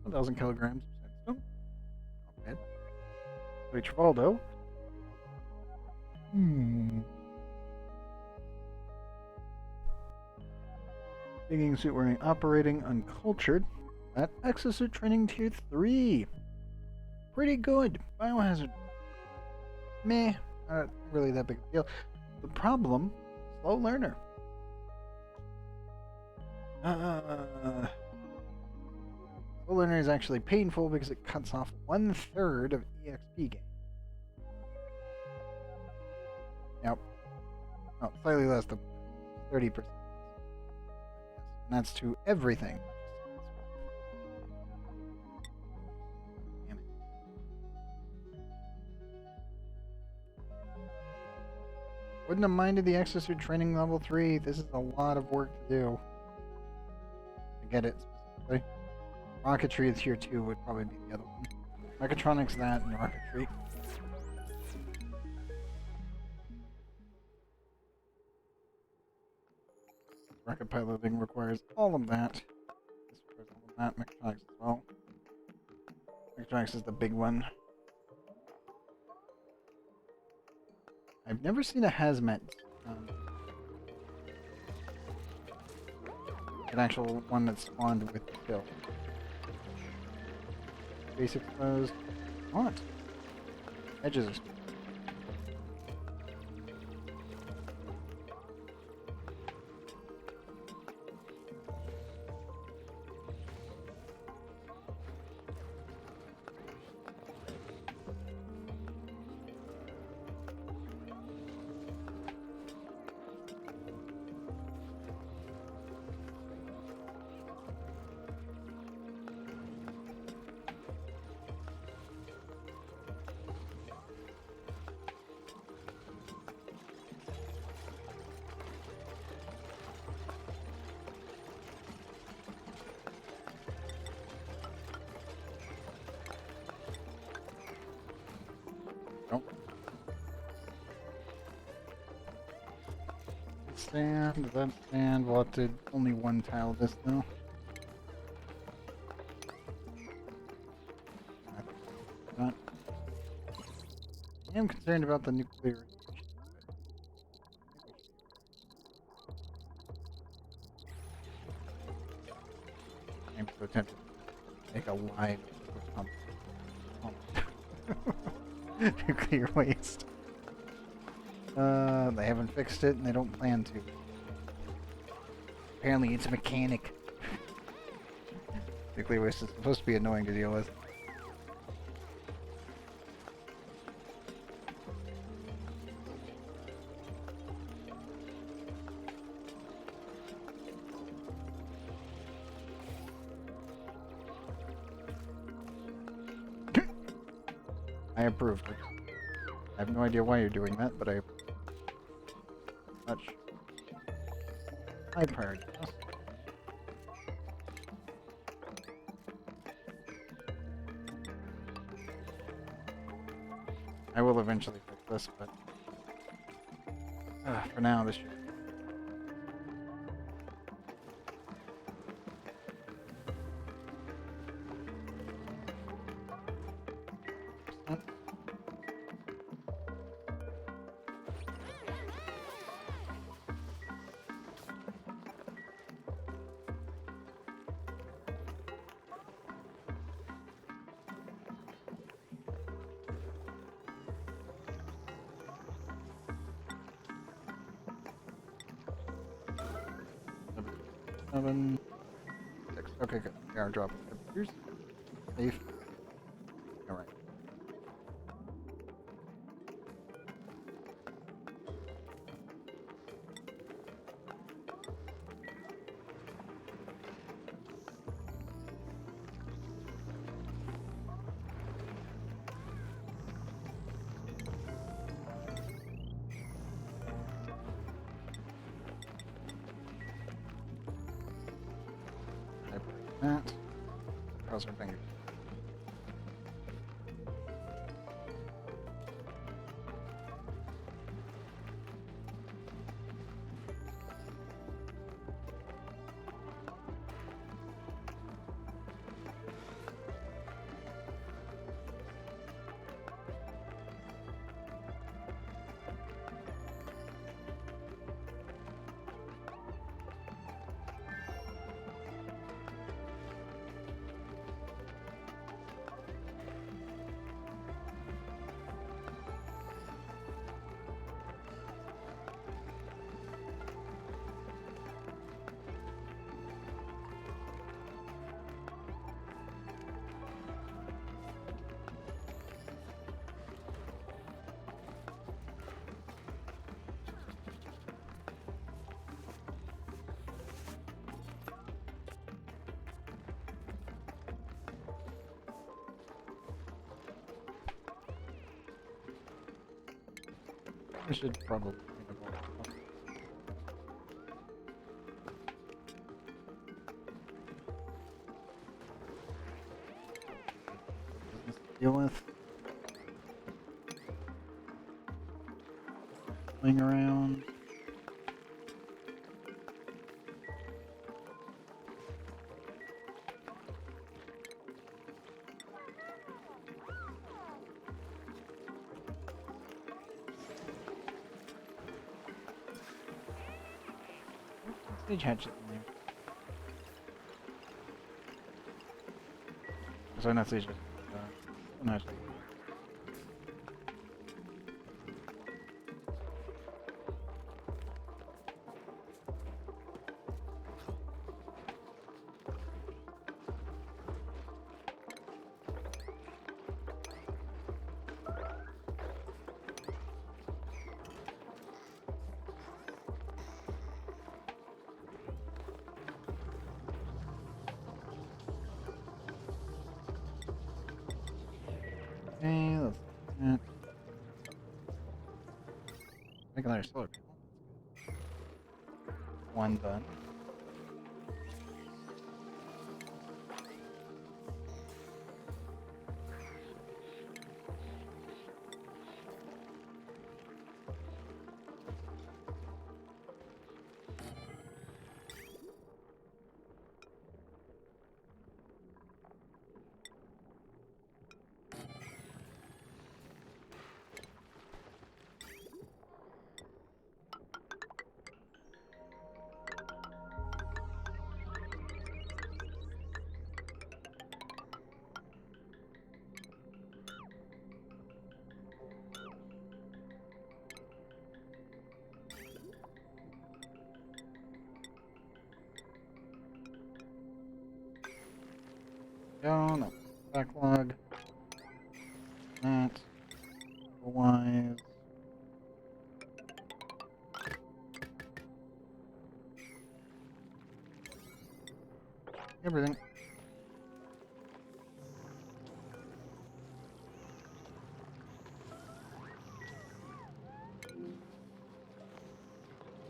1,000 kilograms of sandstone. Not bad. Travaldo. Digging suit wearing operating uncultured. That exosuit training tier 3. Pretty good. Biohazard. Meh. Not really that big a deal. The problem, slow learner. Slow learner is actually painful because it cuts off 1/3 of EXP gain. Yep. Oh, slightly less than 30%. And that's to everything. Damn it. Wouldn't have minded the exosuit training level 3. This is a lot of work to do. To get it specifically. Rocketry is tier 2 would probably be the other one. Mechatronics that and rocketry. Rocket piloting requires all of that. This requires all of that. Mechatronics as well. Mechatronics is the big one. I've never seen a hazmat. An actual one that spawned with the kill. Base exposed. What? Edges are. stand? Does that stand? We'll have to only one tile this though. Not. I am concerned about the nuclear radiation, but I'm so tempted to make a line of nuclear waste. They haven't fixed it and they don't plan to. Apparently it's a mechanic. Nuclear waste is supposed to be annoying to deal with. I approve. I have no idea why you're doing that, but I approve. Much high priority. I will eventually fix this, but for now, this should. Seven, 6. Okay, good. We are dropping temperatures. Safe. Alright. That. Cross our fingers. I should probably think about business to deal with. Playing around. Stage hatchet in there. Sorry, not stage hatchet. No, okay, let's do that. Make another solar panel. One done. go. No backlog. That. Otherwise. Everything.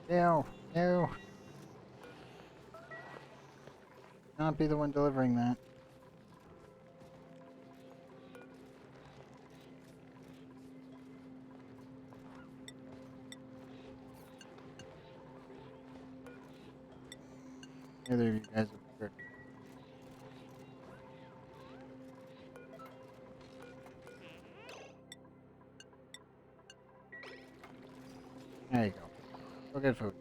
No, no. Not be the one delivering that. Neither of you guys are prepared. There you go. Go get food.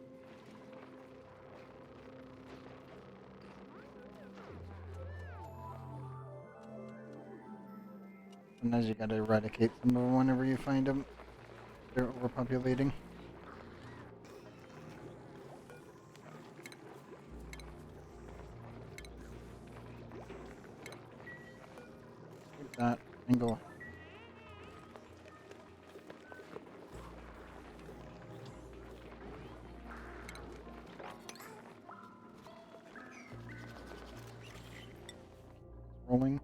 Sometimes you gotta eradicate some of them whenever you find them. They're overpopulating. Take that angle. Rolling.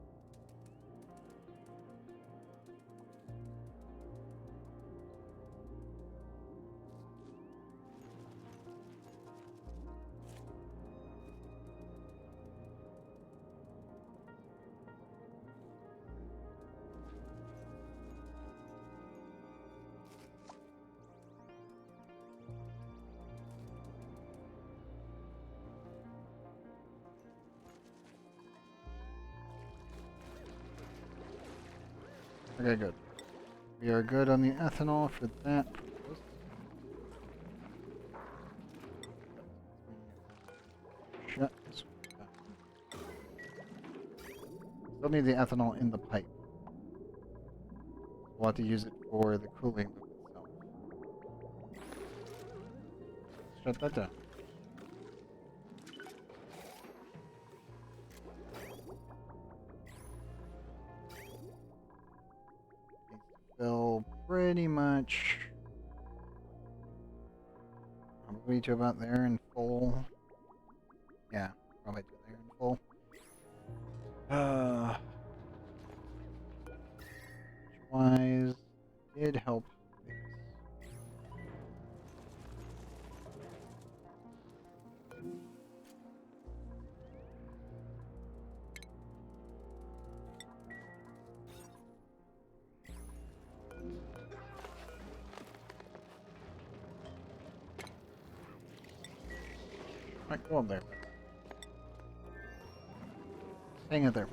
Okay, good. We are good on the ethanol for that purpose. Shut this down. Still need the ethanol in the pipe. We'll have to use it for the cooling loop itself. Shut that down. Fill pretty much probably to about there in full. Yeah, probably to there in full. Wise did help this. Right, go up there. Hang it there.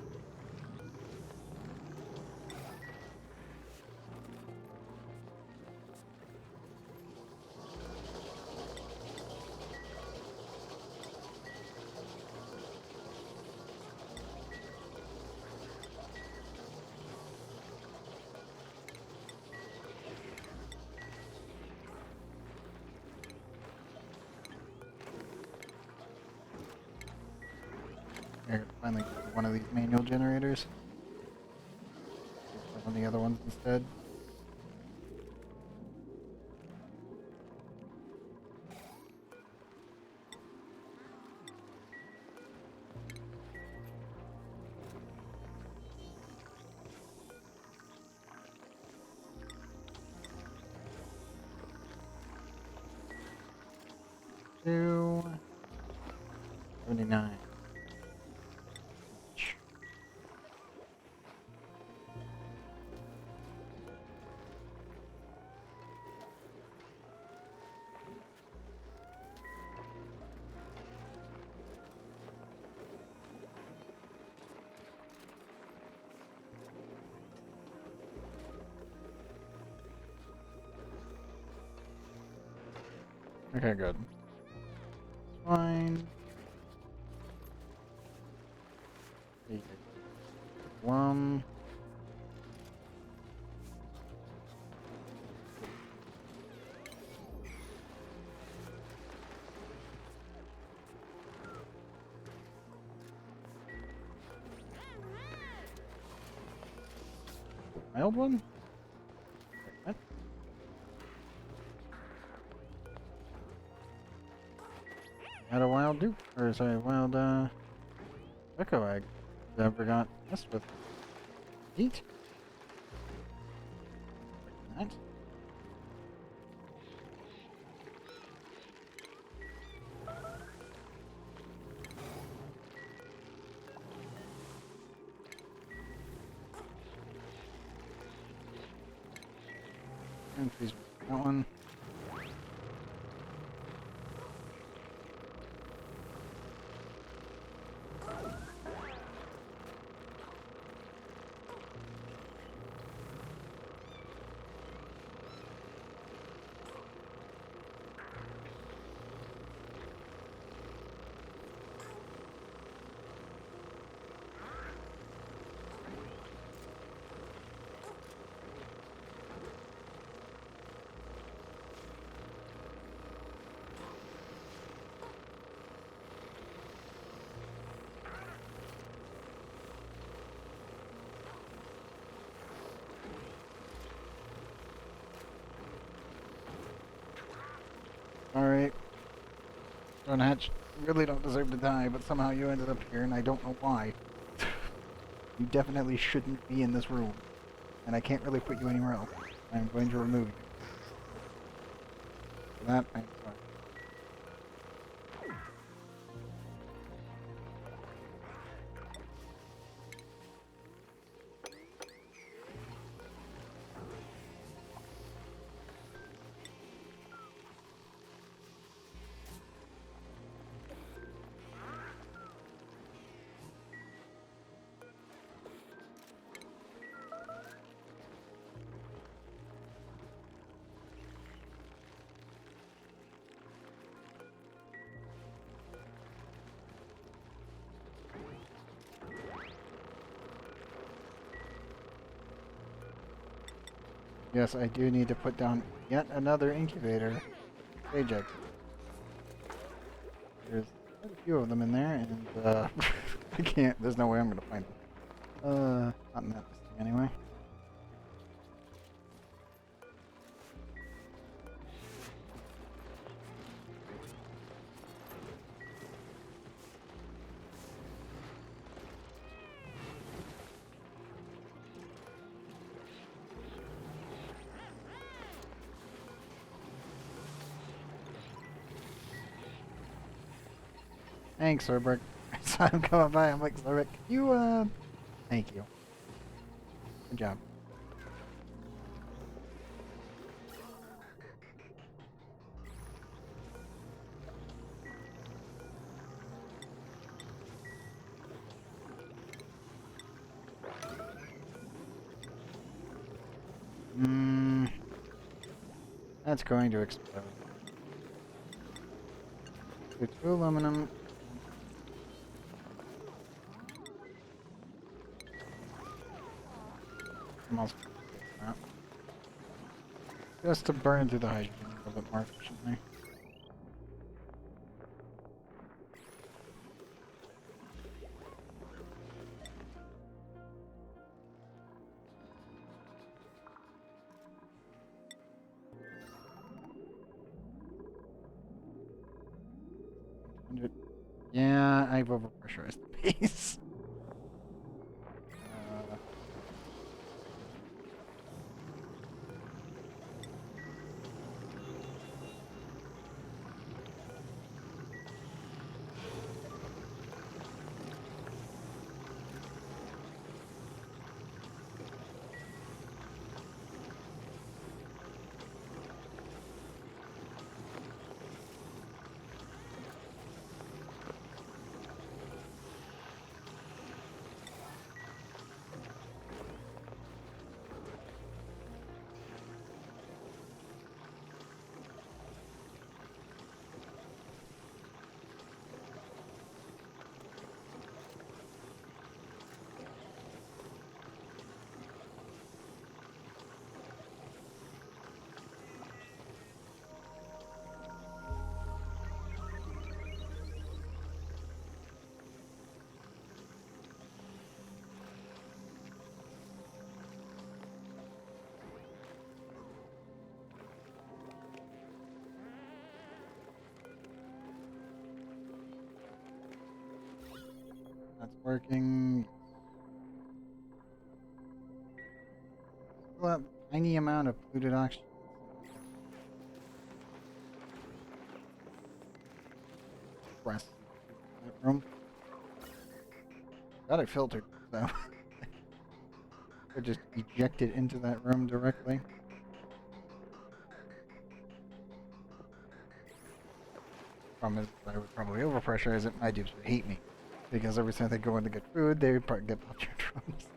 Here, finally one of these manual generators. One of the other ones instead. Two 79. Okay, good. Fine. One. wild one? What? Got a wild dupe, or sorry, wild echo egg. Never got messed with. Eat. Like that. And please that one. Alright. Stone Hatch, you really don't deserve to die, but somehow you ended up here, and I don't know why. You definitely shouldn't be in this room. And I can't really put you anywhere else. I'm going to remove you. For that, I'm sorry. Yes, I do need to put down yet another incubator. Stage exit. There's quite a few of them in there, and I can't. There's no way I'm gonna find them. Not in that listing anyway. Thanks, Sorbrick. I saw him coming by. I'm like, Sorbrick, you, thank you. Good job. That's going to explode. Do 2 aluminum. Almost that. Just to burn through the hydrogen a little bit more efficiently. Yeah, I've overpressurized the base. That's working. Still have a tiny amount of polluted oxygen. Press that room. Got it filtered, so I just eject it into that room directly. Problem is, I would probably overpressurize it. My dupes would hate me because every time they go in to get food, they would probably get popped drums.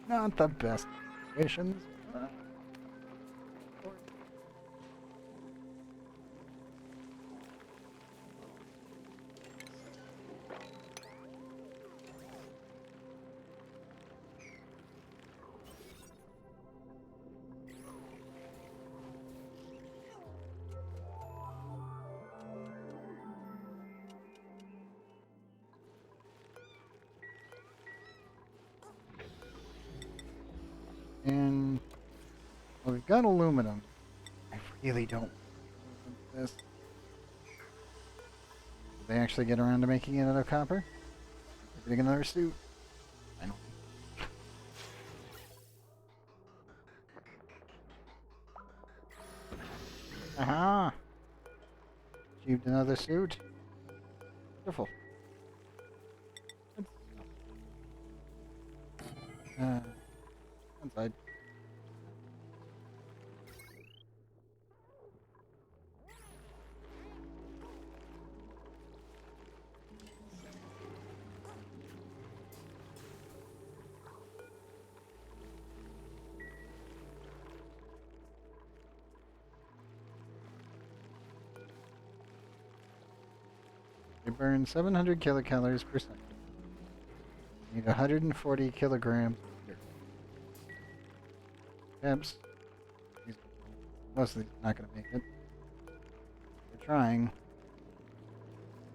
Not the best situations. And well, we've got aluminum. I really don't want this. Did they actually get around to making it out of copper? We're getting another suit. I don't. Aha! Achieved another suit. Wonderful. Inside. They burn 700 kilocalories per second. Need 140 kilograms of dirt. Peps. Most of these are not going to make it. They're trying.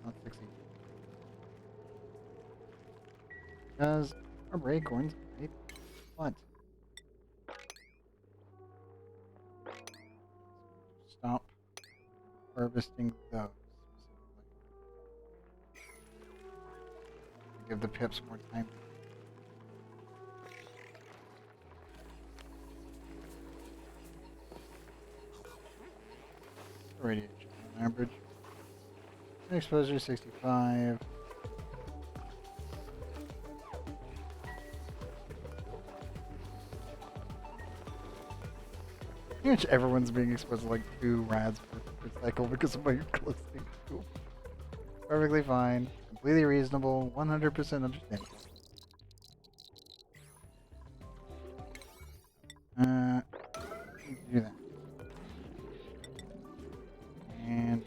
Not succeed. Because our acorns, right? What? Stop harvesting those specifically. Give the pips more time. Radiation on average. Exposure 65. Pretty much everyone's being exposed to like 2 rads per cycle because of my close thing. Perfectly fine. Completely reasonable. 100% understandable. Do that. And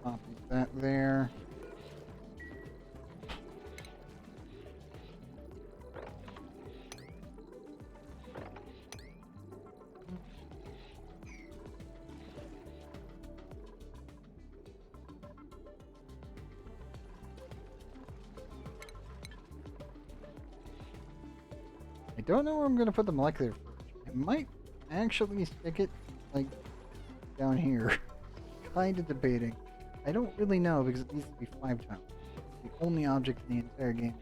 copy that there. I don't know where I'm going to put the molecular forge. I might actually stick it, like, down here. Kind of debating. I don't really know because it needs to be 5 times. It's the only object in the entire game.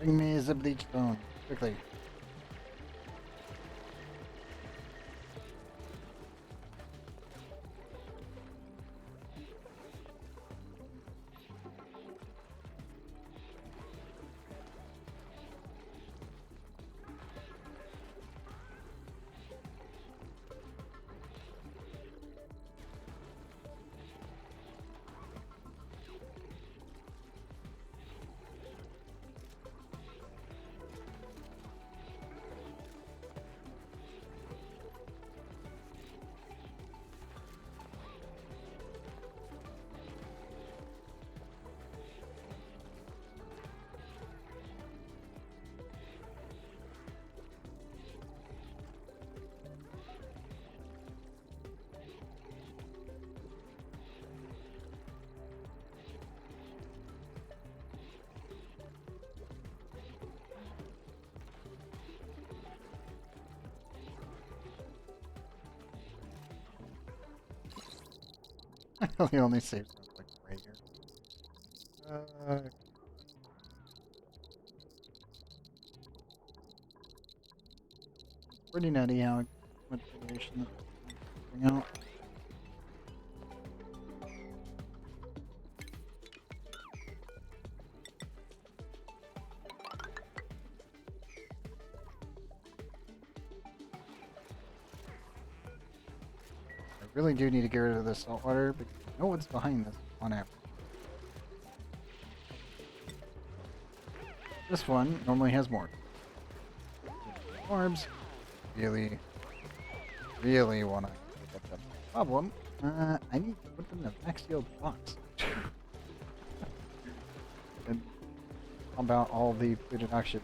Bring me the bleach stone. Quickly. I really only saved stuff like right here. Pretty nutty how much radiation that bring out. I really do need to get rid of this salt water because I know what's behind this on average. This one normally has more. Orbs. Really want to get the problem. I need to put them in a max sealed box. And compound all the polluted oxygen.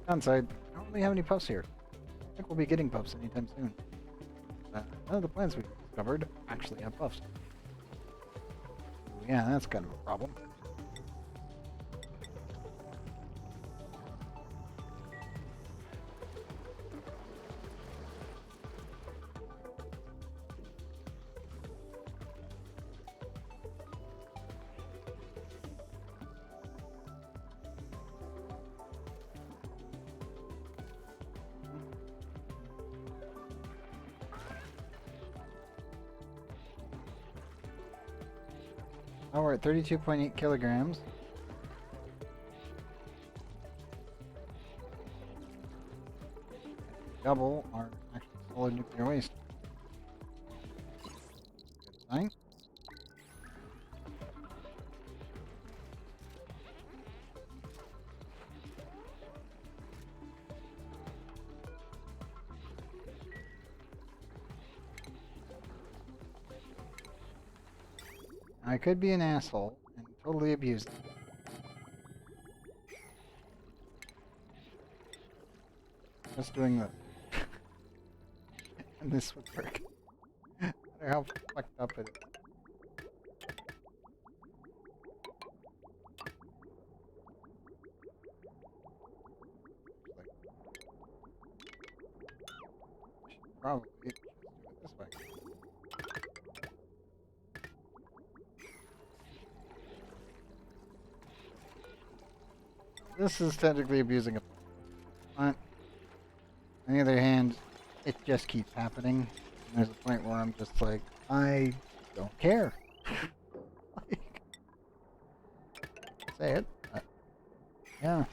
Downside, I don't really have any puffs here. I think we'll be getting puffs anytime soon. None of the plants we've discovered actually have puffs. Yeah, that's kind of a problem. Oh, we're at 32.8 kilograms. Double our actual solid nuclear waste. Good sign. I could be an asshole and totally abuse it. Just doing this. And this would work. No matter how fucked up it is. Probably just do it this way. This is technically abusing a plant. On the other hand, it just keeps happening. And there's a point where I'm just like, I don't care. Like, say it, but yeah.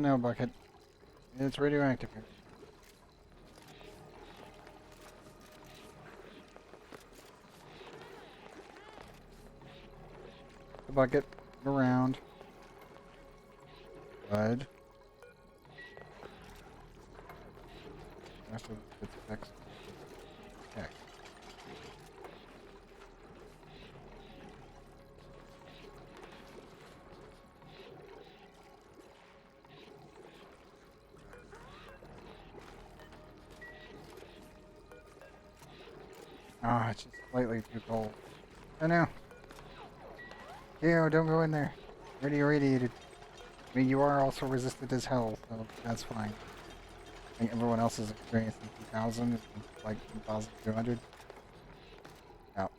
no, Bucket. It's radioactive here. The bucket around. Good. Rest of it's fixed. Okay. Ah, it's just slightly too cold. Oh no. Ew, don't go in there. Already irradiated. I mean, you are also resistant as hell, so that's fine. I think everyone else is experiencing 2000, like 2200. Out.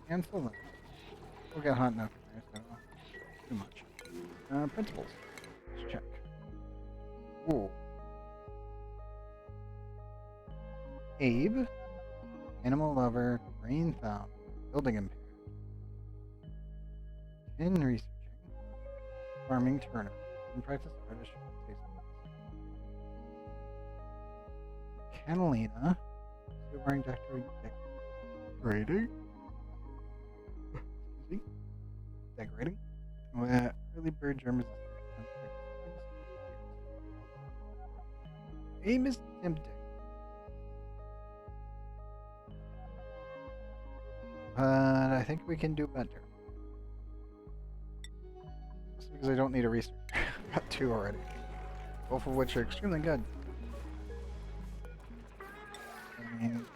Cancel that. We'll get hot enough in there, so too much. Principles. Let's check. Ooh. Abe. Animal lover. Brain thumb. Building impaired. In researching. Farming Turner. In practice artificial taste. Catalina. Still wearing decorating. Excuse me. Decorating. Early bird germ resistant. Aim is tempting. But I think we can do better. Just because I don't need a researcher. I've got 2 already. Both of which are extremely good.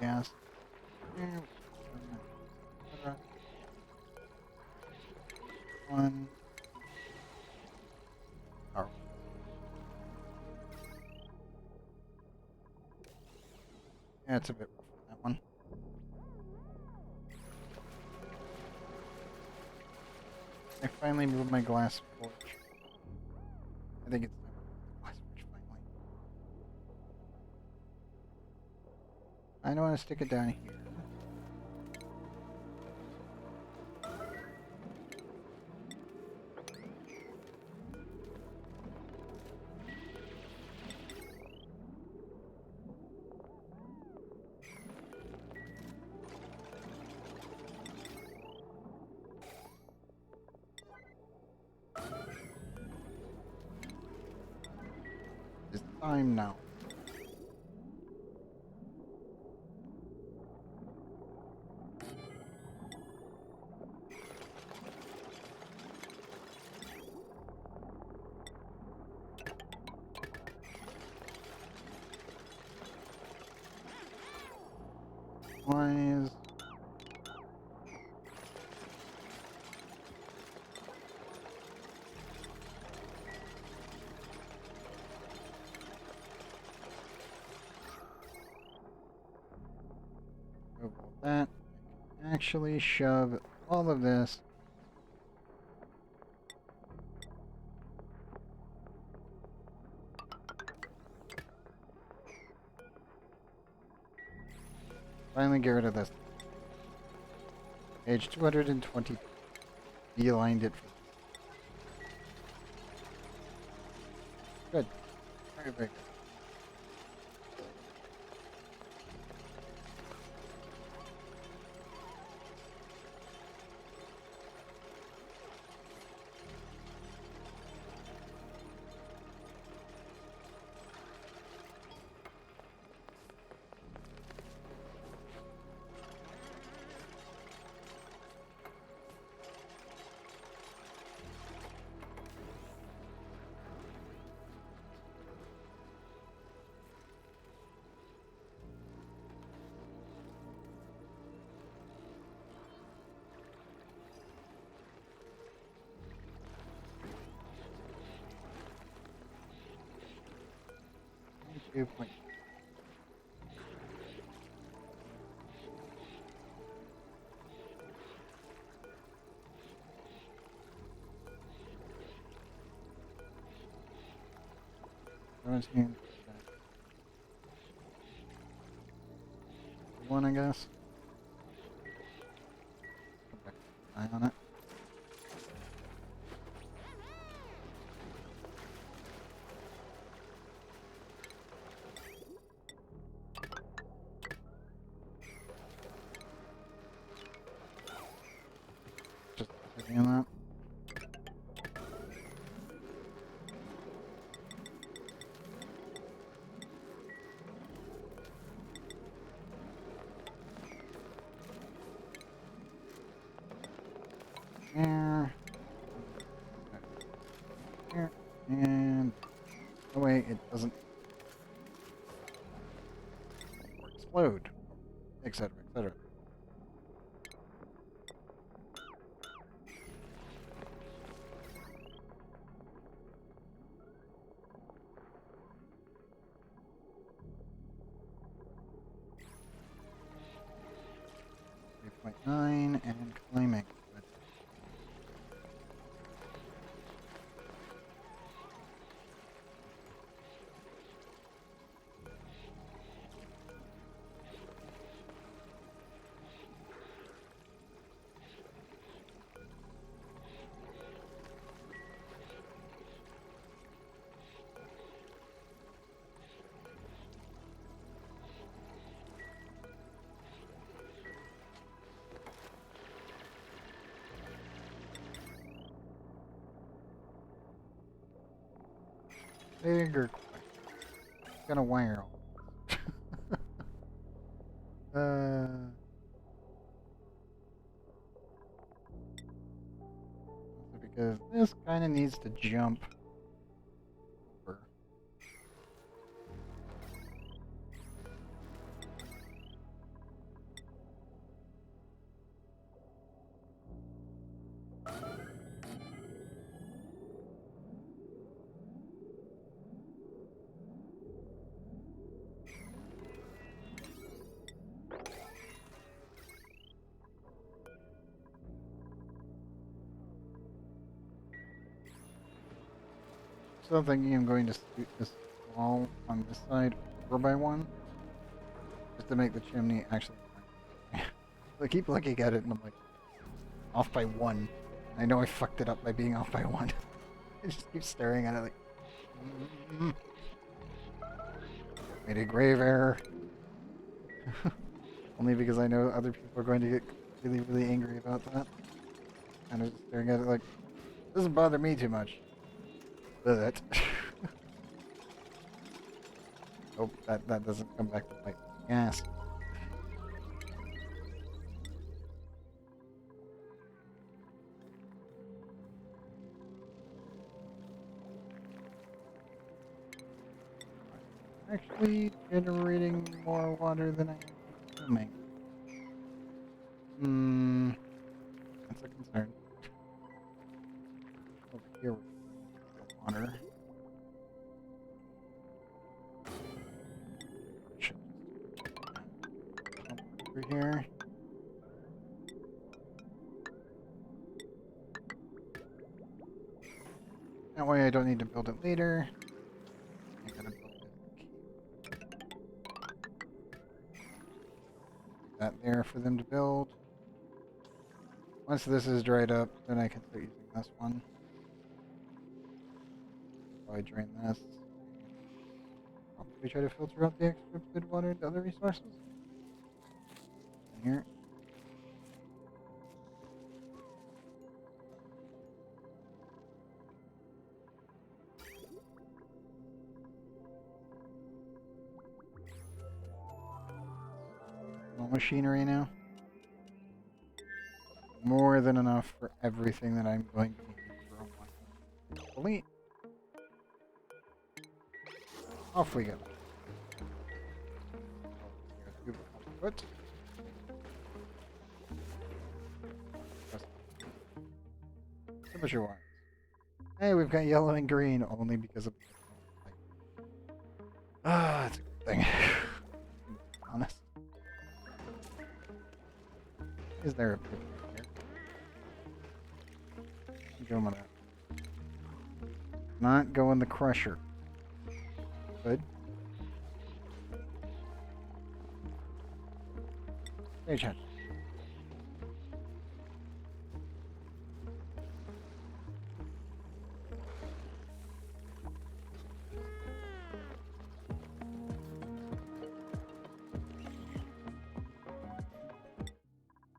Gas. One. Oh. Yeah, it's a bit rough on that one. I finally moved my glass forge. I think it's time to move the glass forge finally. I don't want to stick it down here. It's time now. Why is... Remove all that. Actually shove all of this. Finally get rid of this. Page 220. Beelined it. Good. Very, very good. 2 point. One, I guess. Put back an eye on it. Just checking on that. There. Here. And oh wait, it doesn't or explode, etc., etc. .9 and climbing. Good. 'Bigger. Gonna wire. Because this kind of needs to jump over. So I'm thinking I'm going to scoot this wall on this side over by one, just to make the chimney actually. I keep looking at it and I'm like, off by one. I know I fucked it up by being off by one. I just keep staring at it like, made a grave error. Only because I know other people are going to get really, really angry about that. And I'm just staring at it like, doesn't bother me too much. But oh, that doesn't come back to bite my ass. Actually generating more water than I am consuming. That's a concern. Over here with water. Should pump over here. That way I don't need to build it later. I'm gonna build that there for them to build. Once this is dried up, then I can start using this one. Probably drain this. Probably try to filter out the extra good water into other resources. In here. No machinery now. More than enough for everything that I'm going to need for a while. Delete. Off we go. What? Temperature wise. Hey, we've got yellow and green only because of Ah, it's a good thing. Honest. Is there a picture here? Go with that. Not go in the crusher. Good. Hey, chat.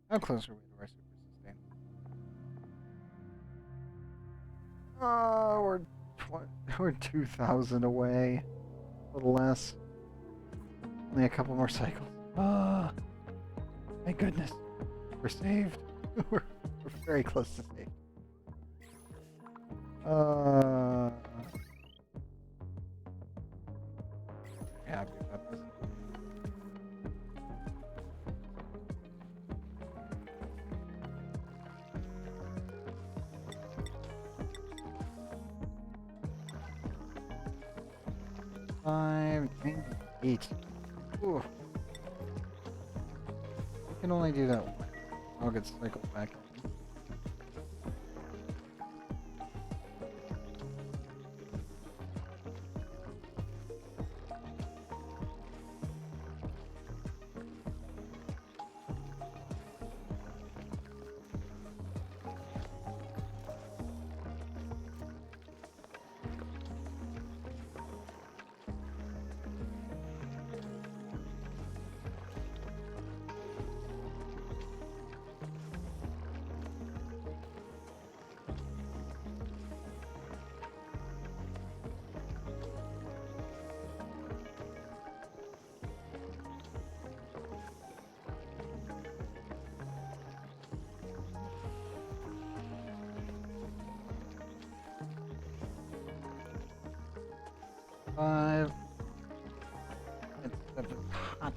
How close are we to our super sustain? Oh, we're 2,000 away. A little less. Only a couple more cycles. Ah, thank goodness. We're saved. we're very close to safe. Happy about this. Five, 98. Ooh. We can only do that once. I'll get cycled back in. Five. It's hot.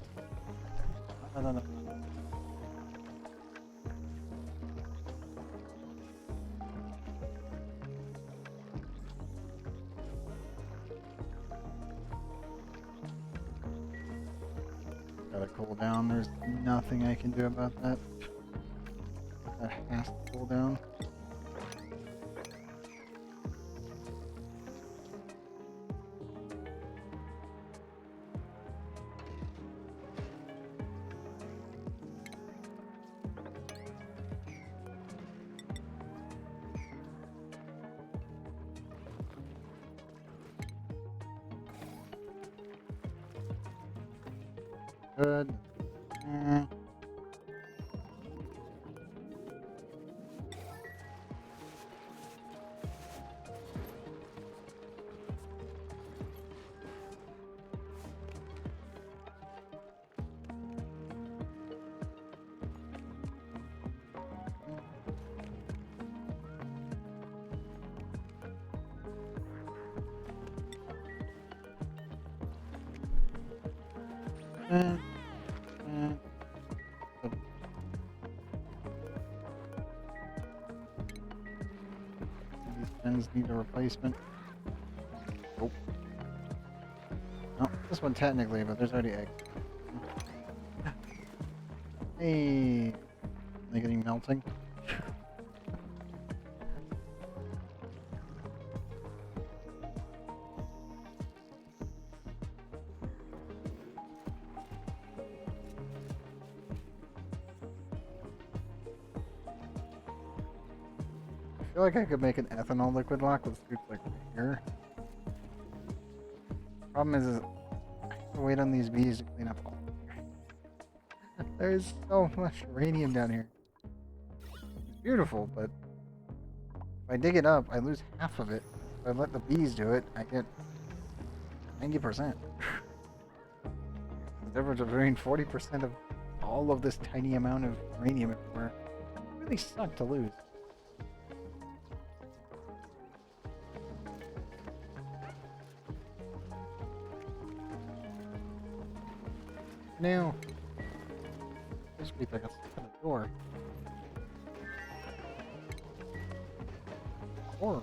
No. Gotta cool down. There's nothing I can do about that. That has to cool down. Good. These pins need a replacement. Nope. No, this one technically, but there's already eggs. Hey, are they getting melting? I feel like I could make an ethanol liquid lock with scoops like right here. Problem is I have to wait on these bees to clean up all. There's so much uranium down here. It's beautiful, but if I dig it up, I lose half of it. If I let the bees do it, I get 90%. The difference between 40% of all of this tiny amount of uranium everywhere. It really sucked to lose. Now, this week I got stuck in the door. Or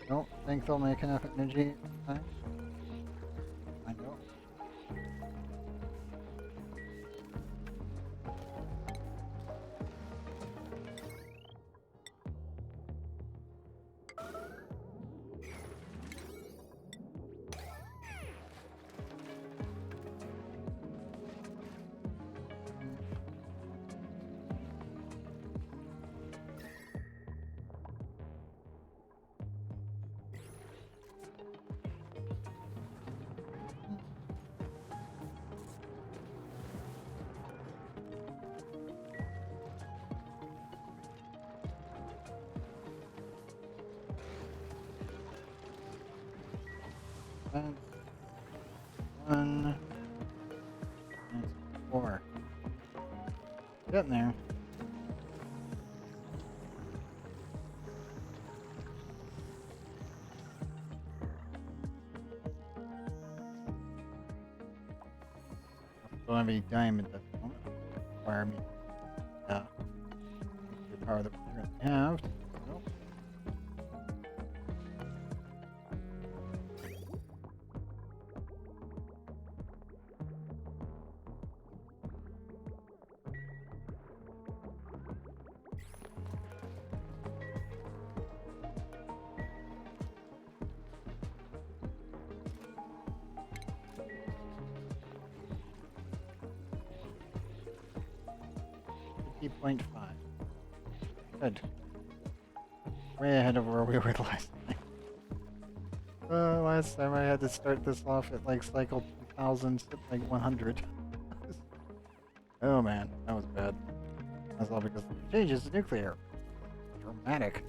Don't think they'll make enough energy in time. I know. That's 1. That's 4. Getting there. Don't have any diamond at the moment. Require me the power that we're going to have. Nope. .5. Good. Way ahead of where we were last time. Last time I had to start this off at like cycle 2000 to like 100. Oh man, that was bad. That's all because of the changes to nuclear. Dramatic.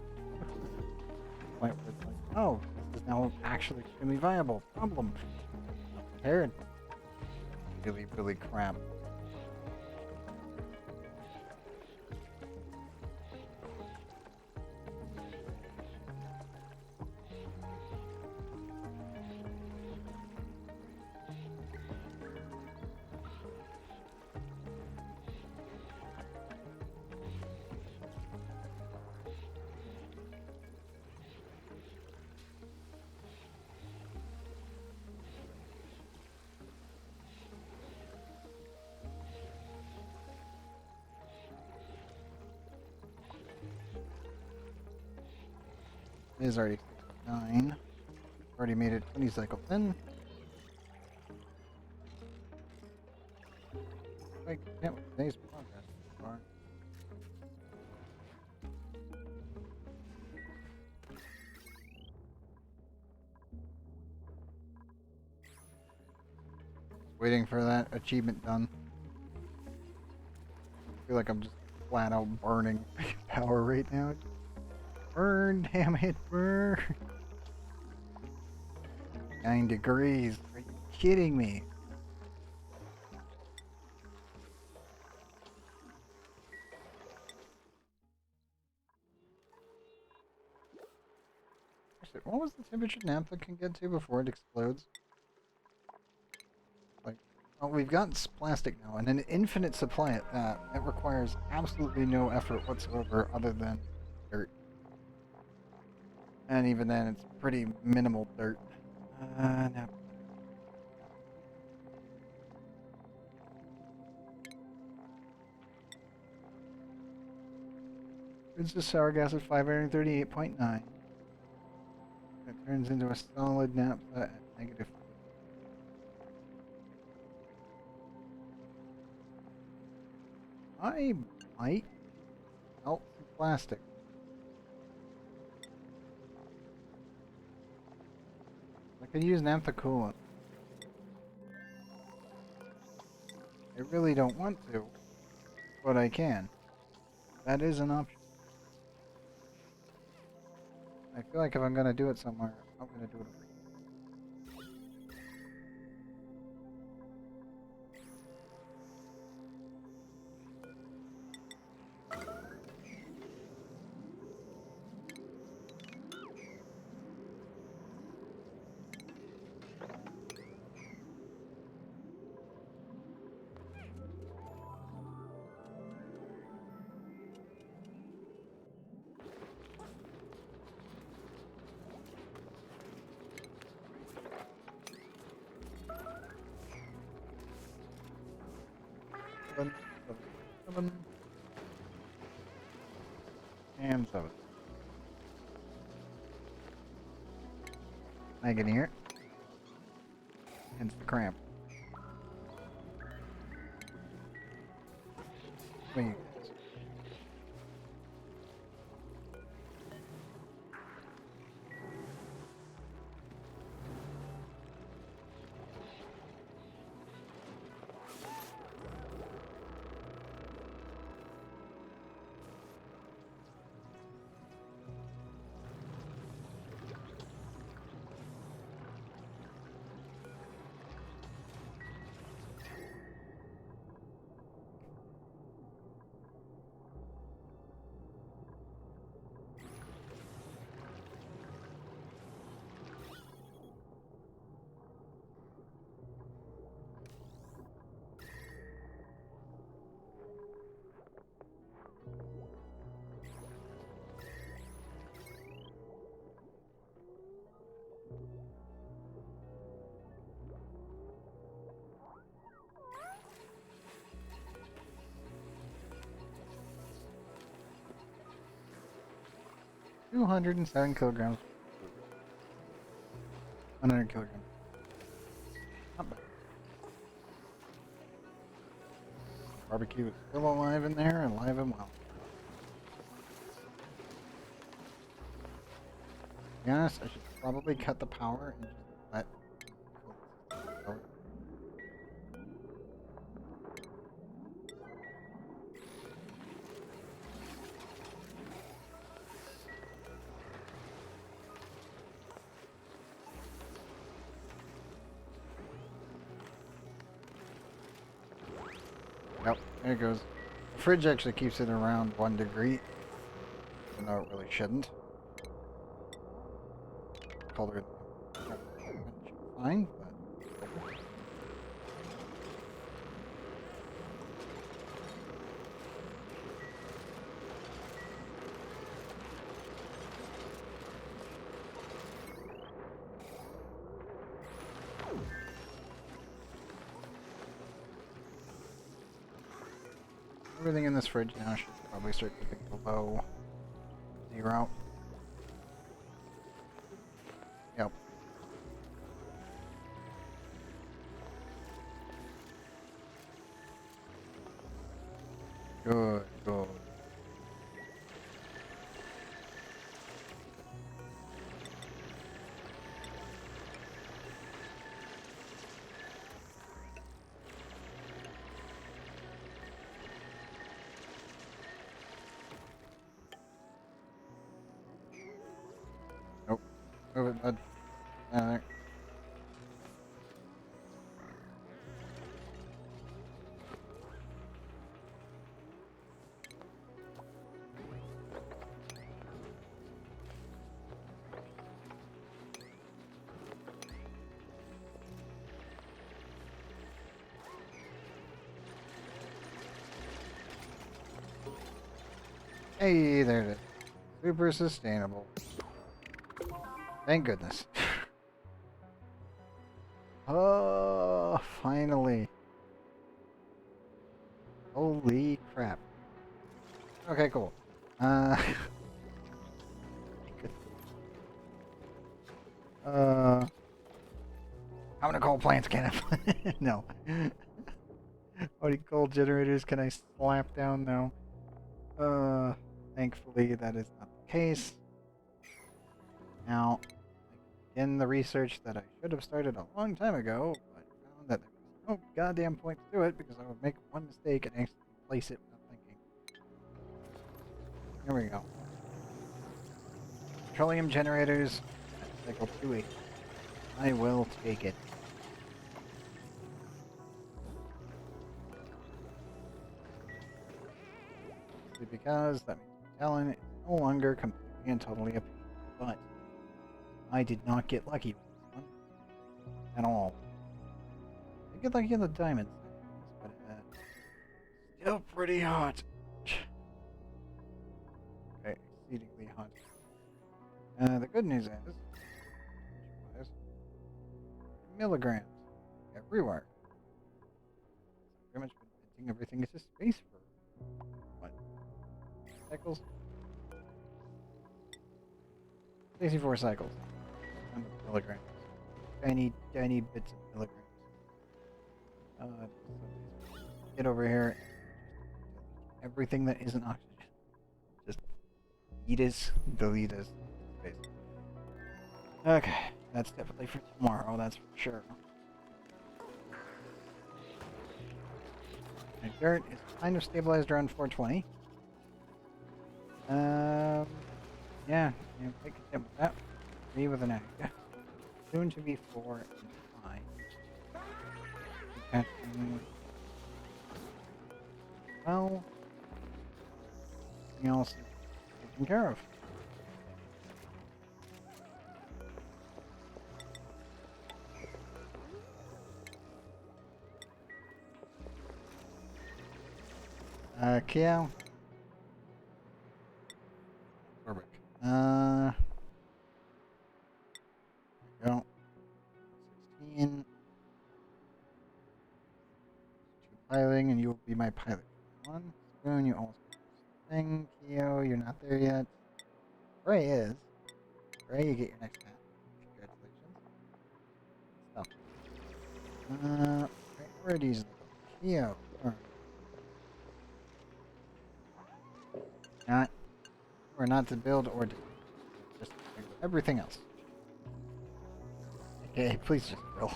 Point where it's like, oh, this is now actually extremely viable. Problem. Not prepared. Really, really crap. It is already 9. Already made it 20 cycles in. I can't with today's progress so far. Waiting for that achievement done. I feel like I'm just flat out burning power right now. Burn, damn it, burn. 9 degrees. Are you kidding me? What was the temperature naphtha can get to before it explodes? Like, oh, we've got plastic now, and an infinite supply at that. It requires absolutely no effort whatsoever other than dirt. And even then, it's pretty minimal dirt. Now. It's just sour gas at 538.9. It turns into a solid naphtha at -. I might melt some plastic. I could use naphtha coolant. I really don't want to, but I can. That is an option. I feel like if I'm gonna do it somewhere, I'm gonna do it over here. 7, 7, 7, and 7. I can hear it. Hence the cramp. Wait. 207 kilograms. 100 kilograms. Not bad. Barbecue is still alive in there, alive and well. To be honest, I should probably cut the power and just let go. Yep, there it goes. The fridge actually keeps it around 1 degree, even though it really shouldn't. Color fine, but everything in this fridge now should probably start dipping below 0. Yep. Good, good. Nope. Move it, bud. There. Hey, there it is. Super sustainable. Thank goodness. Oh, finally. Holy crap. Okay, cool. I'm gonna call plants, can I? No. How many coal generators can I slap down now? Thankfully that is not the case. Now, I can begin the research that I should have started a long time ago, but found that there was no goddamn point to it because I would make one mistake and actually place it without thinking. Here we go. Petroleum generators at cycle 280. I will take it. Because that means Talon is no longer completely and totally a pain, but I did not get lucky with this one at all. I get lucky in the diamonds, but still pretty hot. Okay, exceedingly hot. The good news is, milligrams everywhere. Pretty much been melting everything into space for what? Cycles? 64 cycles. And milligrams. Tiny, tiny bits of milligrams. So get over here and everything that isn't oxygen. Just delete us. Space. Okay, that's definitely for tomorrow, that's for sure. My dirt is kind of stabilized around 420. Yeah, I can get with that. 3 with an egg. Soon to be 4 and 5. Catching. Well, everything else is taken care of. Kia. Perfect. There we go. 16. 2 piloting, and you will be my pilot. 1. Spoon, you almost got this thing. Keo, you're not there yet. Ray is. Ray, you get your next hat. Congratulations. So. Priorities. Keo. Not. Or not to build or to just everything else. Okay, please just drill.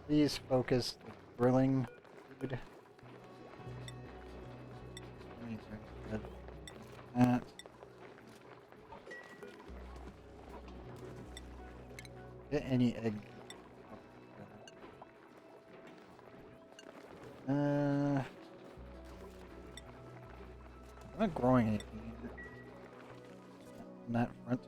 Please focus the drilling, dude. That. Get any egg. I'm not growing anything on that front.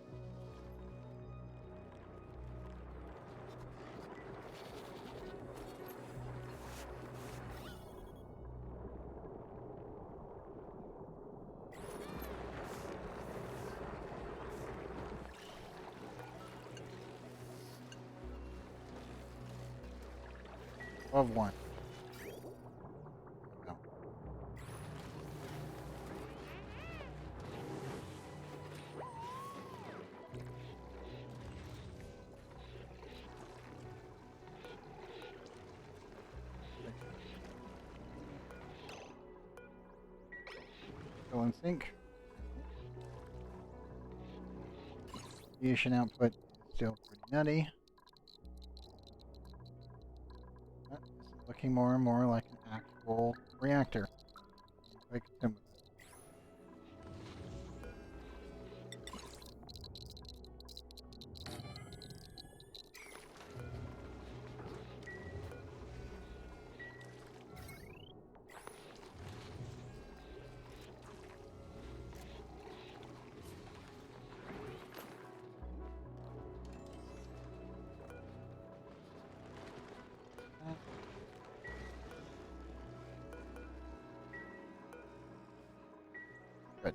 Above 1. No. Still in sync. Fusion output is still pretty nutty. This is looking more and more like an actual reactor. I consume Good.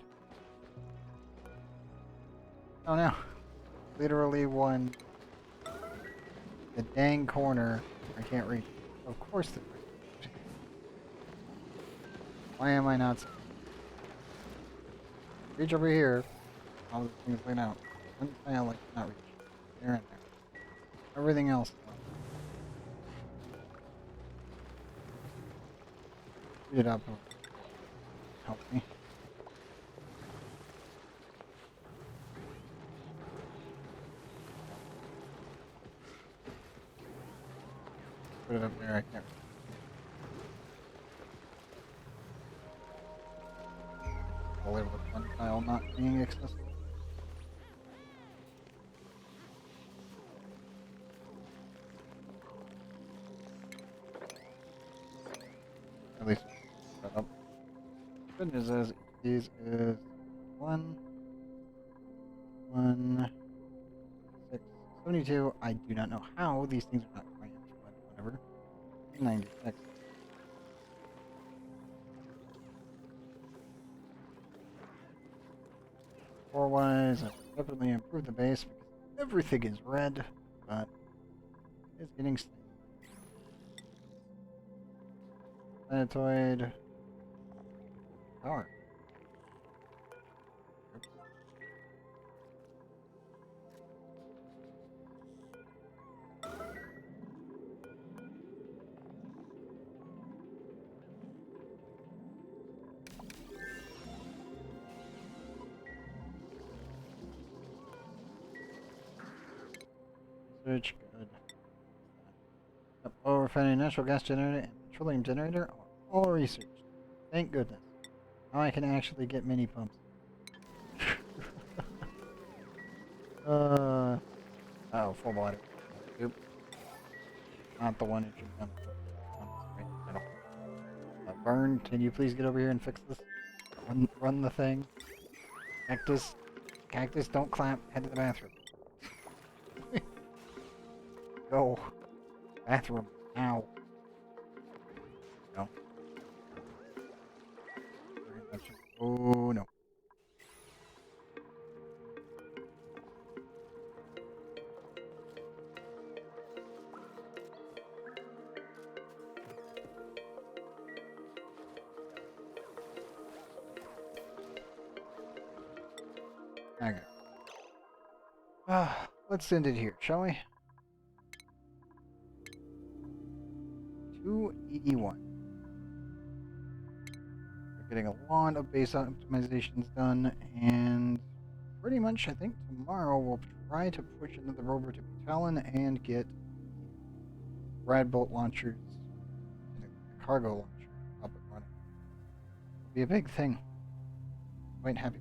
Oh no. Literally one. The dang corner. I can't reach. Of course the. Why am I not? Reach over here. All the things laid out. One tile like not reach. There and there. Everything else. Speed it up. Help me. Put it up there. I can't. I'll live with one tile not being accessible. At least set up. Good news is these is 1, 1, 6, 72. I do not know how these things are not cramped, but whatever. 96. Floor-wise, I definitely improved the base because everything is red, but it's getting stale. Planetoid. Power. Search, good. Yep. Oh, refining natural gas generator and petroleum generator are all researched. Thank goodness. Now I can actually get mini pumps. Oh, full body. Oop. Not the one it should come. Right in the middle. Burn, can you please get over here and fix this? Run the thing. Cactus. Cactus, don't clap. Head to the bathroom. Go. Bathroom. Now. No. Oh, no. Okay. Let's end it here, shall we? 281. We're getting a lot of base optimizations done, and pretty much I think tomorrow we'll try to push another rover to Talon and get rad bolt launchers and a cargo launcher up and running. It'll be a big thing. Quite happy.